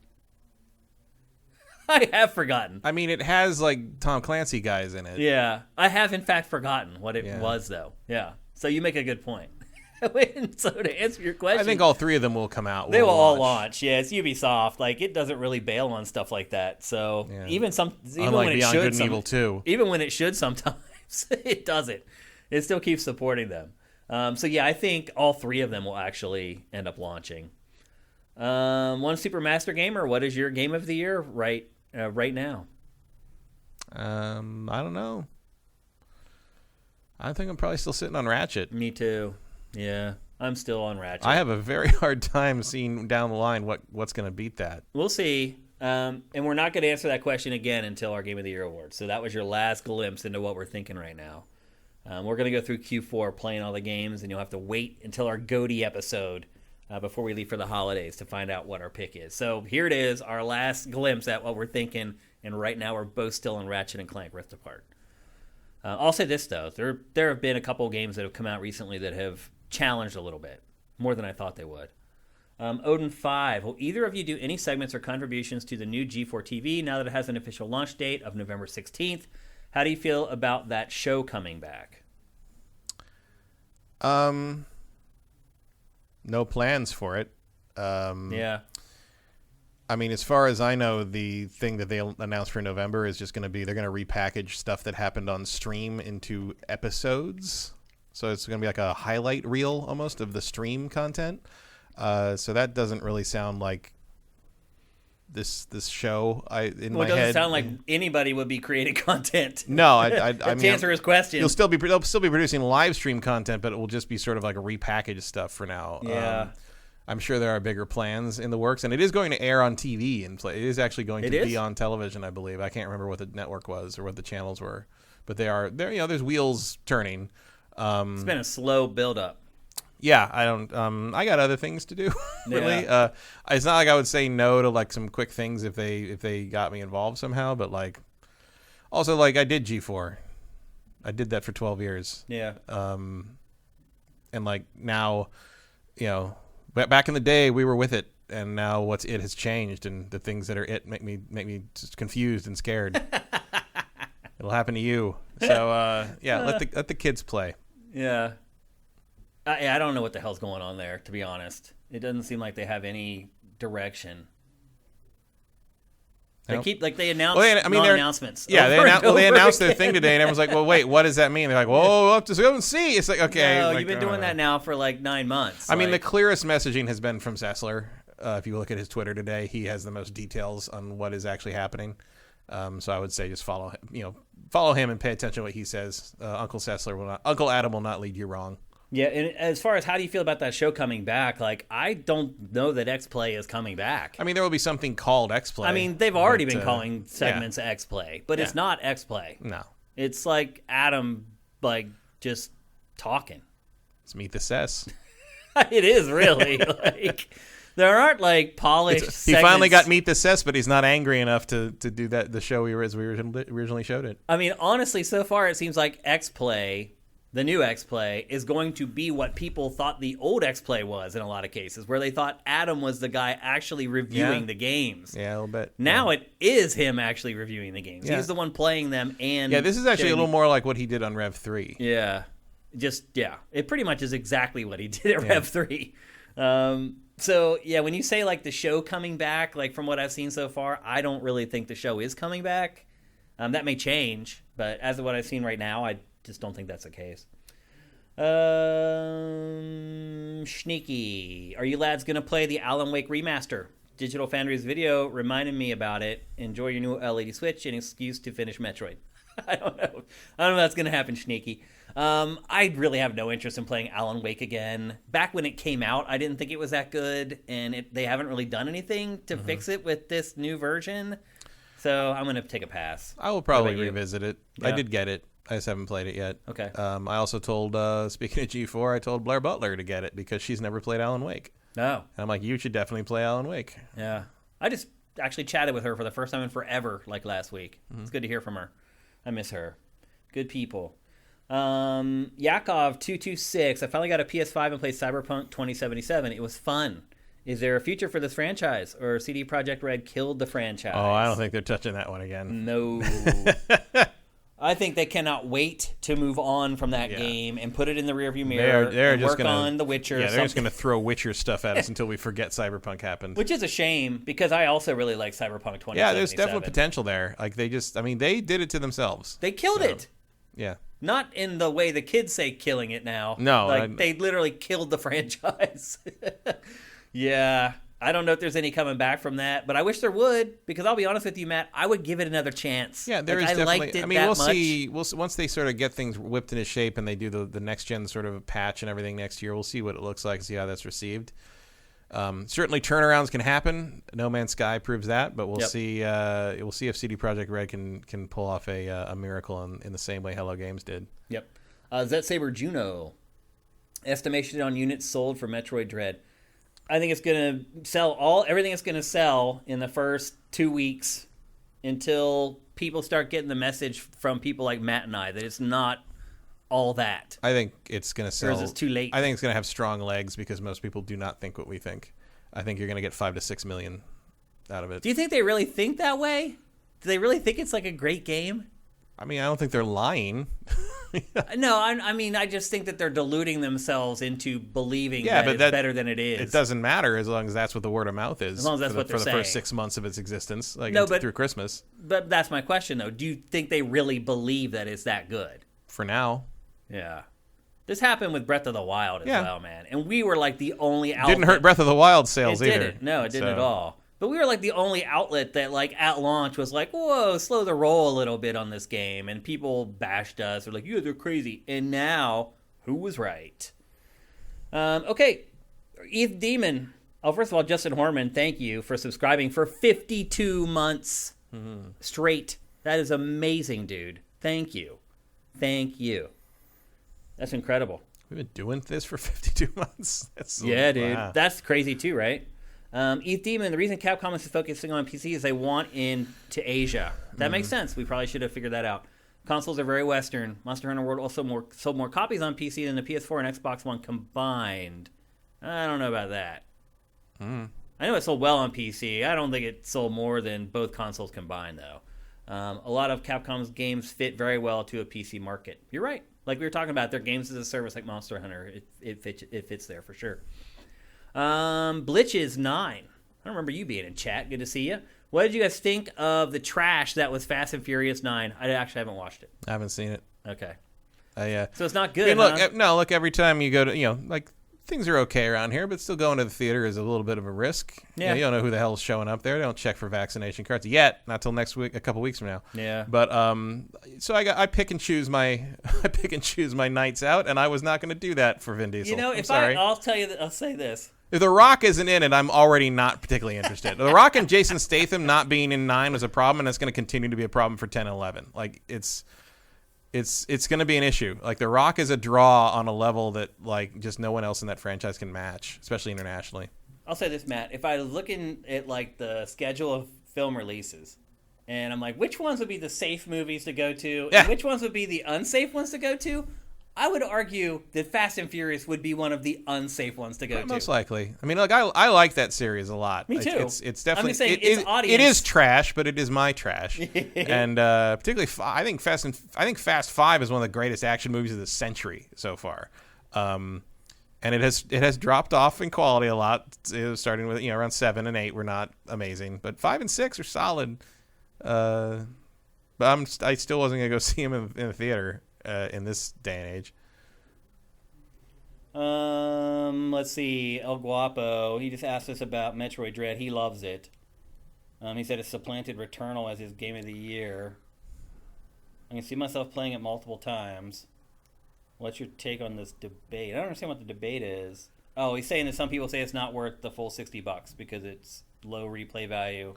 Speaker 1: I have forgotten.
Speaker 2: I mean, it has like Tom Clancy guys in it.
Speaker 1: Yeah, I have in fact forgotten what it was though. Yeah, so you make a good point. So to answer your question,
Speaker 2: I think all 3 of them will come out.
Speaker 1: They will all launch. Yeah, it's Ubisoft. Like it doesn't really bail on stuff like that. So even
Speaker 2: Unlike
Speaker 1: when it
Speaker 2: Beyond
Speaker 1: should,
Speaker 2: Good and Evil 2.
Speaker 1: even when it should sometimes, it doesn't. It still keeps supporting them. So yeah, I think all 3 of them will actually end up launching. One Super Master Gamer, what is your game of the year right now?
Speaker 2: I don't know. I think I'm probably still sitting on Ratchet.
Speaker 1: Me too. Yeah, I'm still on Ratchet.
Speaker 2: I have a very hard time seeing down the line what's going to beat that.
Speaker 1: We'll see. And we're not going to answer that question again until our Game of the Year awards. So that was your last glimpse into what we're thinking right now. We're going to go through Q4 playing all the games, and you'll have to wait until our GOTY episode before we leave for the holidays to find out what our pick is. So here it is, our last glimpse at what we're thinking, and right now we're both still on Ratchet and Clank Rift Apart. I'll say this, though. There have been a couple of games that have come out recently that have challenged a little bit, more than I thought they would. Odin 5, will either of you do any segments or contributions to the new G4 TV now that it has an official launch date of November 16th? How do you feel about that show coming back?
Speaker 2: No plans for it.
Speaker 1: Yeah.
Speaker 2: I mean, as far as I know, the thing that they announced for November is just going to be they're going to repackage stuff that happened on stream into episodes. So it's going to be like a highlight reel almost of the stream content. So that doesn't really sound like this show. In my
Speaker 1: it doesn't
Speaker 2: head,
Speaker 1: sound like anybody would be creating content.
Speaker 2: No, I
Speaker 1: to
Speaker 2: mean,
Speaker 1: answer his question,
Speaker 2: they'll still be producing live stream content, but it will just be sort of like a repackaged stuff for now.
Speaker 1: Yeah.
Speaker 2: I'm sure there are bigger plans in the works, and it is going to air on TV and play. It is actually going to be on television, I believe. I can't remember what the network was or what the channels were, but they are there. There's wheels turning.
Speaker 1: It's been a slow build up.
Speaker 2: Yeah, I don't. I got other things to do. Really, it's not like I would say no to like some quick things if they got me involved somehow. But like, also like I did G4, I did that for 12 years.
Speaker 1: Yeah.
Speaker 2: And like now, back in the day we were with it, and now what's it has changed, and the things that are it make me just confused and scared. It'll happen to you. So let the kids play.
Speaker 1: Yeah. I don't know what the hell's going on there, to be honest. It doesn't seem like they have any direction. They announce non-announcements.
Speaker 2: Yeah, they announced their thing today, and everyone's like, "Well, wait, what does that mean?" They're like, "Well, we'll have to go and see." It's like, okay,
Speaker 1: no, you've been doing that now for like 9 months.
Speaker 2: I mean, the clearest messaging has been from Sessler. If you look at his Twitter today, he has the most details on what is actually happening. So I would say just follow him and pay attention to what he says. Uncle Adam will not lead you wrong.
Speaker 1: Yeah, and as far as how do you feel about that show coming back, like, I don't know that X-Play is coming back.
Speaker 2: I mean, there will be something called X-Play.
Speaker 1: I mean, they've already been calling segments X-Play, but it's not X-Play.
Speaker 2: No.
Speaker 1: It's like Adam, like, just talking.
Speaker 2: It's Meet the Cess.
Speaker 1: It is, really. Like, there aren't, like, polished
Speaker 2: He
Speaker 1: segments.
Speaker 2: finally got Meet the Cess, but he's not angry enough to do that. The show as we originally showed it.
Speaker 1: I mean, honestly, so far it seems like X-Play, the new X-Play, is going to be what people thought the old X-Play was in a lot of cases, where they thought Adam was the guy actually reviewing the games.
Speaker 2: Yeah, a little bit.
Speaker 1: Now it is him actually reviewing the games. Yeah. He's the one playing them and...
Speaker 2: Yeah, this is actually a little more like what he did on Rev 3.
Speaker 1: Yeah. It pretty much is exactly what he did at Rev 3. So, yeah, when you say, like, the show coming back, like, from what I've seen so far, I don't really think the show is coming back. That may change, but as of what I've seen right now, I just don't think that's the case. Sneaky. Are you lads going to play the Alan Wake remaster? Digital Foundry's video reminded me about it. Enjoy your new LED Switch, an excuse to finish Metroid. I don't know if that's going to happen, Sneaky. I really have no interest in playing Alan Wake again. Back when it came out, I didn't think it was that good, and they haven't really done anything to fix it with this new version. So I'm going to take a pass.
Speaker 2: I will probably revisit it.
Speaker 1: Yeah.
Speaker 2: I did get it. I just haven't played it yet.
Speaker 1: Okay.
Speaker 2: I also told, speaking of G4, I told Blair Butler to get it because she's never played Alan Wake.
Speaker 1: No.
Speaker 2: And I'm like, you should definitely play Alan Wake.
Speaker 1: Yeah. I just actually chatted with her for the first time in forever, like last week. It's good to hear from her. I miss her. Good people. Yakov226. I finally got a PS5 and played Cyberpunk 2077. It was fun. Is there a future for this franchise, or CD Projekt Red killed the franchise?
Speaker 2: Oh, I don't think they're touching that one again.
Speaker 1: No. I think they cannot wait to move on from that game and put it in the rearview mirror and work on The Witcher.
Speaker 2: Yeah, they're just going to throw Witcher stuff at us until we forget Cyberpunk happened.
Speaker 1: Which is a shame, because I also really like Cyberpunk 2077.
Speaker 2: Yeah, there's definitely potential there. Like, they did it to themselves.
Speaker 1: They killed it.
Speaker 2: Yeah.
Speaker 1: Not in the way the kids say killing it now.
Speaker 2: No.
Speaker 1: Like, they literally killed the franchise. Yeah. I don't know if there's any coming back from that, but I wish there would, because I'll be honest with you, Matt, I would give it another chance.
Speaker 2: Yeah, there is
Speaker 1: I
Speaker 2: definitely.
Speaker 1: liked it
Speaker 2: I mean,
Speaker 1: we'll
Speaker 2: see. Once they sort of get things whipped into shape and they do the next gen sort of patch and everything next year, we'll see what it looks like, see how that's received. Certainly, turnarounds can happen. No Man's Sky proves that, but we'll see. We'll see if CD Projekt Red can pull off a miracle in the same way Hello Games did.
Speaker 1: Yep. Zet Saber Juno, estimation on units sold for Metroid Dread. I think it's going to sell everything it's going to sell in the first 2 weeks until people start getting the message from people like Matt and I that it's not all that.
Speaker 2: I think it's going to sell.
Speaker 1: Or is it too late?
Speaker 2: I think it's going to have strong legs because most people do not think what we think. I think you're going to get 5 to 6 million out of it.
Speaker 1: Do you think they really think that way? Do they really think it's like a great game?
Speaker 2: I mean, I don't think they're lying.
Speaker 1: No, I mean, I just think that they're deluding themselves into believing that it's better than it is.
Speaker 2: It doesn't matter as long as that's what the word of mouth is.
Speaker 1: As long as that's what they're saying.
Speaker 2: For the first 6 months of its existence, through Christmas.
Speaker 1: But that's my question, though. Do you think they really believe that it's that good?
Speaker 2: For now.
Speaker 1: Yeah. This happened with Breath of the Wild as well, man. And we were like the only outlet.
Speaker 2: Didn't hurt Breath of the Wild sales either.
Speaker 1: It didn't. No, it didn't at all. But we were like the only outlet that like at launch was like, whoa, slow the roll a little bit on this game. And people bashed us. They're like, you guys are crazy. And now, who was right? Okay, ETH Demon. Oh, first of all, Justin Horman, thank you for subscribing for 52 months straight. That is amazing, dude. Thank you. Thank you. That's incredible.
Speaker 2: We've been doing this for 52 months.
Speaker 1: Dude. Wow. That's crazy too, right? ETH Demon, the reason Capcom is focusing on PC is they want into Asia. That makes sense. We probably should have figured that out. Consoles are very Western. Monster Hunter World also sold more copies on PC than the PS4 and Xbox One combined. I don't know about that. I know it sold well on PC. I don't think it sold more than both consoles combined, though. A lot of Capcom's games fit very well to a PC market. You're right. Like we were talking about, their games as a service like Monster Hunter, it fits there for sure. Blitches 9. I don't remember you being in chat. Good to see you. What did you guys think of the trash that was Fast and Furious 9? I actually haven't watched it.
Speaker 2: I haven't seen it.
Speaker 1: Okay.
Speaker 2: So
Speaker 1: it's not good,
Speaker 2: look, every time you go to, like, things are okay around here, but still going to the theater is a little bit of a risk.
Speaker 1: Yeah.
Speaker 2: You don't know who the hell is showing up there. They don't check for vaccination cards yet, not till next week, a couple weeks from now.
Speaker 1: Yeah.
Speaker 2: But so I pick and choose my nights out, and I was not going to do that for Vin Diesel.
Speaker 1: You know, I'll tell you that I'll say this.
Speaker 2: If The Rock isn't in it, I'm already not particularly interested. The Rock and Jason Statham not being in 9 was a problem, and it's going to continue to be a problem for 10 and 11. Like it's going to be an issue. Like The Rock is a draw on a level that like just no one else in that franchise can match, especially internationally.
Speaker 1: I'll say this, Matt. If I was looking at like the schedule of film releases, and I'm like, which ones would be the safe movies to go to, and which ones would be the unsafe ones to go to, I would argue that Fast and Furious would be one of the unsafe ones to go to.
Speaker 2: Most likely. I mean, like I like that series a lot.
Speaker 1: Me too.
Speaker 2: It's definitely.
Speaker 1: I'm just saying, its audience.
Speaker 2: It is trash, but it is my trash. And particularly, I think Fast 5 is one of the greatest action movies of the century so far. And it has dropped off in quality a lot. Starting with around 7 and 8 were not amazing, but 5 and 6 are solid. But I still wasn't gonna go see him in the theater. In this day and age.
Speaker 1: Let's see. El Guapo, he just asked us about Metroid Dread. He loves it. He said it supplanted Returnal as his game of the year. I can see myself playing it multiple times. What's your take on this debate? I don't understand what the debate is. Oh, he's saying that some people say it's not worth the full $60 because it's low replay value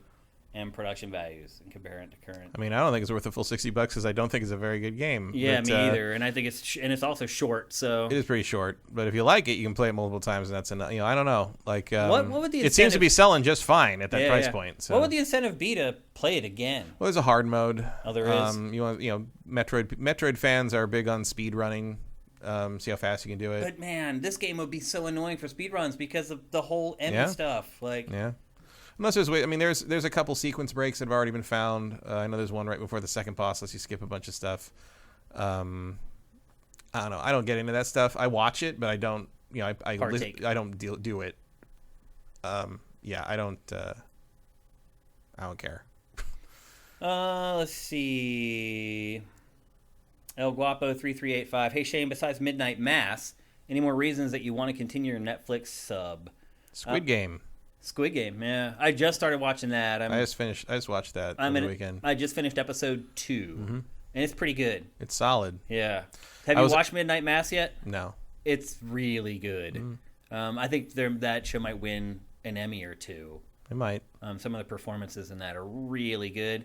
Speaker 1: and production values and compare it to current.
Speaker 2: I mean, I don't think it's worth the full $60 because I don't think it's a very good game.
Speaker 1: Yeah, me either. And I think it's also short. So
Speaker 2: it is pretty short. But if you like it, you can play it multiple times, and that's enough. I don't know. Like,
Speaker 1: what would the
Speaker 2: it seems to be selling just fine at that price point. So.
Speaker 1: What would the incentive be to play it again?
Speaker 2: Well, there's a hard mode.
Speaker 1: Oh, there is.
Speaker 2: Metroid fans are big on speed running. See how fast you can do it.
Speaker 1: But man, this game would be so annoying for speedruns because of the whole Emmy stuff. Like,
Speaker 2: unless there's a couple sequence breaks that have already been found. I know there's one right before the second boss lets you skip a bunch of stuff. I don't know. I don't get into that stuff. I watch it, but I don't. I don't do it. I don't care.
Speaker 1: Let's see. El Guapo 3385. Hey Shane, besides Midnight Mass, any more reasons that you want to continue your Netflix sub?
Speaker 2: Squid Game.
Speaker 1: Squid Game, yeah. I just started watching that.
Speaker 2: I just watched that over the weekend.
Speaker 1: I just finished episode 2, and it's pretty good.
Speaker 2: It's solid.
Speaker 1: Yeah. Have you watched Midnight Mass yet?
Speaker 2: No.
Speaker 1: It's really good. I think that show might win an Emmy or two.
Speaker 2: It might.
Speaker 1: Some of the performances in that are really good.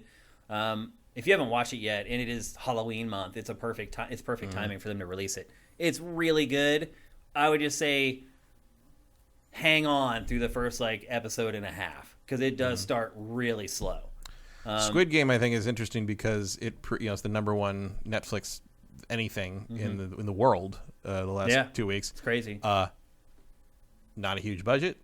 Speaker 1: If you haven't watched it yet, and it is Halloween month, it's perfect timing for them to release it. It's really good. I would just say hang on through the first episode and a half because it does start really slow.
Speaker 2: Squid Game, I think, is interesting because it's the number one Netflix anything in the world the last 2 weeks.
Speaker 1: It's crazy.
Speaker 2: Not a huge budget,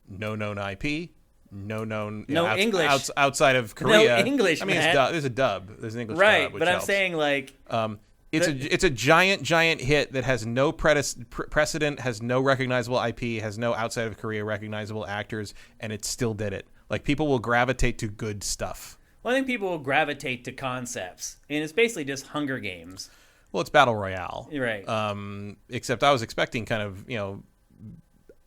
Speaker 2: no known IP. No known
Speaker 1: English
Speaker 2: outside of Korea.
Speaker 1: No English.
Speaker 2: I mean, there's a dub. There's an English
Speaker 1: dub,
Speaker 2: dub, which
Speaker 1: but
Speaker 2: helps.
Speaker 1: I'm saying
Speaker 2: it's a giant hit that has no precedent, has no recognizable IP, has no outside of Korea recognizable actors, and it still did it. Like, people will gravitate to good stuff.
Speaker 1: Well, I think people will gravitate to concepts, and it's basically just Hunger Games.
Speaker 2: Well, it's Battle Royale.
Speaker 1: Right.
Speaker 2: Except I was expecting kind of,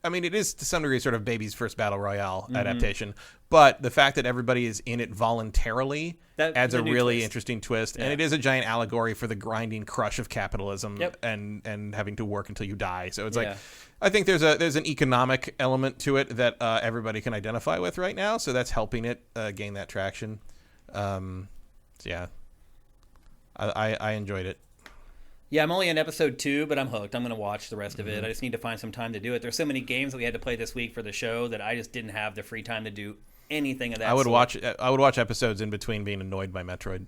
Speaker 2: I mean, it is to some degree sort of baby's first Battle Royale adaptation, but the fact that everybody is in it voluntarily adds a really interesting twist, and it is a giant allegory for the grinding crush of capitalism and having to work until you die. So it's like, I think there's an economic element to it that everybody can identify with right now, so that's helping it gain that traction. So yeah, I enjoyed it.
Speaker 1: Yeah, I'm only in episode 2, but I'm hooked. I'm going to watch the rest of it. I just need to find some time to do it. There's so many games that we had to play this week for the show that I just didn't have the free time to do anything of that.
Speaker 2: I would watch episodes in between being annoyed by Metroid.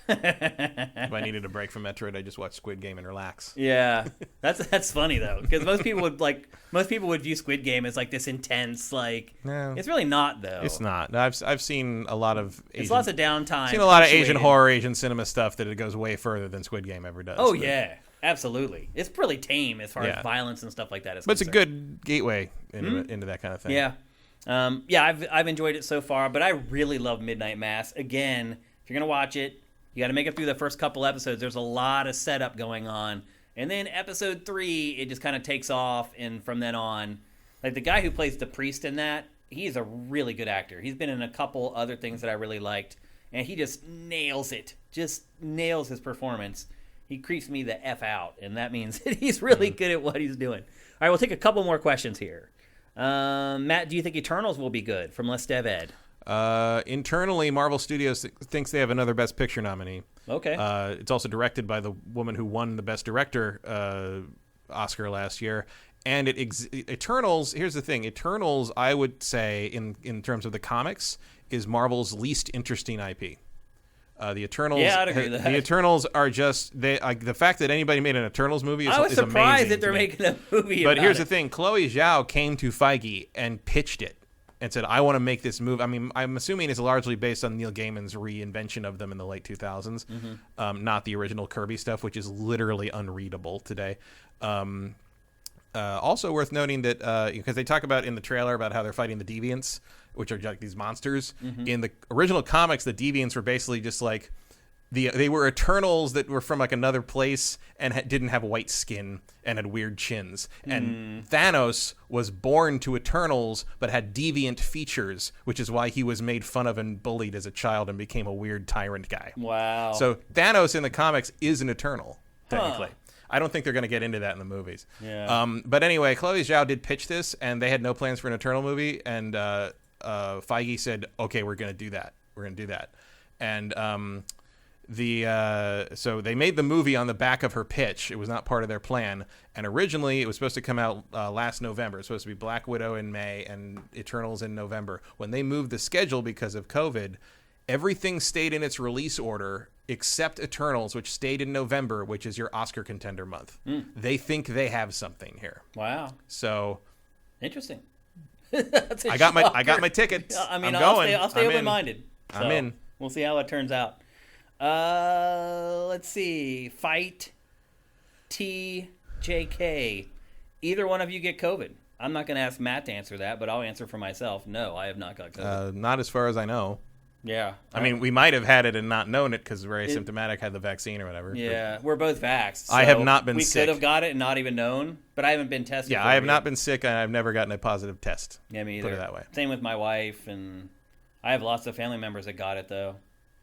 Speaker 2: If I needed a break from Metroid, I just watch Squid Game and relax.
Speaker 1: Yeah, that's funny though, because most people would view Squid Game as like this intense, like it's really not though.
Speaker 2: It's not. I've seen a lot of
Speaker 1: it's lots of downtime.
Speaker 2: Seen a lot of Asian horror, Asian cinema stuff that it goes way further than Squid Game ever does.
Speaker 1: Oh yeah, absolutely. It's pretty tame as far as violence and stuff like that is.
Speaker 2: But it's a good gateway into that kind of thing.
Speaker 1: Yeah, I've enjoyed it so far, but I really love Midnight Mass. Again, if you're gonna watch it, you got to make it through the first couple episodes. There's a lot of setup going on. And then episode 3, it just kind of takes off. And from then on, like the guy who plays the priest in that, he's a really good actor. He's been in a couple other things that I really liked. And he just nails it. Just nails his performance. He creeps me the F out. And that means that he's really good at what he's doing. All right, we'll take a couple more questions here. Matt, do you think Eternals will be good? From Les Dev Ed.
Speaker 2: Internally, Marvel Studios thinks they have another Best Picture nominee.
Speaker 1: Okay.
Speaker 2: It's also directed by the woman who won the Best Director Oscar last year. And Eternals, here's the thing. Eternals, I would say, in terms of the comics, is Marvel's least interesting IP. The Eternals,
Speaker 1: I'd agree with that.
Speaker 2: The Eternals are just the fact that anybody made an Eternals movie is amazing.
Speaker 1: I was surprised that they're making a movie.
Speaker 2: But here's the thing: Chloe Zhao came to Feige and pitched it and said, "I want to make this movie." I mean, I'm assuming it's largely based on Neil Gaiman's reinvention of them in the late 2000s, not the original Kirby stuff, which is literally unreadable today. Also worth noting that because they talk about in the trailer about how they're fighting the Deviants, which are like these monsters. In the original comics, the Deviants were basically just like they were Eternals that were from like another place and didn't have white skin and had weird chins. And Thanos was born to Eternals but had deviant features, which is why he was made fun of and bullied as a child and became a weird tyrant guy.
Speaker 1: Wow.
Speaker 2: So Thanos in the comics is an Eternal, technically. I don't think they're going to get into that in the movies.
Speaker 1: Yeah.
Speaker 2: But anyway, Chloe Zhao did pitch this, and they had no plans for an Eternal movie. And Feige said, "Okay, we're going to do that. We're going to do that." And so they made the movie on the back of her pitch. It was not part of their plan. And originally, it was supposed to come out last November. It was supposed to be Black Widow in May and Eternals in November. When they moved the schedule because of COVID, everything stayed in its release order except Eternals, which stayed in November, which is your Oscar contender month. They think they have something here.
Speaker 1: Wow.
Speaker 2: So
Speaker 1: interesting.
Speaker 2: I got my tickets.
Speaker 1: I mean,
Speaker 2: I'm going.
Speaker 1: I'll stay open-minded. So
Speaker 2: I'm in.
Speaker 1: We'll see how it turns out. Let's see. Fight TJK. Either one of you get COVID? I'm not going to ask Matt to answer that, but I'll answer for myself. No, I have not got COVID.
Speaker 2: Not as far as I know.
Speaker 1: Yeah.
Speaker 2: I mean, we might have had it and not known it because we're asymptomatic, had the vaccine or whatever.
Speaker 1: Yeah, we're both vaxxed. So
Speaker 2: I have not been sick.
Speaker 1: We could have got it and not even known, but I haven't been tested.
Speaker 2: Yeah, I have not been sick, and I've never gotten a positive test.
Speaker 1: Yeah, me either.
Speaker 2: Put it that way.
Speaker 1: Same with my wife, and I have lots of family members that got it, though,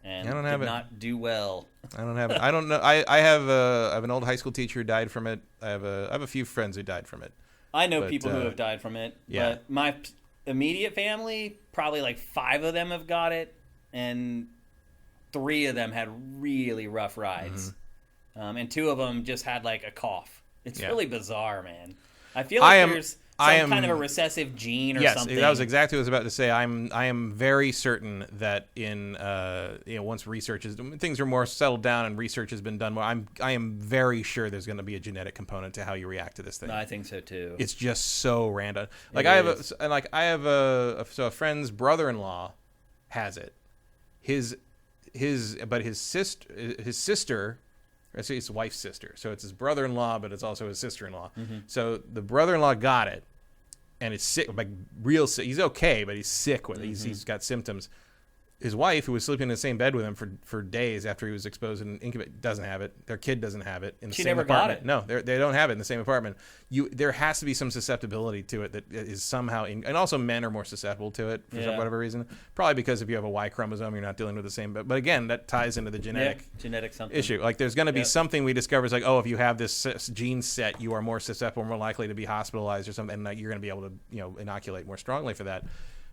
Speaker 1: and did not do well.
Speaker 2: I don't have it. I don't know. I have an old high school teacher who died from it. I have a few friends who died from it.
Speaker 1: I know people who have died from it, but my immediate family, probably like 5 of them have got it. And 3 of them had really rough rides. And 2 of them just had like a cough. It's really bizarre, man. I feel like there's some kind of a recessive gene or something.
Speaker 2: Yes, that was exactly what I was about to say. I am very certain that in once things are more settled down and research has been done more, I am very sure there's going to be a genetic component to how you react to this thing.
Speaker 1: I think so too.
Speaker 2: It's just so random. Like I have a friend's brother-in-law has it. His sister, actually his wife's sister. So it's his brother-in-law, but it's also his sister-in-law. So the brother-in-law got it, and is sick, like real sick. He's okay, but he's sick with it. He's got symptoms. his wife, who was sleeping in the same bed with him for days after he was exposed and incubated, doesn't have it. Their kid doesn't have it in the
Speaker 1: She
Speaker 2: same
Speaker 1: never got
Speaker 2: apartment.
Speaker 1: it.
Speaker 2: No, they don't have it in the same apartment. There has to be some susceptibility to it that is somehow, and also men are more susceptible to it for whatever reason. Probably because if you have a Y chromosome, you're not dealing with the same. But again, that ties into the genetic
Speaker 1: something.
Speaker 2: issue. Like there's going to be something we discover is like, oh, if you have this gene set, you are more susceptible, more likely to be hospitalized or something, and you're going to be able to inoculate more strongly for that.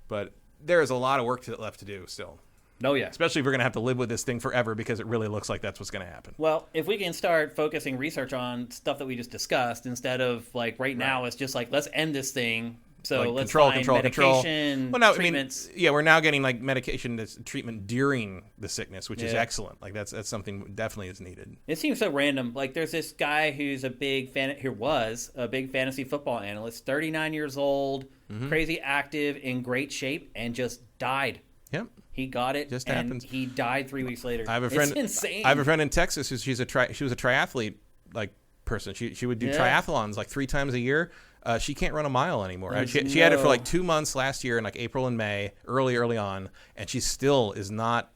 Speaker 2: But there is a lot of work left to do still.
Speaker 1: Oh, yeah.
Speaker 2: Especially if we're going to have to live with this thing forever, because it really looks like that's what's going to happen.
Speaker 1: Well, if we can start focusing research on stuff that we just discussed, instead of like right now, it's just like, let's end this thing. So
Speaker 2: like
Speaker 1: let's
Speaker 2: control.
Speaker 1: medication,
Speaker 2: Well, no,
Speaker 1: treatments.
Speaker 2: I mean, we're now getting like medication treatment during the sickness, which is excellent. Like that's something definitely is needed.
Speaker 1: It seems so random. Like there's this guy who's a big was a big fantasy football analyst, 39 years old, crazy active, in great shape, and just died.
Speaker 2: Yep.
Speaker 1: He got it,
Speaker 2: just
Speaker 1: and
Speaker 2: happens.
Speaker 1: He died 3 weeks later.
Speaker 2: I have a friend.
Speaker 1: It's insane.
Speaker 2: I have a friend in Texas who she was a triathlete like person. She would do triathlons like 3 times a year. She can't run a mile anymore. She had it for like 2 months last year in like April and May, early on, and she still is not.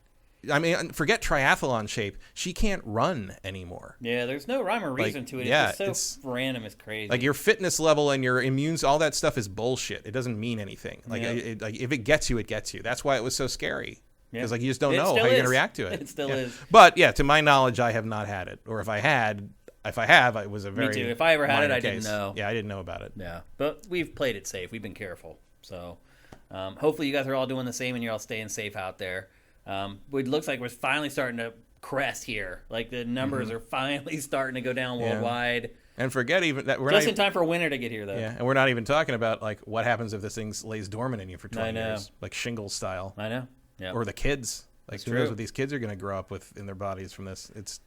Speaker 2: I mean, forget triathlon shape. She can't run anymore.
Speaker 1: Yeah, there's no rhyme or reason to it. It's just so random. It's crazy.
Speaker 2: Like your fitness level and your immune, all that stuff is bullshit. It doesn't mean anything. Like, like if it gets you, it gets you. That's why it was so scary. Because like you just don't know how you're going to react to it.
Speaker 1: It still is.
Speaker 2: But to my knowledge, I have not had it. Or if I have, it was a very
Speaker 1: Me too. If I ever had it, I
Speaker 2: case.
Speaker 1: didn't know.
Speaker 2: Yeah, I didn't know about it.
Speaker 1: Yeah, but we've played it safe. We've been careful. So hopefully you guys are all doing the same and you're all staying safe out there. It looks like we're finally starting to crest here. Like the numbers are finally starting to go down worldwide.
Speaker 2: And forget even that we're
Speaker 1: just in time for winter to get here, though.
Speaker 2: Yeah, and we're not even talking about like what happens if this thing lays dormant in you for 20 years, like shingles style.
Speaker 1: I know. Yeah.
Speaker 2: Or the kids. Like who knows what these kids are going to grow up with in their bodies from this? It's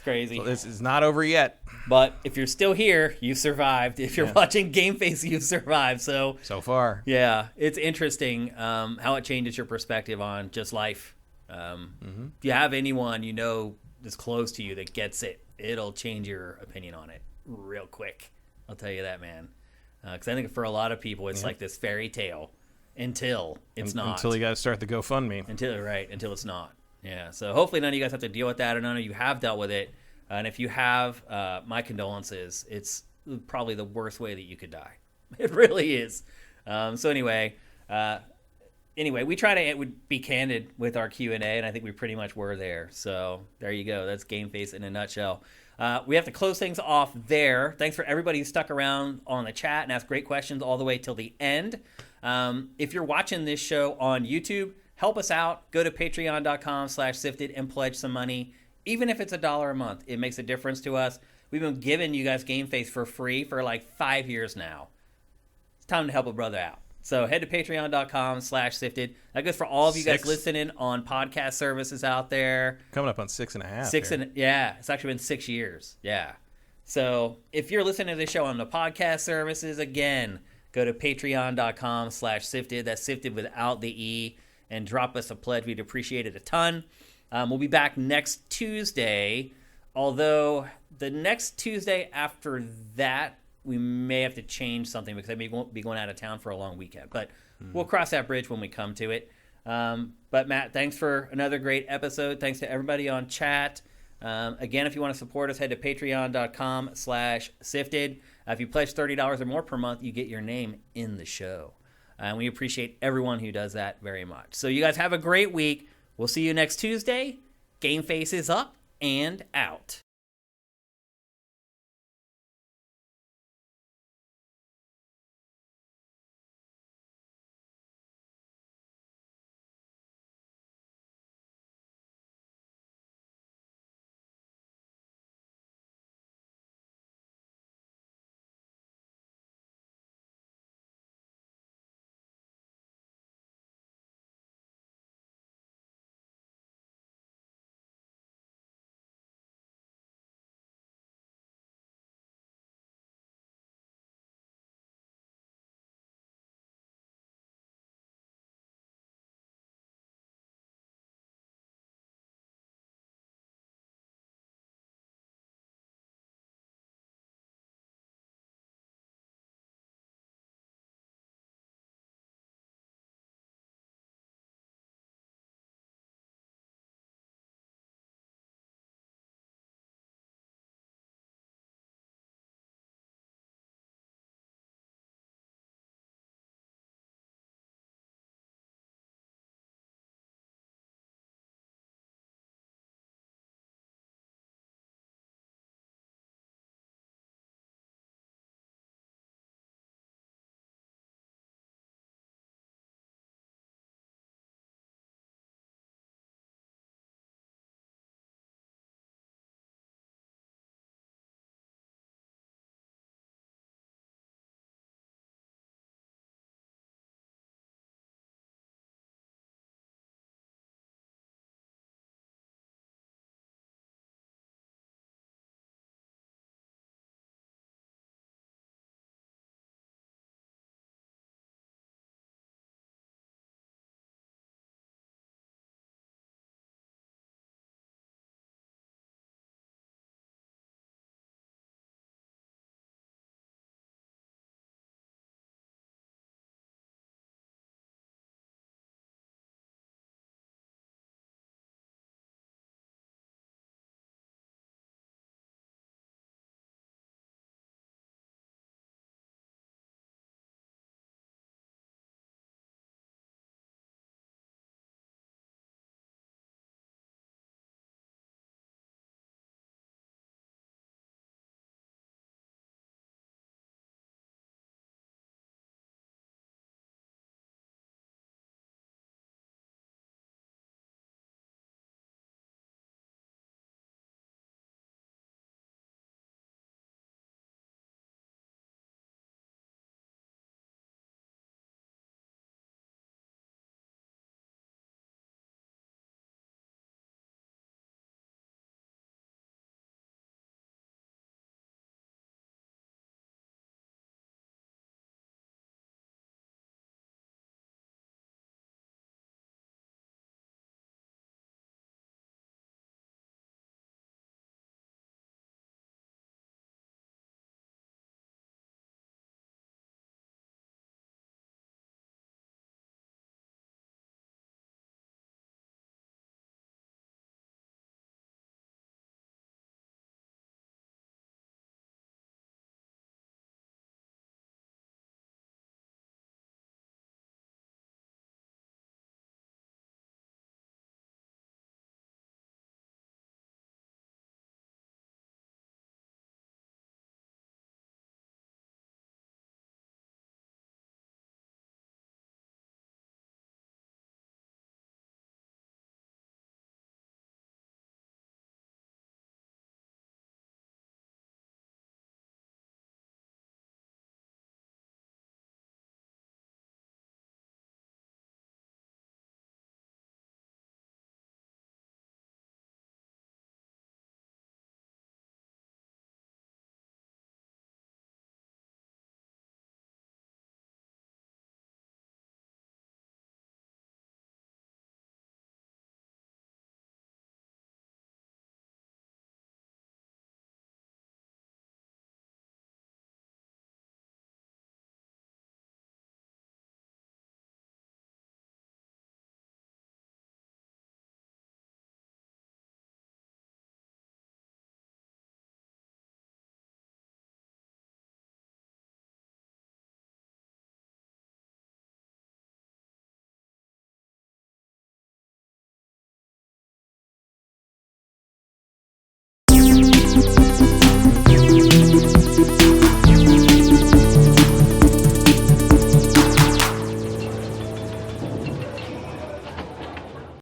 Speaker 1: crazy.
Speaker 2: So this is not over yet.
Speaker 1: But if you're still here, you survived. If you're watching GameFace, you survived. So
Speaker 2: far,
Speaker 1: yeah, it's interesting how it changes your perspective on just life. If you have anyone you know that's close to you that gets it, it'll change your opinion on it real quick. I'll tell you that, man. Because I think for a lot of people, it's like this fairy tale until it's not.
Speaker 2: Until you got to start the GoFundMe.
Speaker 1: Until it's not. Yeah. So hopefully none of you guys have to deal with that, or none of you have dealt with it. And if you have, my condolences. It's probably the worst way that you could die. It really is. So anyway, we try to be candid with our Q&A, and I think we pretty much were there. So there you go. That's GameFace in a nutshell. We have to close things off there. Thanks for everybody who stuck around on the chat and asked great questions all the way till the end. If you're watching this show on YouTube, help us out. Go to patreon.com/sifted and pledge some money. Even if it's $1 a month, it makes a difference to us. We've been giving you guys GameFace for free for like 5 years now. It's time to help a brother out. So head to patreon.com/sifted. That goes for all of you guys listening on podcast services out there.
Speaker 2: Coming up on 6.5.
Speaker 1: Yeah, it's actually been 6 years. Yeah. So if you're listening to this show on the podcast services, again, go to patreon.com/sifted. That's sifted without the E. And drop us a pledge. We'd appreciate it a ton. We'll be back next Tuesday. Although the next Tuesday after that, we may have to change something because I won't be going out of town for a long weekend. But we'll cross that bridge when we come to it. But Matt, thanks for another great episode. Thanks to everybody on chat. Again, if you want to support us, head to patreon.com/sifted. If you pledge $30 or more per month, you get your name in the show. And we appreciate everyone who does that very much. So you guys have a great week. We'll see you next Tuesday. GameFace is up and out.